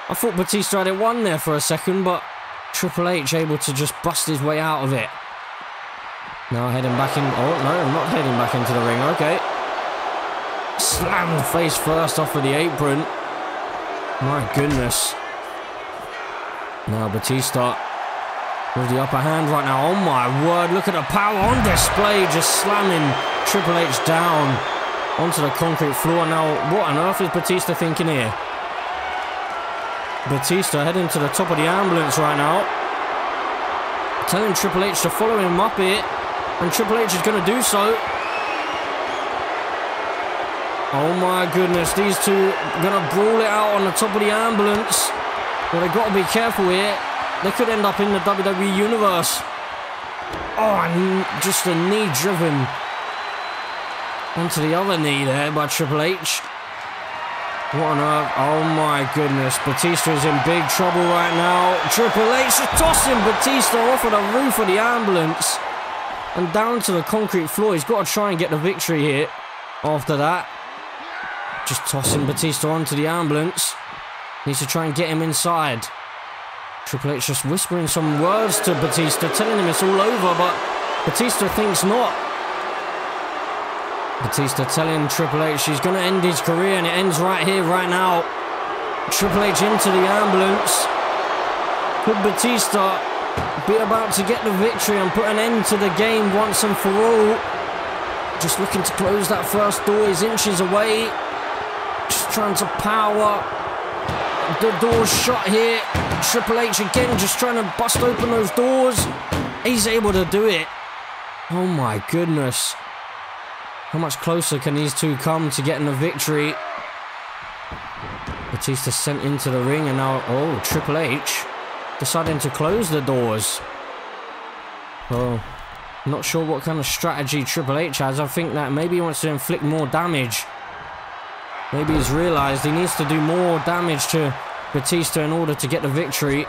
Speaker 2: I thought Batista had it won there for a second, but Triple H able to just bust his way out of it. Now heading back in. Oh no, not heading back into the ring. Okay. Slammed face first off of the apron. My goodness. Now Batista with the upper hand right now. Oh my word, look at the power on display. Just slamming Triple H down onto the concrete floor. Now, what on earth is Batista thinking here? Batista heading to the top of the ambulance right now. Telling Triple H to follow him up here. And Triple H is going to do so. Oh my goodness, these two going to brawl it out on the top of the ambulance. Well, they've got to be careful here. They could end up in the WWE Universe. Oh, and just a knee driven onto the other knee there by Triple H. What on earth? Oh my goodness. Batista is in big trouble right now. Triple H is tossing Batista off of the roof of the ambulance and down to the concrete floor. He's got to try and get the victory here after that. Just tossing Batista onto the ambulance. Needs to try and get him inside. Triple H just whispering some words to Batista, telling him it's all over, but Batista thinks not. Batista telling Triple H he's going to end his career, and it ends right here, right now. Triple H into the ambulance. Could Batista be about to get the victory and put an end to the game once and for all? Just looking to close that first door. He's inches away. Just trying to power. The door's shut here. Triple H again just trying to bust open those doors. He's able to do it. Oh my goodness. How much closer can these two come to getting the victory? Batista sent into the ring, and now, oh, Triple H deciding to close the doors. Oh, not sure what kind of strategy Triple H has. I think that maybe he wants to inflict more damage. Maybe he's realised he needs to do more damage to Batista in order to get the victory.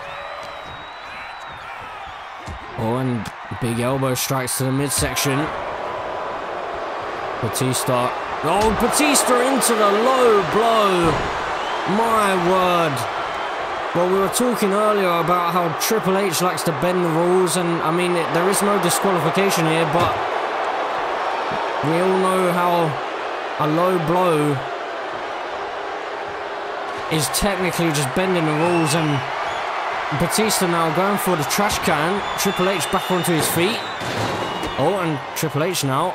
Speaker 2: Oh, and big elbow strikes to the midsection. Batista. Oh, Batista into the low blow. My word. Well, we were talking earlier about how Triple H likes to bend the rules, and I mean, there is no disqualification here, but we all know how a low blow is technically just bending the rules, and Batista now going for the trash can. Triple H back onto his feet. Oh, and Triple H now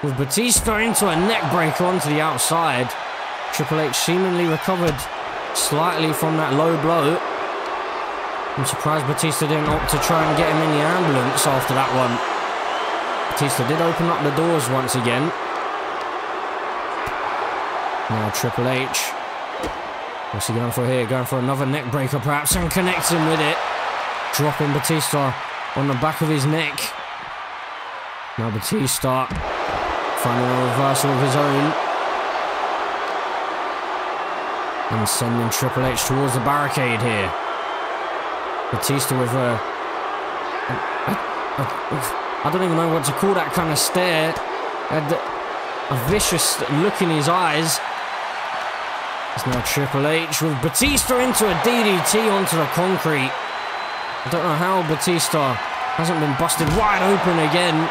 Speaker 2: with Batista into a neck breaker onto the outside. Triple H seemingly recovered slightly from that low blow. I'm surprised Batista didn't opt to try and get him in the ambulance after that one. Batista did open up the doors once again. Now Triple H. What's he going for here? Going for another neck breaker perhaps, and connects him with it. Dropping Batista on the back of his neck. Now Batista finding a reversal of his own. And sending Triple H towards the barricade here. Batista with I don't even know what to call that kind of stare. A vicious look in his eyes. It's now Triple H with Batista into a DDT onto the concrete. I don't know how Batista hasn't been busted wide open again.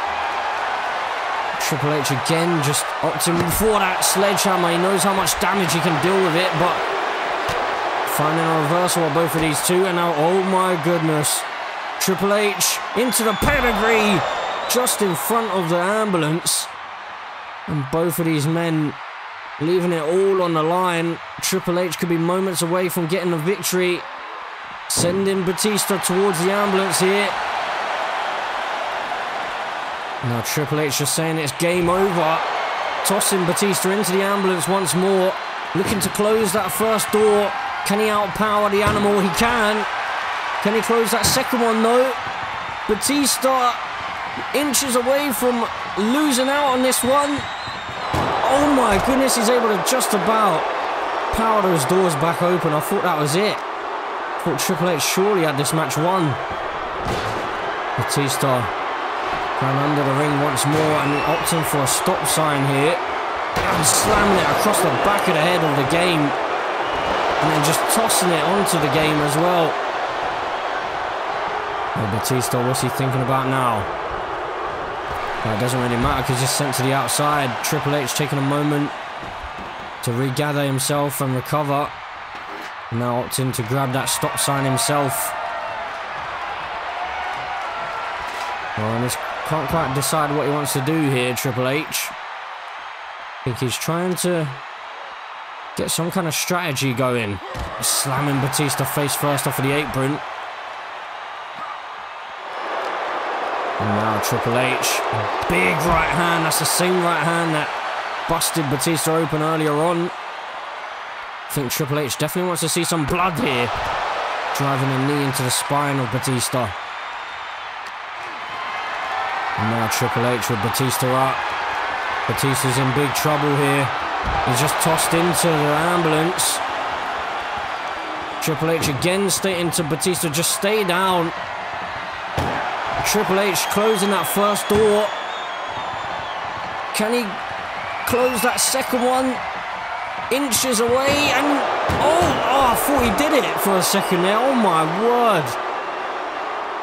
Speaker 2: Triple H again just opting for that sledgehammer. He knows how much damage he can deal with it, but finding a reversal of both of these two, and now, oh my goodness, Triple H into the pedigree just in front of the ambulance, and both of these men leaving it all on the line. Triple H could be moments away from getting the victory, sending Batista towards the ambulance here. Now Triple H just saying it's game over, tossing Batista into the ambulance once more, looking to close that first door. Can he outpower the animal? He can. Can he close that second one? No. Batista inches away from losing out on this one. Oh my goodness, he's able to just about power those doors back open. I thought that was it. thought Triple H surely had this match won. Batista going under the ring once more and opting for a stop sign here. And slamming it across the back of the head of the game. And then just tossing it onto the game as well. Oh, Batista, what's he thinking about now? Well, it doesn't really matter because he's sent to the outside. Triple H taking a moment to regather himself and recover. Now opting to grab that stop sign himself. Well, and he can't quite decide what he wants to do here, Triple H. I think he's trying to get some kind of strategy going. Slamming Batista face first off of the apron. And now Triple H. Big right hand. That's the same right hand that busted Batista open earlier on. I think Triple H definitely wants to see some blood here. Driving a knee into the spine of Batista. And now Triple H with Batista up. Batista's in big trouble here. He's just tossed into the ambulance. Triple H again stating to Batista, just stay down. Triple H closing that first door. Can he close that second one? Inches away and... Oh, I thought he did it for a second there. Oh my word.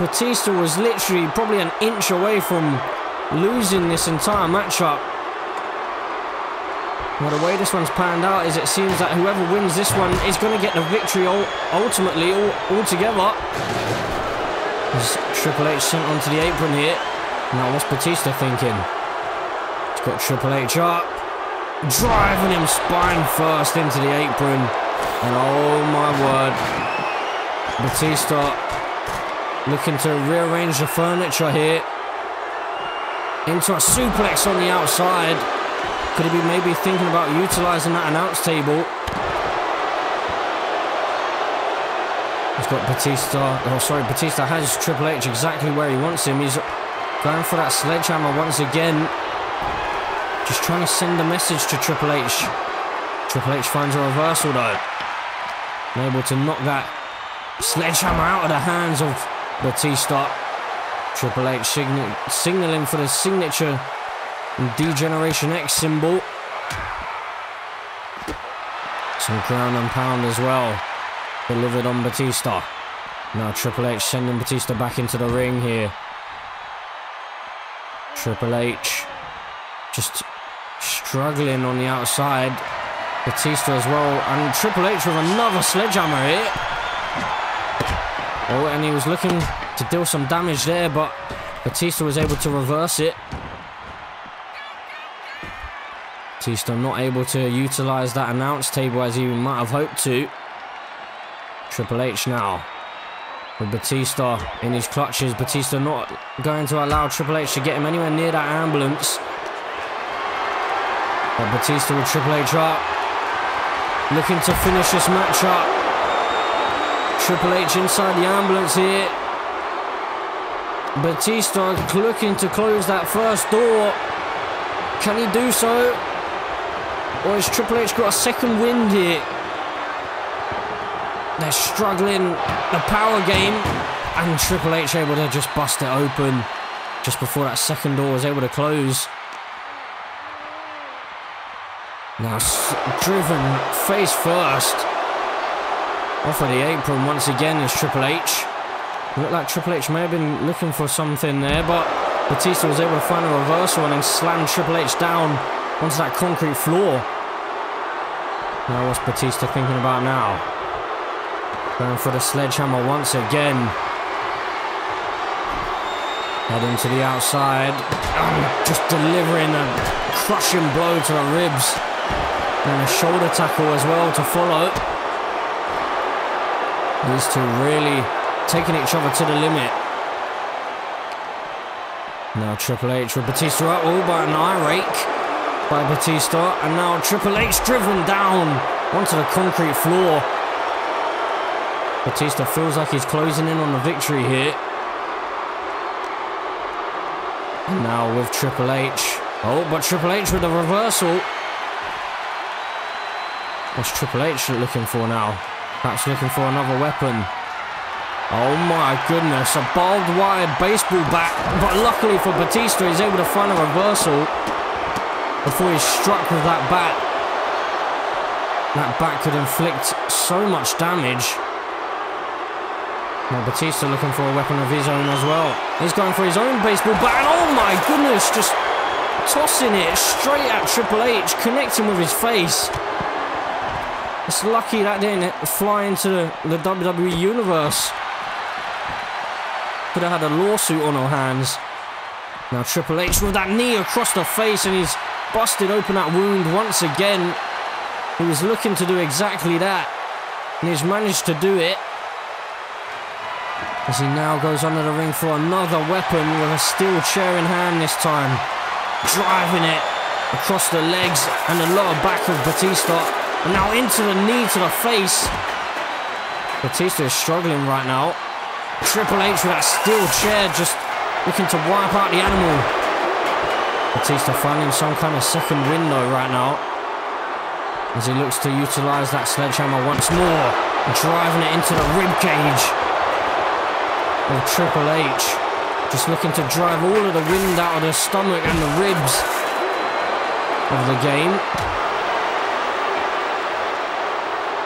Speaker 2: Batista was literally probably an inch away from losing this entire matchup. Well, the way this one's panned out is it seems that whoever wins this one is going to get the victory ultimately altogether. As Triple H sent onto the apron here. Now what's Batista thinking? He's got Triple H up. Driving him spine first into the apron. And oh my word. Batista looking to rearrange the furniture here. Into a suplex on the outside. Could he be maybe thinking about utilising that announce table? He's got Batista. Oh, sorry, Batista has Triple H exactly where he wants him. He's going for that sledgehammer once again. Just trying to send a message to Triple H. Triple H finds a reversal though. Able to knock that sledgehammer out of the hands of Batista. Triple H signaling for the signature D-Generation X symbol. Some ground and pound as well. Delivered on Batista. Now Triple H sending Batista back into the ring here. Triple H just struggling on the outside. Batista as well. And Triple H with another sledgehammer here. Oh, and he was looking to deal some damage there, but Batista was able to reverse it. Batista not able to utilise that announce table as he might have hoped to. Triple H now with Batista in his clutches. Batista not going to allow Triple H to get him anywhere near that ambulance. But Batista with Triple H up. Looking to finish this match up. Triple H inside the ambulance here. Batista looking to close that first door. Can he do so? Or has Triple H got a second wind here? They're struggling the power game. And Triple H able to just bust it open just before that second door was able to close. Now driven face first off of the apron once again is Triple H. Looked like Triple H may have been looking for something there, but Batista was able to find a reversal and then slam Triple H down onto that concrete floor. Now what's Batista thinking about now? Going for the sledgehammer once again. Heading to the outside. Just delivering a crushing blow to the ribs. And a shoulder tackle as well to follow. These two really taking each other to the limit. Now Triple H with Batista up. Oh, by an eye rake by Batista. And now Triple H driven down onto the concrete floor. Batista feels like he's closing in on the victory here. And now with Triple H. Oh, but Triple H with a reversal. What's Triple H looking for now? Perhaps looking for another weapon. Oh my goodness, a barbed wire baseball bat, but luckily for Batista, he's able to find a reversal before he's struck with that bat. That bat could inflict so much damage. Well, Batista looking for a weapon of his own as well. He's going for his own baseball bat, and oh my goodness, just tossing it straight at Triple H, connecting with his face. It's lucky that didn't fly into the WWE Universe. Could have had a lawsuit on our hands. Now Triple H with that knee across the face, and he's busted open that wound once again. He was looking to do exactly that, and he's managed to do it. As he now goes under the ring for another weapon with a steel chair in hand this time. Driving it across the legs and the lower back of Batista. And now into the knee to the face. Batista is struggling right now. Triple H with that steel chair just looking to wipe out the animal. Batista finding some kind of second window right now as he looks to utilise that sledgehammer once more, driving it into the ribcage of Triple H. Just looking to drive all of the wind out of the stomach and the ribs of the game.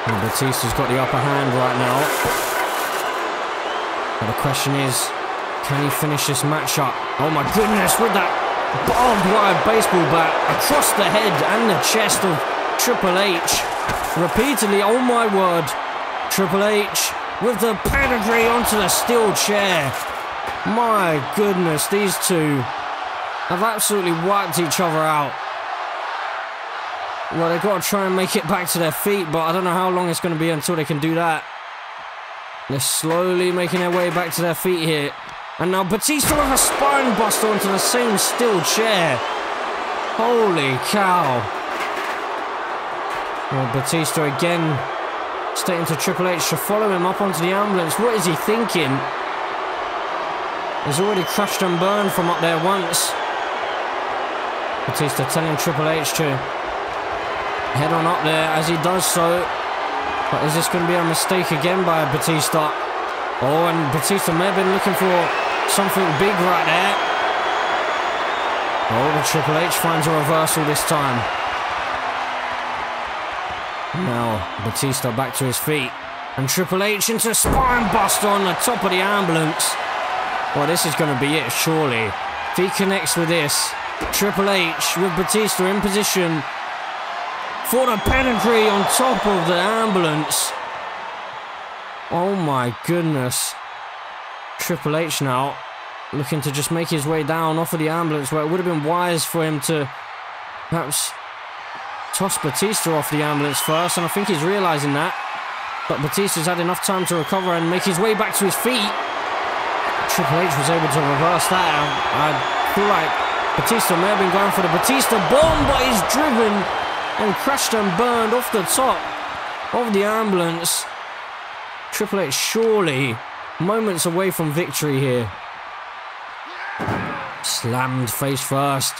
Speaker 2: And Batista's got the upper hand right now. But the question is, can he finish this match up? Oh my goodness, with that barbed wire baseball bat across the head and the chest of Triple H. Repeatedly, oh my word. Triple H with the pedigree onto the steel chair. My goodness, these two have absolutely wiped each other out. Well, they've got to try and make it back to their feet, but I don't know how long it's going to be until they can do that. They're slowly making their way back to their feet here. And now Batista with a spine buster onto the same steel chair. Holy cow. Well, Batista again stating to Triple H to follow him up onto the ambulance. What is he thinking? He's already crashed and burned from up there once. Batista telling Triple H to head on up there as he does so. But is this going to be a mistake again by Batista? Oh, and Batista may have been looking for something big right there. Oh, but Triple H finds a reversal this time. Now, Batista back to his feet. And Triple H into a spine buster on the top of the ambulance. Well, this is going to be it, surely. If he connects with this, Triple H with Batista in position for the pedigree on top of the ambulance. Oh my goodness. Triple H now looking to just make his way down off of the ambulance, where it would have been wise for him to perhaps toss Batista off the ambulance first, and I think he's realising that. But Batista's had enough time to recover and make his way back to his feet. Triple H was able to reverse that. I feel like Batista may have been going for the Batista bomb, but he's driven and crashed and burned off the top of the ambulance. Triple H surely moments away from victory here. Slammed face first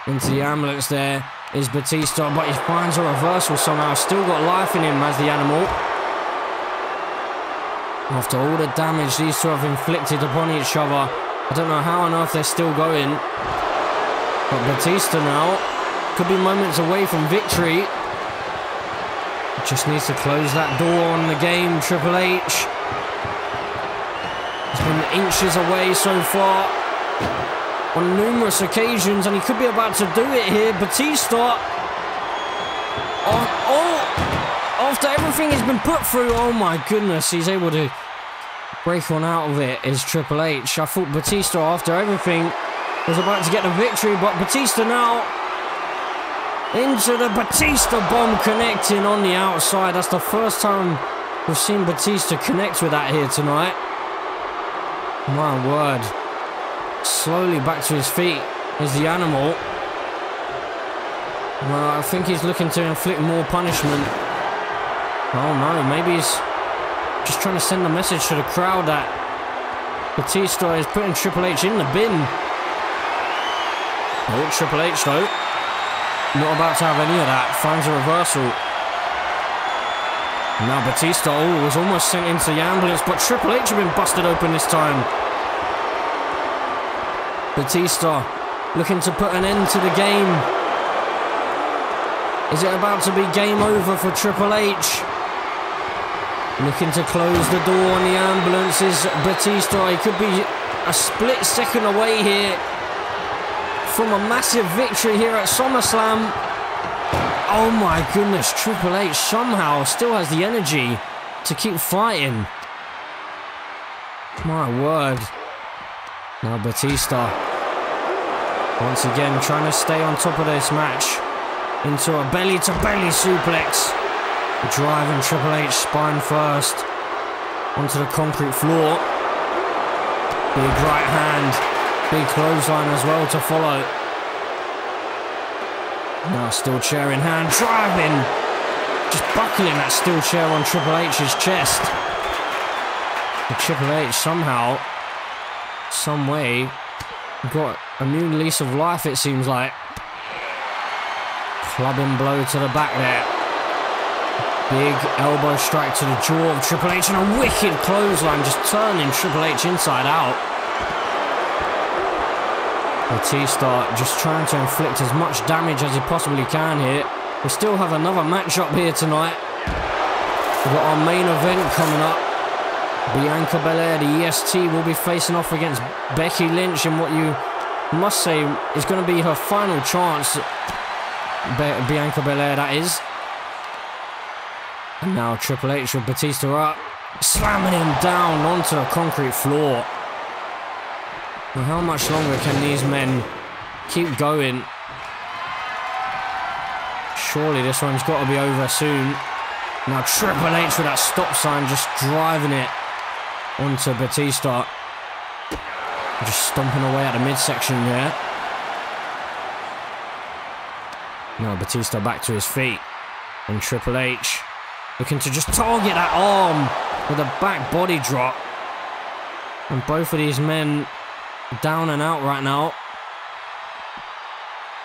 Speaker 2: into the ambulance there is Batista, but he finds a reversal somehow. Still got life in him as the animal. After all the damage these two have inflicted upon each other, I don't know how on earth they're still going. But Batista now could be moments away from victory. Just needs to close that door on the game, Triple H. He's been inches away so far on numerous occasions, and he could be about to do it here. Batista. After everything he's been put through, oh my goodness, he's able to break one out of it, is Triple H. I thought Batista, after everything, was about to get the victory, but Batista now into the Batista bomb, connecting on the outside. That's the first time we've seen Batista connect with that here tonight. My word. Slowly back to his feet is the animal. Well, I think he's looking to inflict more punishment. Oh no, maybe he's just trying to send a message to the crowd that Batista is putting Triple H in the bin. Oh, Triple H though, not about to have any of that. Finds a reversal. Now Batista was almost sent into the ambulance, but Triple H had been busted open this time. Batista looking to put an end to the game. Is it about to be game over for Triple H? Looking to close the door on the ambulance is Batista. He could be a split second away here from a massive victory here at SummerSlam. Oh my goodness, Triple H somehow still has the energy to keep fighting. My word. Now Batista, once again trying to stay on top of this match. Into a belly-to-belly suplex. Driving Triple H spine first onto the concrete floor. Big right hand, big clothesline as well to follow. Now steel chair in hand, driving, just buckling that steel chair on Triple H's chest. And Triple H somehow, some way, got a new lease of life, it seems like. Clubbing blow to the back there. Big elbow strike to the jaw of Triple H and a wicked clothesline, just turning Triple H inside out. Batista just trying to inflict as much damage as he possibly can here. We still have another matchup here tonight. We've got our main event coming up. Bianca Belair, the EST, will be facing off against Becky Lynch in what you must say is going to be her final chance. Bianca Belair, that is. And now Triple H with Batista up, slamming him down onto the concrete floor. Now how much longer can these men keep going? Surely this one's got to be over soon. Now Triple H with that stop sign, just driving it onto Batista. Just stomping away at the midsection there. Now Batista back to his feet. And Triple H looking to just target that arm with a back body drop. And both of these men down and out right now.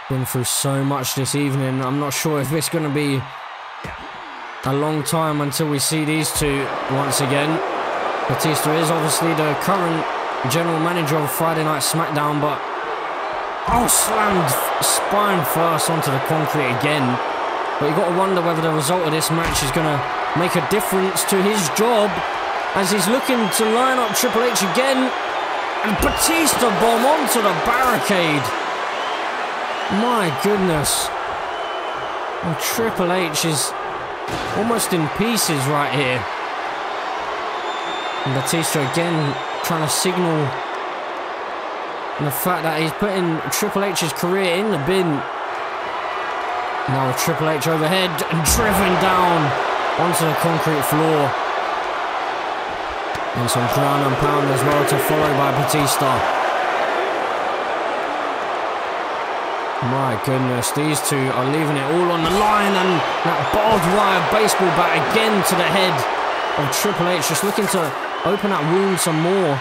Speaker 2: Been through so much this evening. I'm not sure if it's going to be a long time until we see these two once again. Batista is obviously the current general manager of Friday Night SmackDown, but slammed spine first onto the concrete again. But you got to wonder whether the result of this match is going to make a difference to his job, as he's looking to line up Triple H again. And Batista bomb onto the barricade. My goodness. And Triple H is almost in pieces right here. And Batista again trying to signal the fact that he's putting Triple H's career in the bin. Now Triple H overhead and driven down onto the concrete floor. And some ground and pound as well to follow by Batista. My goodness, these two are leaving it all on the line, and that barbed wire baseball bat again to the head of Triple H, just looking to open that wound some more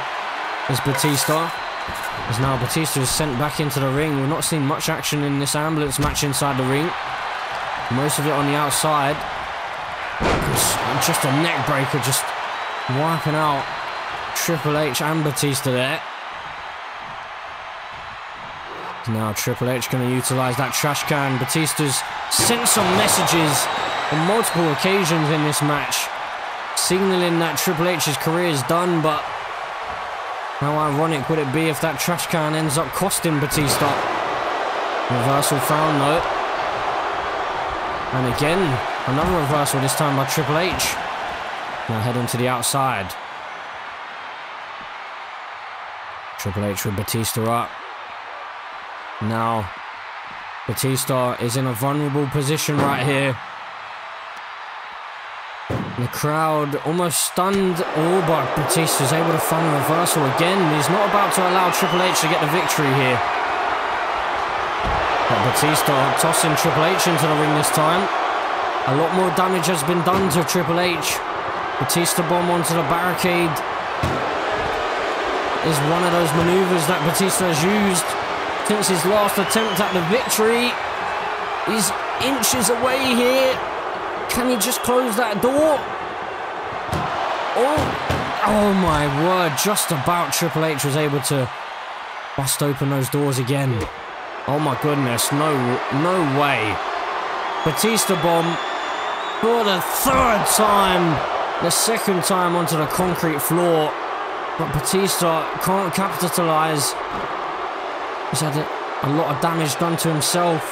Speaker 2: is Batista. As now Batista is sent back into the ring. We've not seen much action in this ambulance match inside the ring. Most of it on the outside. Just a neck breaker, just wiping out Triple H and Batista there. Now Triple H going to utilise that trash can. Batista's sent some messages on multiple occasions in this match, signalling that Triple H's career is done, but how ironic would it be if that trash can ends up costing Batista? Reversal found though. And again, another reversal, this time by Triple H. Now heading to the outside. Triple H with Batista up. Now, Batista is in a vulnerable position right here. The crowd almost stunned, but Batista's able to find a reversal again. He's not about to allow Triple H to get the victory here. But Batista tossing Triple H into the ring this time. A lot more damage has been done to Triple H. Batista bomb onto the barricade is one of those maneuvers that Batista has used since his last attempt at the victory. He's inches away here. Can he just close that door? Oh my word, just about Triple H was able to bust open those doors again. Oh my goodness, no way. Batista bomb for the third time. The second time onto the concrete floor. But Batista can't capitalize. He's had a lot of damage done to himself.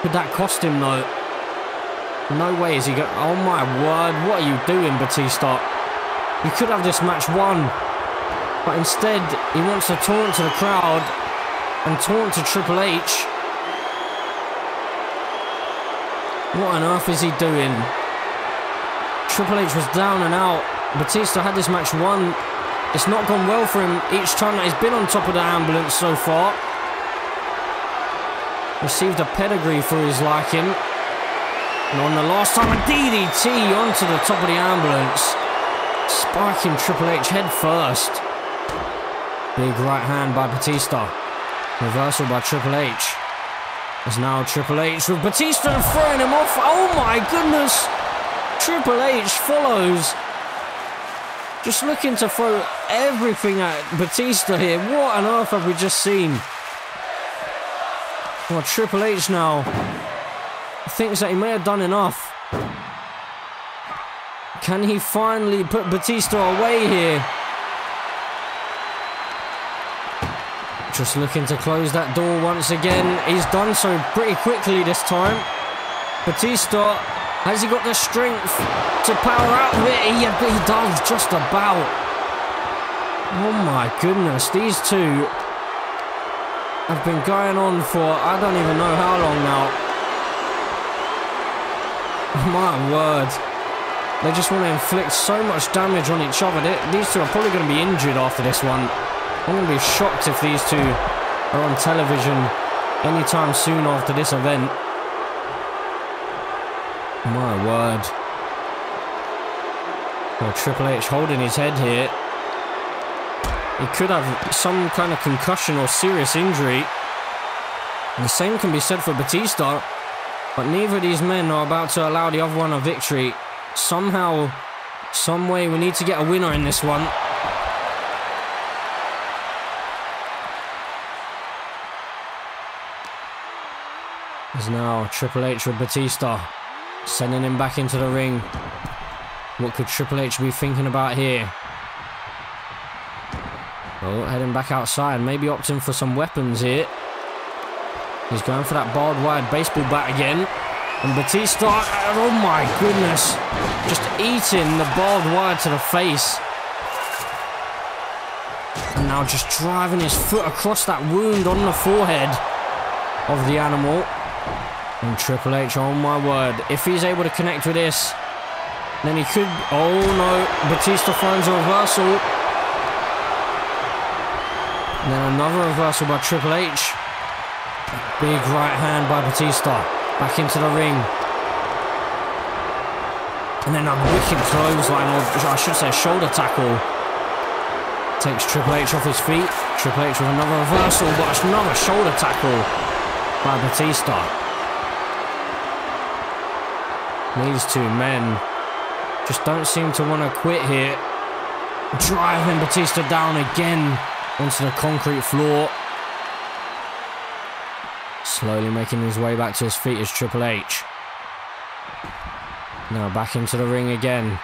Speaker 2: Could that cost him though? No way is he going. Oh my word, what are you doing, Batista? You could have this match won. But instead, he wants to taunt to the crowd and taunt to Triple H. What on earth is he doing? Triple H was down and out. Batista had this match won. It's not gone well for him each time that he's been on top of the ambulance so far. Received a pedigree for his liking. And on the last time, a DDT onto the top of the ambulance. Spiking Triple H head first. Big right hand by Batista. Reversal by Triple H. There's now Triple H with Batista and throwing him off. Oh my goodness! Triple H follows. Just looking to throw everything at Batista here. What on earth have we just seen? Well, Triple H now thinks that he may have done enough. Can he finally put Batista away here? Just looking to close that door once again. He's done so pretty quickly this time. Batista, has he got the strength to power out of it? He does, just about. Oh my goodness, these two have been going on for I don't even know how long now. My word. They just want to inflict so much damage on each other. These two are probably going to be injured after this one. I'm going to be shocked if these two are on television anytime soon after this event. My word. Well, Triple H holding his head here. He could have some kind of concussion or serious injury. And the same can be said for Batista. But neither of these men are about to allow the other one a victory. Somehow, some way, we need to get a winner in this one. There's now Triple H with Batista. Sending him back into the ring. What could Triple H be thinking about here? Oh, heading back outside. Maybe opting for some weapons here. He's going for that barbed wire baseball bat again. And Batista, oh my goodness. Just eating the barbed wire to the face. And now just driving his foot across that wound on the forehead of the animal. And Triple H, oh my word. If he's able to connect with this, then he could... Oh no, Batista finds a reversal. And then another reversal by Triple H. Big right hand by Batista. Back into the ring. And then a wicked clothesline, or I should say shoulder tackle. Takes Triple H off his feet. Triple H with another reversal, but it's another shoulder tackle by Batista. These two men just don't seem to want to quit here. Driving Batista down again onto the concrete floor. Slowly making his way back to his feet is Triple H. Now back into the ring again.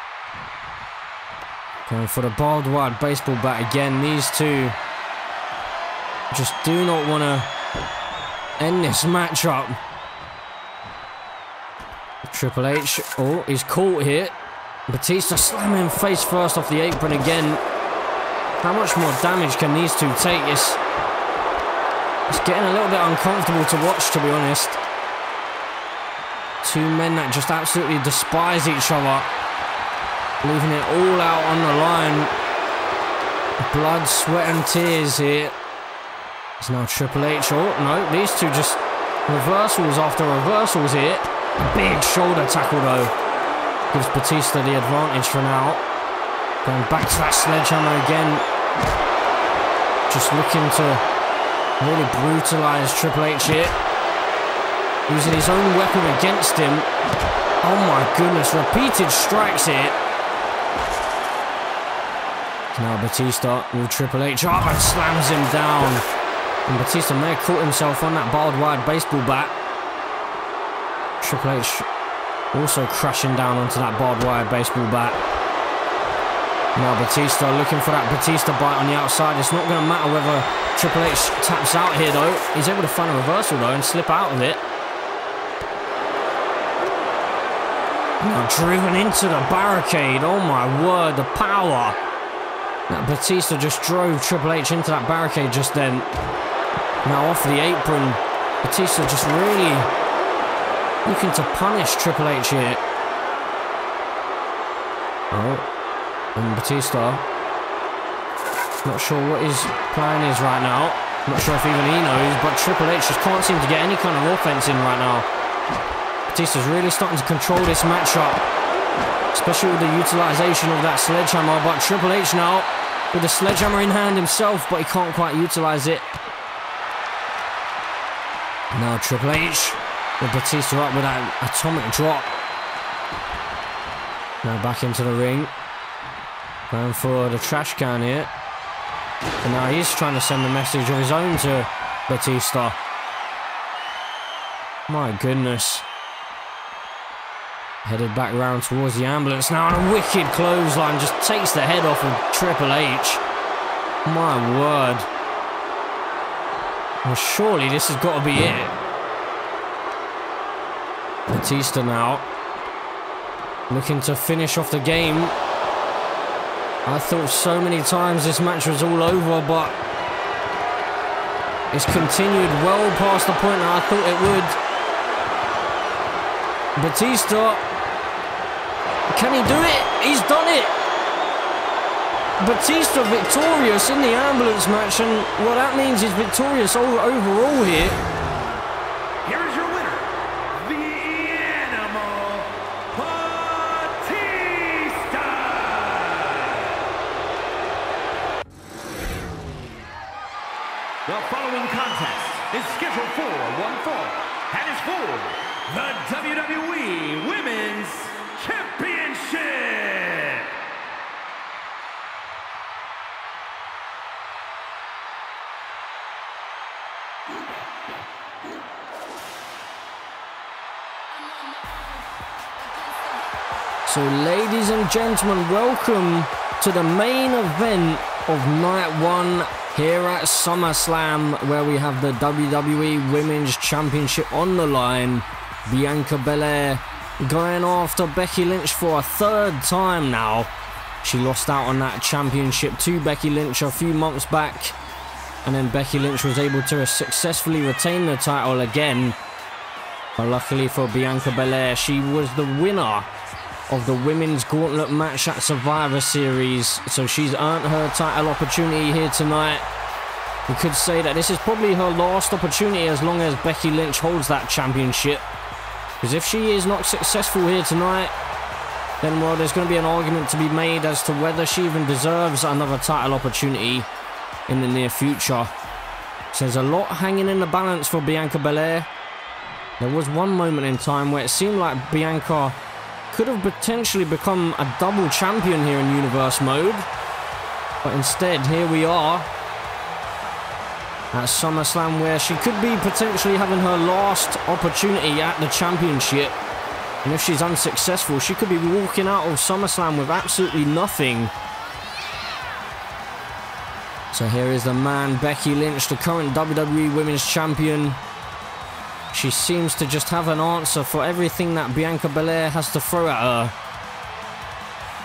Speaker 2: Going for the barbed wire baseball bat again. These two just do not want to end this matchup. Triple H, oh, he's caught here. Batista slamming face first off the apron again. How much more damage can these two take? It's getting a little bit uncomfortable to watch, to be honest. Two men that just absolutely despise each other. Leaving it all out on the line. Blood, sweat and tears here. It's now Triple H. Oh, no, these two just reversals after reversals here. A big shoulder tackle, though. Gives Batista the advantage for now. Going back to that sledgehammer again. Just looking to really brutalise Triple H here. Using his own weapon against him. Oh my goodness, repeated strikes here. Now Batista with Triple H up and slams him down. And Batista may have caught himself on that barbed wire baseball bat. Triple H also crashing down onto that barbed wire baseball bat. Now Batista looking for that Batista bite on the outside. It's not going to matter whether Triple H taps out here though. He's able to find a reversal though and slip out of it. Now driven into the barricade. Oh my word, the power. Now Batista just drove Triple H into that barricade just then. Now off the apron. Batista just really looking to punish Triple H here. Oh, and Batista, not sure what his plan is right now. Not sure if even he knows, but Triple H just can't seem to get any kind of offense in right now. Batista's really starting to control this matchup, especially with the utilization of that sledgehammer. But Triple H now with the sledgehammer in hand himself, but he can't quite utilize it. Now Triple H with Batista up with that atomic drop. Now back into the ring. Going for the trash can here. And now he's trying to send a message of his own to Batista. My goodness. Headed back round towards the ambulance now, and a wicked clothesline just takes the head off of Triple H. My word. Well, surely this has got to be it. Batista now looking to finish off the game. I thought so many times this match was all over, but it's continued well past the point that I thought it would. Batista, can he do it? He's done it! Batista victorious in the ambulance match, and what that means is victorious overall here.
Speaker 3: Here is your winner, the Animal, Batista! The following contest is scheduled for one fall and is for the WWE Women's Championship!
Speaker 2: So ladies and gentlemen, welcome to the main event of night one here at SummerSlam, where we have the WWE Women's Championship on the line. Bianca Belair going after Becky Lynch for a third time now. She lost out on that championship to Becky Lynch a few months back, and then Becky Lynch was able to successfully retain the title again. But luckily for Bianca Belair, she was the winner of the Women's Gauntlet match at Survivor Series, so she's earned her title opportunity here tonight. We could say that this is probably her last opportunity as long as Becky Lynch holds that championship. Because if she is not successful here tonight, then, well, there's going to be an argument to be made as to whether she even deserves another title opportunity in the near future. So there's a lot hanging in the balance for Bianca Belair. There was one moment in time where it seemed like Bianca could have potentially become a double champion here in Universe mode. But instead, here we are at SummerSlam, where she could be potentially having her last opportunity at the championship. And if she's unsuccessful, she could be walking out of SummerSlam with absolutely nothing. So here is the man, Becky Lynch, the current WWE Women's Champion. She seems to just have an answer for everything that Bianca Belair has to throw at her.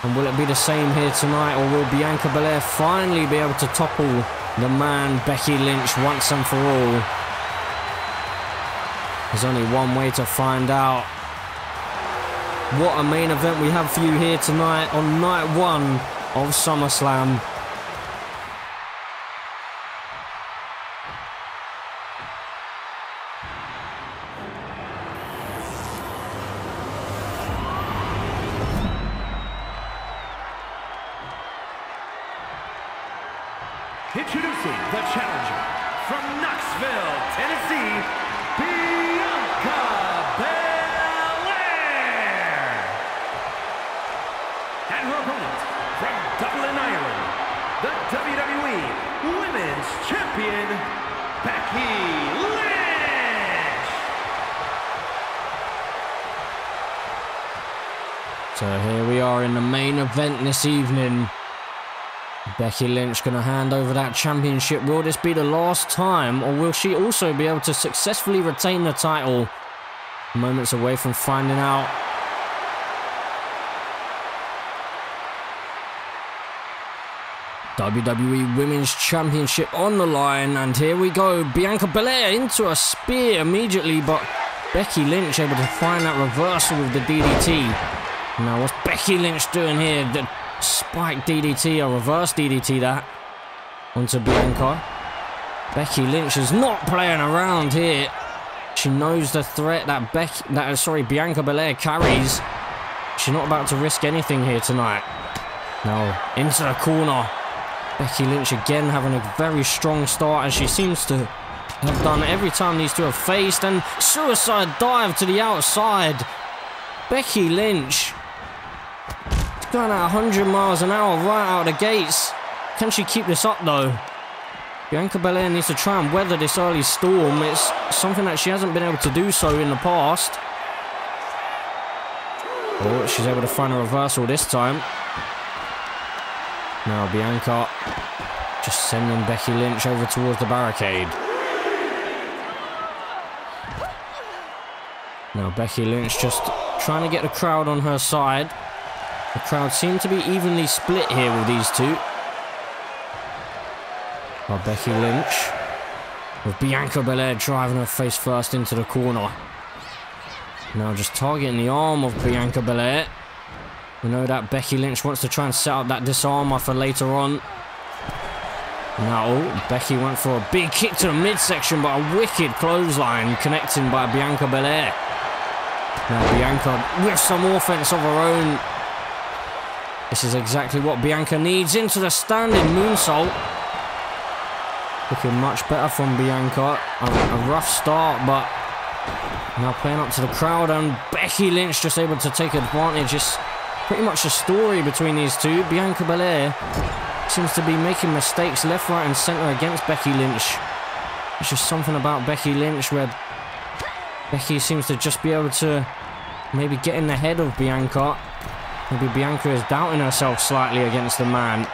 Speaker 2: And will it be the same here tonight, or will Bianca Belair finally be able to topple the man, Becky Lynch, once and for all? There's only one way to find out. What a main event we have for you here tonight on night one of SummerSlam.
Speaker 3: Introducing the challenger from Knoxville, Tennessee, Bianca Belair. And her opponent from Dublin, Ireland,
Speaker 2: So here we are in the main event this evening. Becky Lynch going to hand over that championship. Will this be the last time, or will she also be able to successfully retain the title? Moments away from finding out. WWE Women's Championship on the line, and here we go. Bianca Belair into a spear immediately, but Becky Lynch able to find that reversal with the DDT. Now what's Becky Lynch doing here? The spike DDT, a reverse DDT that onto Bianca. Becky Lynch is not playing around here. She knows the threat that Bianca Belair carries. She's not about to risk anything here tonight. Now into the corner. Becky Lynch again having a very strong start, as she seems to have done every time these two have faced, and suicide dive to the outside. Becky Lynch is going at 100 miles an hour right out of the gates. Can she keep this up though? Bianca Belair needs to try and weather this early storm. It's something that she hasn't been able to do so in the past. Oh, she's able to find a reversal this time. Now Bianca just sending Becky Lynch over towards the barricade. Now Becky Lynch just trying to get the crowd on her side. The crowd seem to be evenly split here with these two. While Becky Lynch with Bianca Belair driving her face first into the corner. Now just targeting the arm of Bianca Belair. We know that Becky Lynch wants to try and set up that disarmer for later on. Now, Becky went for a big kick to the midsection, but a wicked clothesline connecting by Bianca Belair. Now Bianca with some offense of her own. This is exactly what Bianca needs. Into the standing moonsault. Looking much better from Bianca. A rough start, but now playing up to the crowd, and Becky Lynch just able to take advantage. It's pretty much a story between these two. Bianca Belair seems to be making mistakes left, right and centre against Becky Lynch. It's just something about Becky Lynch where Becky seems to just be able to maybe get in the head of Bianca. Maybe Bianca is doubting herself slightly against the man.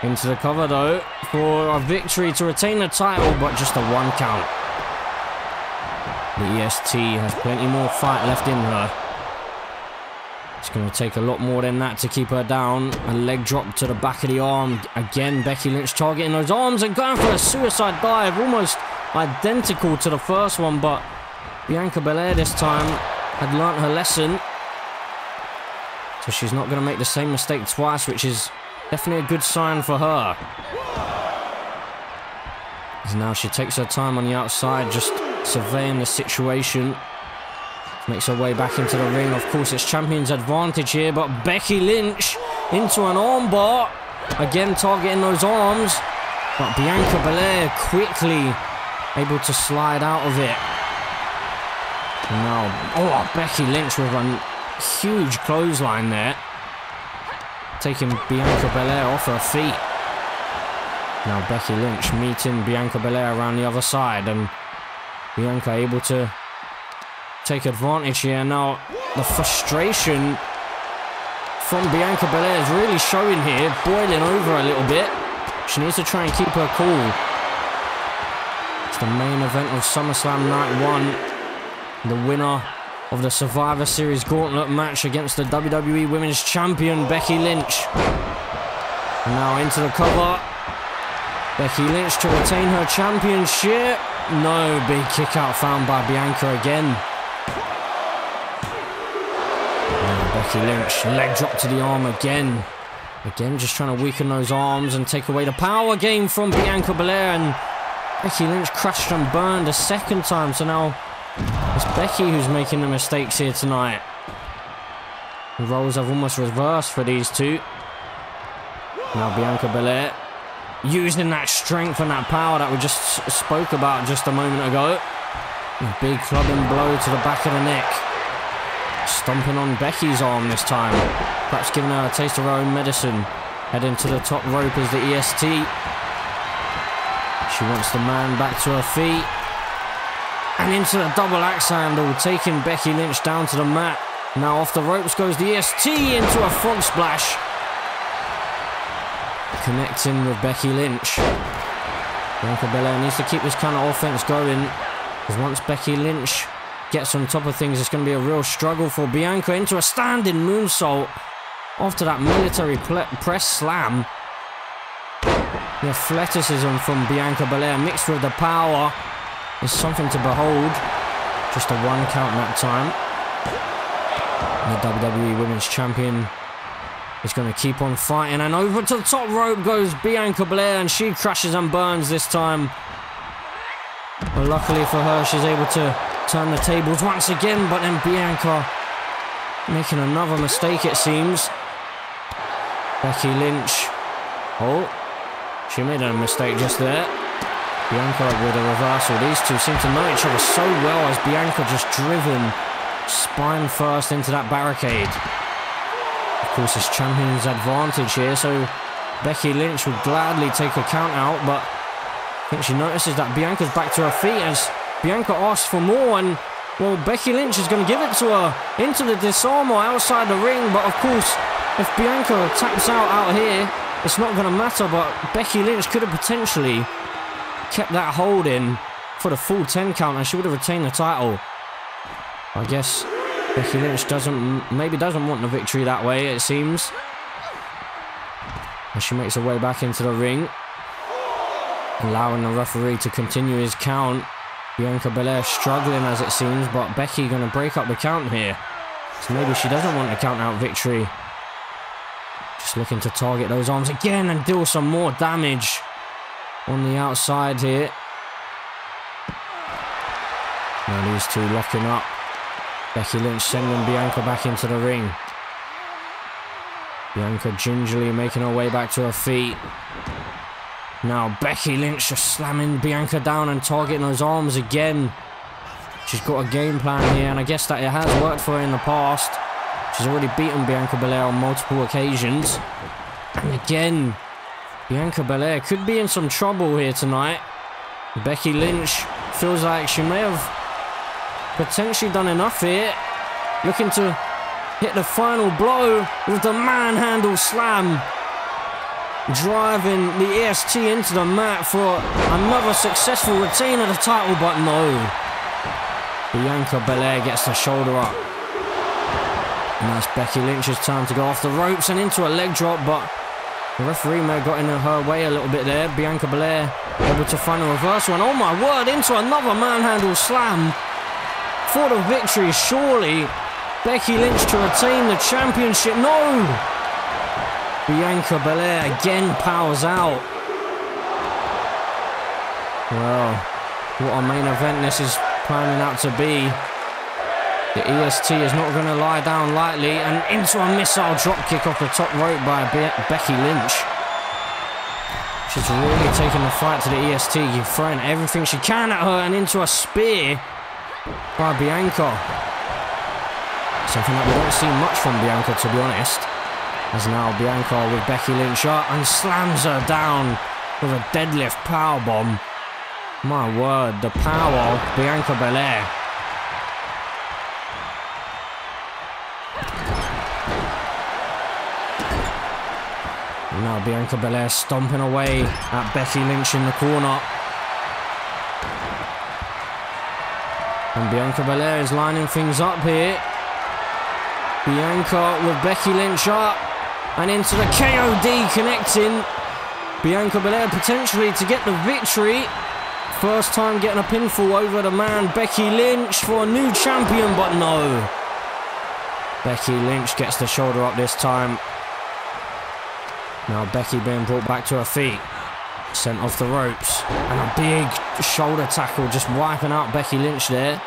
Speaker 2: Into the cover though for a victory to retain the title, but just a 1 count. The EST has plenty more fight left in her. It's going to take a lot more than that to keep her down. A leg drop to the back of the arm. Again, Becky Lynch targeting those arms and going for a suicide dive. Almost identical to the first one, but Bianca Belair this time had learnt her lesson. So she's not going to make the same mistake twice, which is definitely a good sign for her. As now she takes her time on the outside, just surveying the situation. Makes her way back into the ring. Of course, it's champion's advantage here, but Becky Lynch into an armbar. Again, targeting those arms. But Bianca Belair quickly able to slide out of it. And now, oh, Becky Lynch with a huge clothesline there. Taking Bianca Belair off her feet. Now Becky Lynch meeting Bianca Belair around the other side, and Bianca able to take advantage here. Now the frustration from Bianca Belair is really showing here, boiling over a little bit. She needs to try and keep her cool. It's the main event of Summerslam Night 1. The winner of the Survivor Series Gauntlet match against the WWE Women's Champion Becky Lynch. And now into the cover. Becky Lynch to retain her championship. No, big kick out found by Bianca again. Now Becky Lynch, leg drop to the arm again. Again, just trying to weaken those arms and take away the power game from Bianca Belair. And Becky Lynch crashed and burned a second time. So now it's Becky who's making the mistakes here tonight. The roles have almost reversed for these two. Now Bianca Belair using that strength and that power that we just spoke about just a moment ago. A big clubbing blow to the back of the neck. Stomping on Becky's arm this time. Perhaps giving her a taste of her own medicine. Heading to the top rope is the EST. She wants the man back to her feet. And into the double axe handle, taking Becky Lynch down to the mat. Now off the ropes goes the EST into a frog splash. Connecting with Becky Lynch. Bianca Belair needs to keep this kind of offense going, because once Becky Lynch gets on top of things, it's going to be a real struggle for Bianca into a standing moonsault after that military press slam. The athleticism from Bianca Belair mixed with the power is something to behold. Just a 1 count that time. And the WWE Women's Champion is going to keep on fighting, and over to the top rope goes Bianca Belair, and she crashes and burns this time. But luckily for her, she's able to turn the tables once again, but then Bianca making another mistake, it seems. Becky Lynch. Oh, she made a mistake just there. Bianca with a reversal. These two seem to know each other so well, as Bianca just driven spine first into that barricade. Of course, it's champion's advantage here, so Becky Lynch would gladly take a count out, but I think she notices that Bianca's back to her feet as Bianca asks for more, and, well, Becky Lynch is going to give it to her into the disarm or outside the ring, but of course, if Bianca taps out here, it's not going to matter, but Becky Lynch could have potentially kept that hold in for the full 10 count, and she would have retained the title. I guess Becky Lynch maybe doesn't want the victory that way, it seems. As she makes her way back into the ring, allowing the referee to continue his count. Bianca Belair struggling as it seems, but Becky going to break up the count here. So maybe she doesn't want the count out victory. Just looking to target those arms again and deal some more damage on the outside here. Now these two locking up. Becky Lynch sending Bianca back into the ring. Bianca gingerly making her way back to her feet. Now Becky Lynch just slamming Bianca down and targeting those arms again. She's got a game plan here, and I guess that it has worked for her in the past. She's already beaten Bianca Belair on multiple occasions. And again, Bianca Belair could be in some trouble here tonight. Becky Lynch feels like she may have potentially done enough here. Looking to hit the final blow with the manhandle slam. Driving the EST into the mat for another successful retain of the title, but no. Bianca Belair gets the shoulder up. And that's Becky Lynch's turn to go off the ropes and into a leg drop, but the referee may have got in her way a little bit there. Bianca Belair able to find a reversal, and oh my word, into another manhandle slam for the victory. Surely Becky Lynch to retain the championship. No! Bianca Belair again powers out. Well, what a main event this is planning out to be. The EST is not going to lie down lightly, and into a missile dropkick off the top rope by Becky Lynch. She's really taking the fight to the EST, throwing everything she can at her, and into a spear by Bianca. Something that we don't see much from Bianca, to be honest. As now Bianca with Becky Lynch up and slams her down with a deadlift powerbomb. My word, the power of Bianca Belair. Now Bianca Belair stomping away at Becky Lynch in the corner. And Bianca Belair is lining things up here. Bianca with Becky Lynch up and into the KOD connecting. Bianca Belair potentially to get the victory. First time getting a pinfall over the man Becky Lynch for a new champion, but no. Becky Lynch gets the shoulder up this time. Now Becky being brought back to her feet. Sent off the ropes. And a big shoulder tackle just wiping out Becky Lynch there.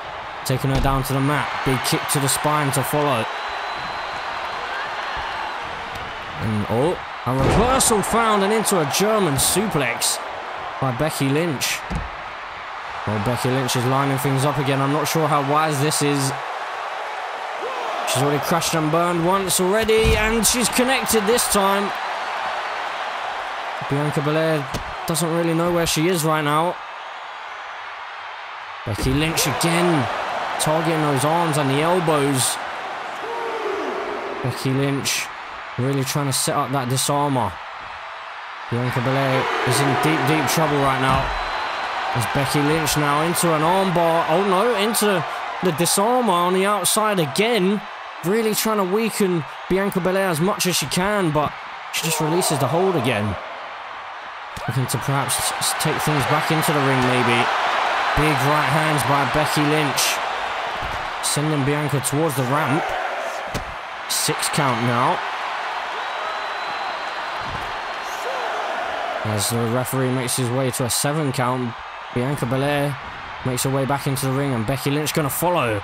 Speaker 2: Taking her down to the mat. Big kick to the spine to follow. And oh, a reversal found and into a German suplex by Becky Lynch. Well, Becky Lynch is lining things up again. I'm not sure how wise this is. She's already crashed and burned once already, and she's connected this time. Bianca Belair doesn't really know where she is right now. Becky Lynch again, targeting those arms and the elbows. Becky Lynch really trying to set up that disarmer. Bianca Belair is in deep, deep trouble right now. As Becky Lynch now into an armbar. Oh no, into the disarmer on the outside again. Really trying to weaken Bianca Belair as much as she can, but she just releases the hold again. Looking to perhaps take things back into the ring maybe. Big right hands by Becky Lynch. Sending Bianca towards the ramp. 6 count now. As the referee makes his way to a 7 count, Bianca Belair makes her way back into the ring and Becky Lynch going to follow.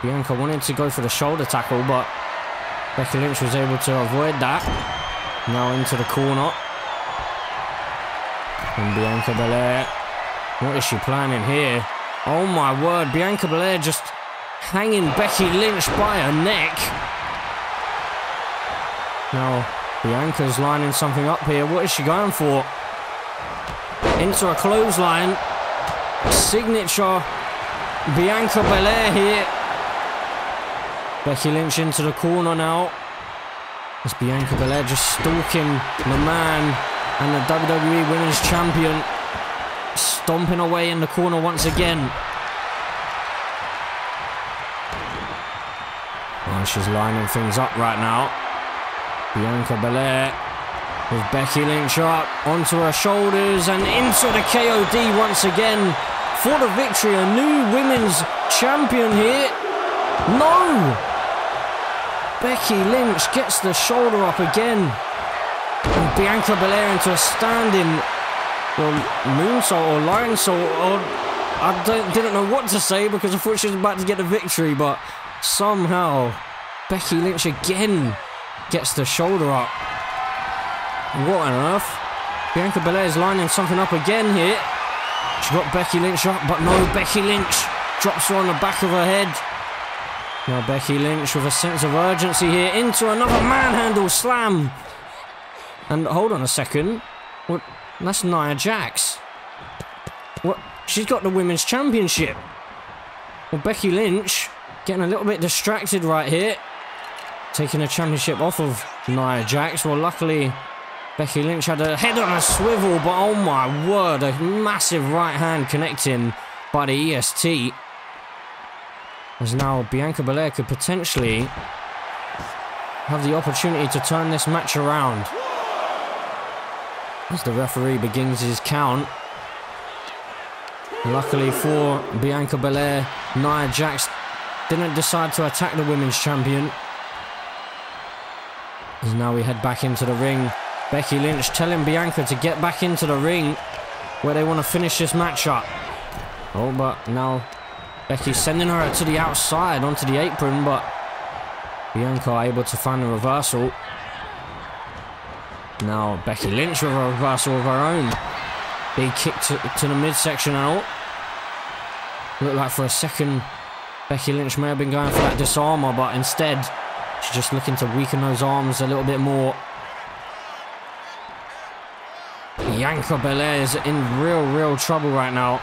Speaker 2: Bianca wanted to go for the shoulder tackle, but Becky Lynch was able to avoid that. Now into the corner. And Bianca Belair, what is she planning here? Oh my word, Bianca Belair just hanging Becky Lynch by her neck. Now, Bianca's lining something up here. What is she going for? Into a clothesline. Signature Bianca Belair here. Becky Lynch into the corner now. As Bianca Belair just stalking the man and the WWE Women's Champion. Stomping away in the corner once again. Oh, she's lining things up right now. Bianca Belair with Becky Lynch up onto her shoulders and into the KOD once again for the victory. A new women's champion here. No! Becky Lynch gets the shoulder up again. And Bianca Belair into a standing moonsault or lionsault. Or I didn't know what to say because I thought she was about to get the victory, but somehow Becky Lynch again gets the shoulder up. What on earth? Bianca Belair is lining something up again here. She got Becky Lynch up, but no, Becky Lynch drops her on the back of her head. Now Becky Lynch with a sense of urgency here into another manhandle slam. And hold on a second. What? That's Nia Jax. What? She's got the Women's Championship. Well, Becky Lynch getting a little bit distracted right here. Taking the championship off of Nia Jax. Well, luckily, Becky Lynch had her head on a swivel, but oh my word, a massive right hand connecting by the EST. As now Bianca Belair could potentially have the opportunity to turn this match around. As the referee begins his count. Luckily for Bianca Belair, Nia Jax didn't decide to attack the Women's Champion. As now we head back into the ring. Becky Lynch telling Bianca to get back into the ring where they want to finish this match up. Oh, but now Becky's sending her to the outside onto the apron, but Bianca able to find a reversal. Now Becky Lynch with a reversal of her own. Big kick to the midsection out. Looked like for a second Becky Lynch may have been going for that disarmer, but instead she's just looking to weaken those arms a little bit more. Bianca Belair is in real trouble right now.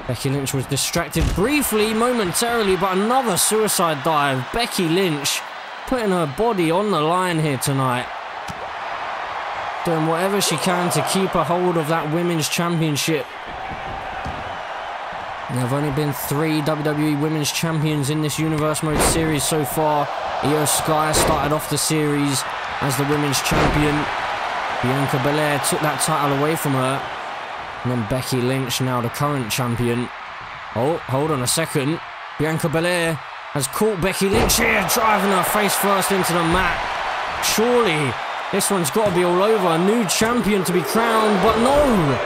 Speaker 2: Becky Lynch was distracted briefly, momentarily, but another suicide dive. Becky Lynch putting her body on the line here tonight. Doing whatever she can to keep a hold of that Women's Championship. There have only been 3 WWE Women's Champions in this Universe Mode series so far. Io Sky started off the series as the Women's Champion. Bianca Belair took that title away from her. And then Becky Lynch, now the current champion. Oh, hold on a second. Bianca Belair has caught Becky Lynch here, driving her face first into the mat. Surely this one's got to be all over. A new champion to be crowned, but no!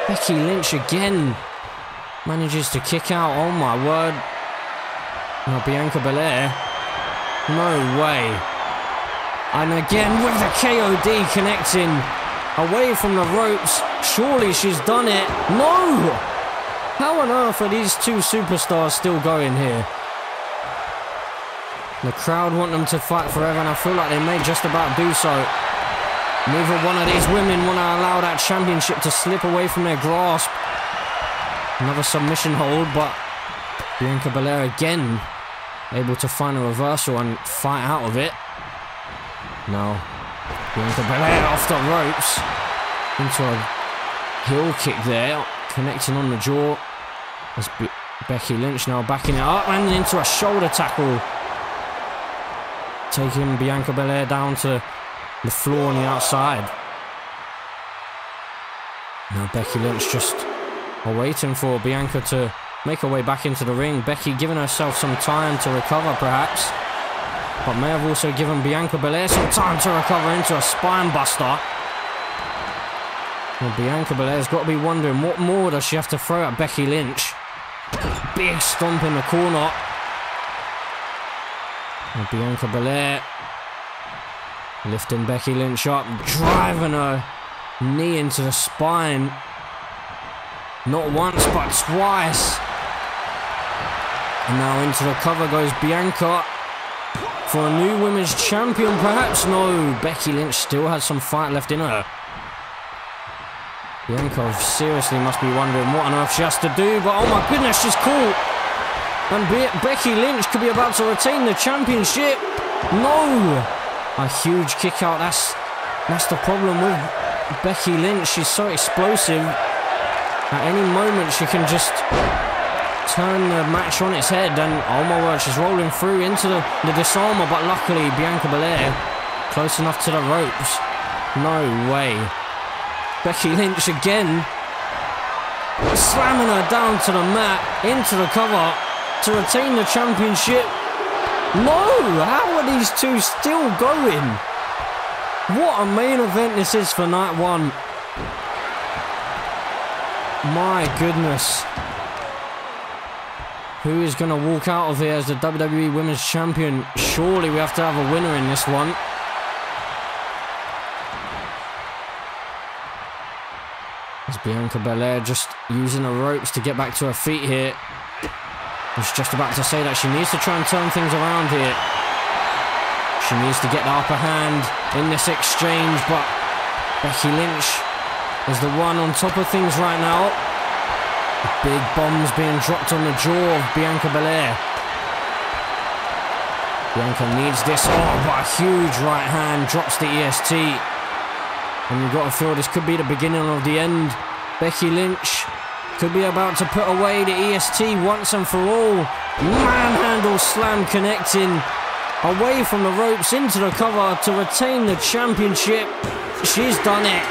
Speaker 2: Becky Lynch again manages to kick out. Oh my word. Now Bianca Belair. No way. And again with the KOD connecting away from the ropes. Surely she's done it. No! How on earth are these two superstars still going here? The crowd want them to fight forever, and I feel like they may just about do so. Neither one of these women want to allow that championship to slip away from their grasp. Another submission hold, but Bianca Belair again able to find a reversal and fight out of it. Now, Bianca Belair off the ropes into a heel kick there, connecting on the jaw. As Becky Lynch now backing it up and into a shoulder tackle, taking Bianca Belair down to the floor on the outside. Now Becky Lynch just waiting for Bianca to make her way back into the ring. Becky giving herself some time to recover perhaps, but may have also given Bianca Belair some time to recover into a spine buster. Well, Bianca Belair's got to be wondering what more does she have to throw at Becky Lynch. Big stomp in the corner. And Bianca Belair lifting Becky Lynch up, driving her knee into the spine. Not once, but twice. And now into the cover goes Bianca for a new women's champion, perhaps? No, Becky Lynch still has some fight left in her. Bianca seriously must be wondering what on earth she has to do, but oh my goodness, she's caught. And Becky Lynch could be about to retain the championship. No! A huge kick out. That's the problem with Becky Lynch. She's so explosive. At any moment, she can just turn the match on its head. And oh my word, she's rolling through into the disarmer. But luckily, Bianca Belair close enough to the ropes. No way. Becky Lynch again, slamming her down to the mat, into the cover to retain the championship. No! How are these two still going? What a main event this is for night one. My goodness. Who is going to walk out of here as the WWE Women's Champion? Surely we have to have a winner in this one. As Bianca Belair just using the ropes to get back to her feet here. I was just about to say that she needs to try and turn things around here. She needs to get the upper hand in this exchange, but Becky Lynch is the one on top of things right now. The big bombs being dropped on the jaw of Bianca Belair. Bianca needs this. Oh, but a huge right hand drops the EST. And you've got to feel this could be the beginning of the end. Becky Lynch could be about to put away the EST once and for all. Manhandle slam connecting. Away from the ropes into the cover to retain the championship. She's done it.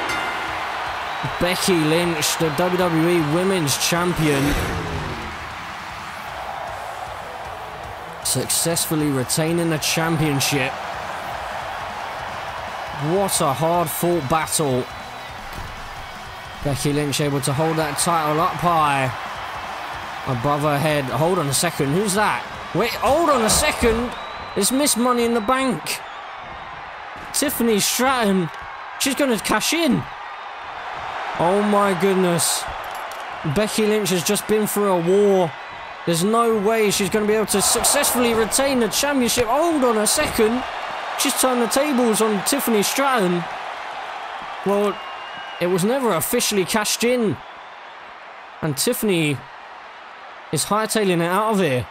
Speaker 2: Becky Lynch, the WWE Women's Champion, successfully retaining the championship. What a hard-fought battle. Becky Lynch able to hold that title up high above her head. Hold on a second, who's that? Wait, hold on a second. It's Miss Money in the Bank. Tiffany Stratton. She's going to cash in. Oh my goodness. Becky Lynch has just been through a war. There's no way she's going to be able to successfully retain the championship. Hold on a second. She's turned the tables on Tiffany Stratton. Well, it was never officially cashed in. And Tiffany is hightailing it out of here.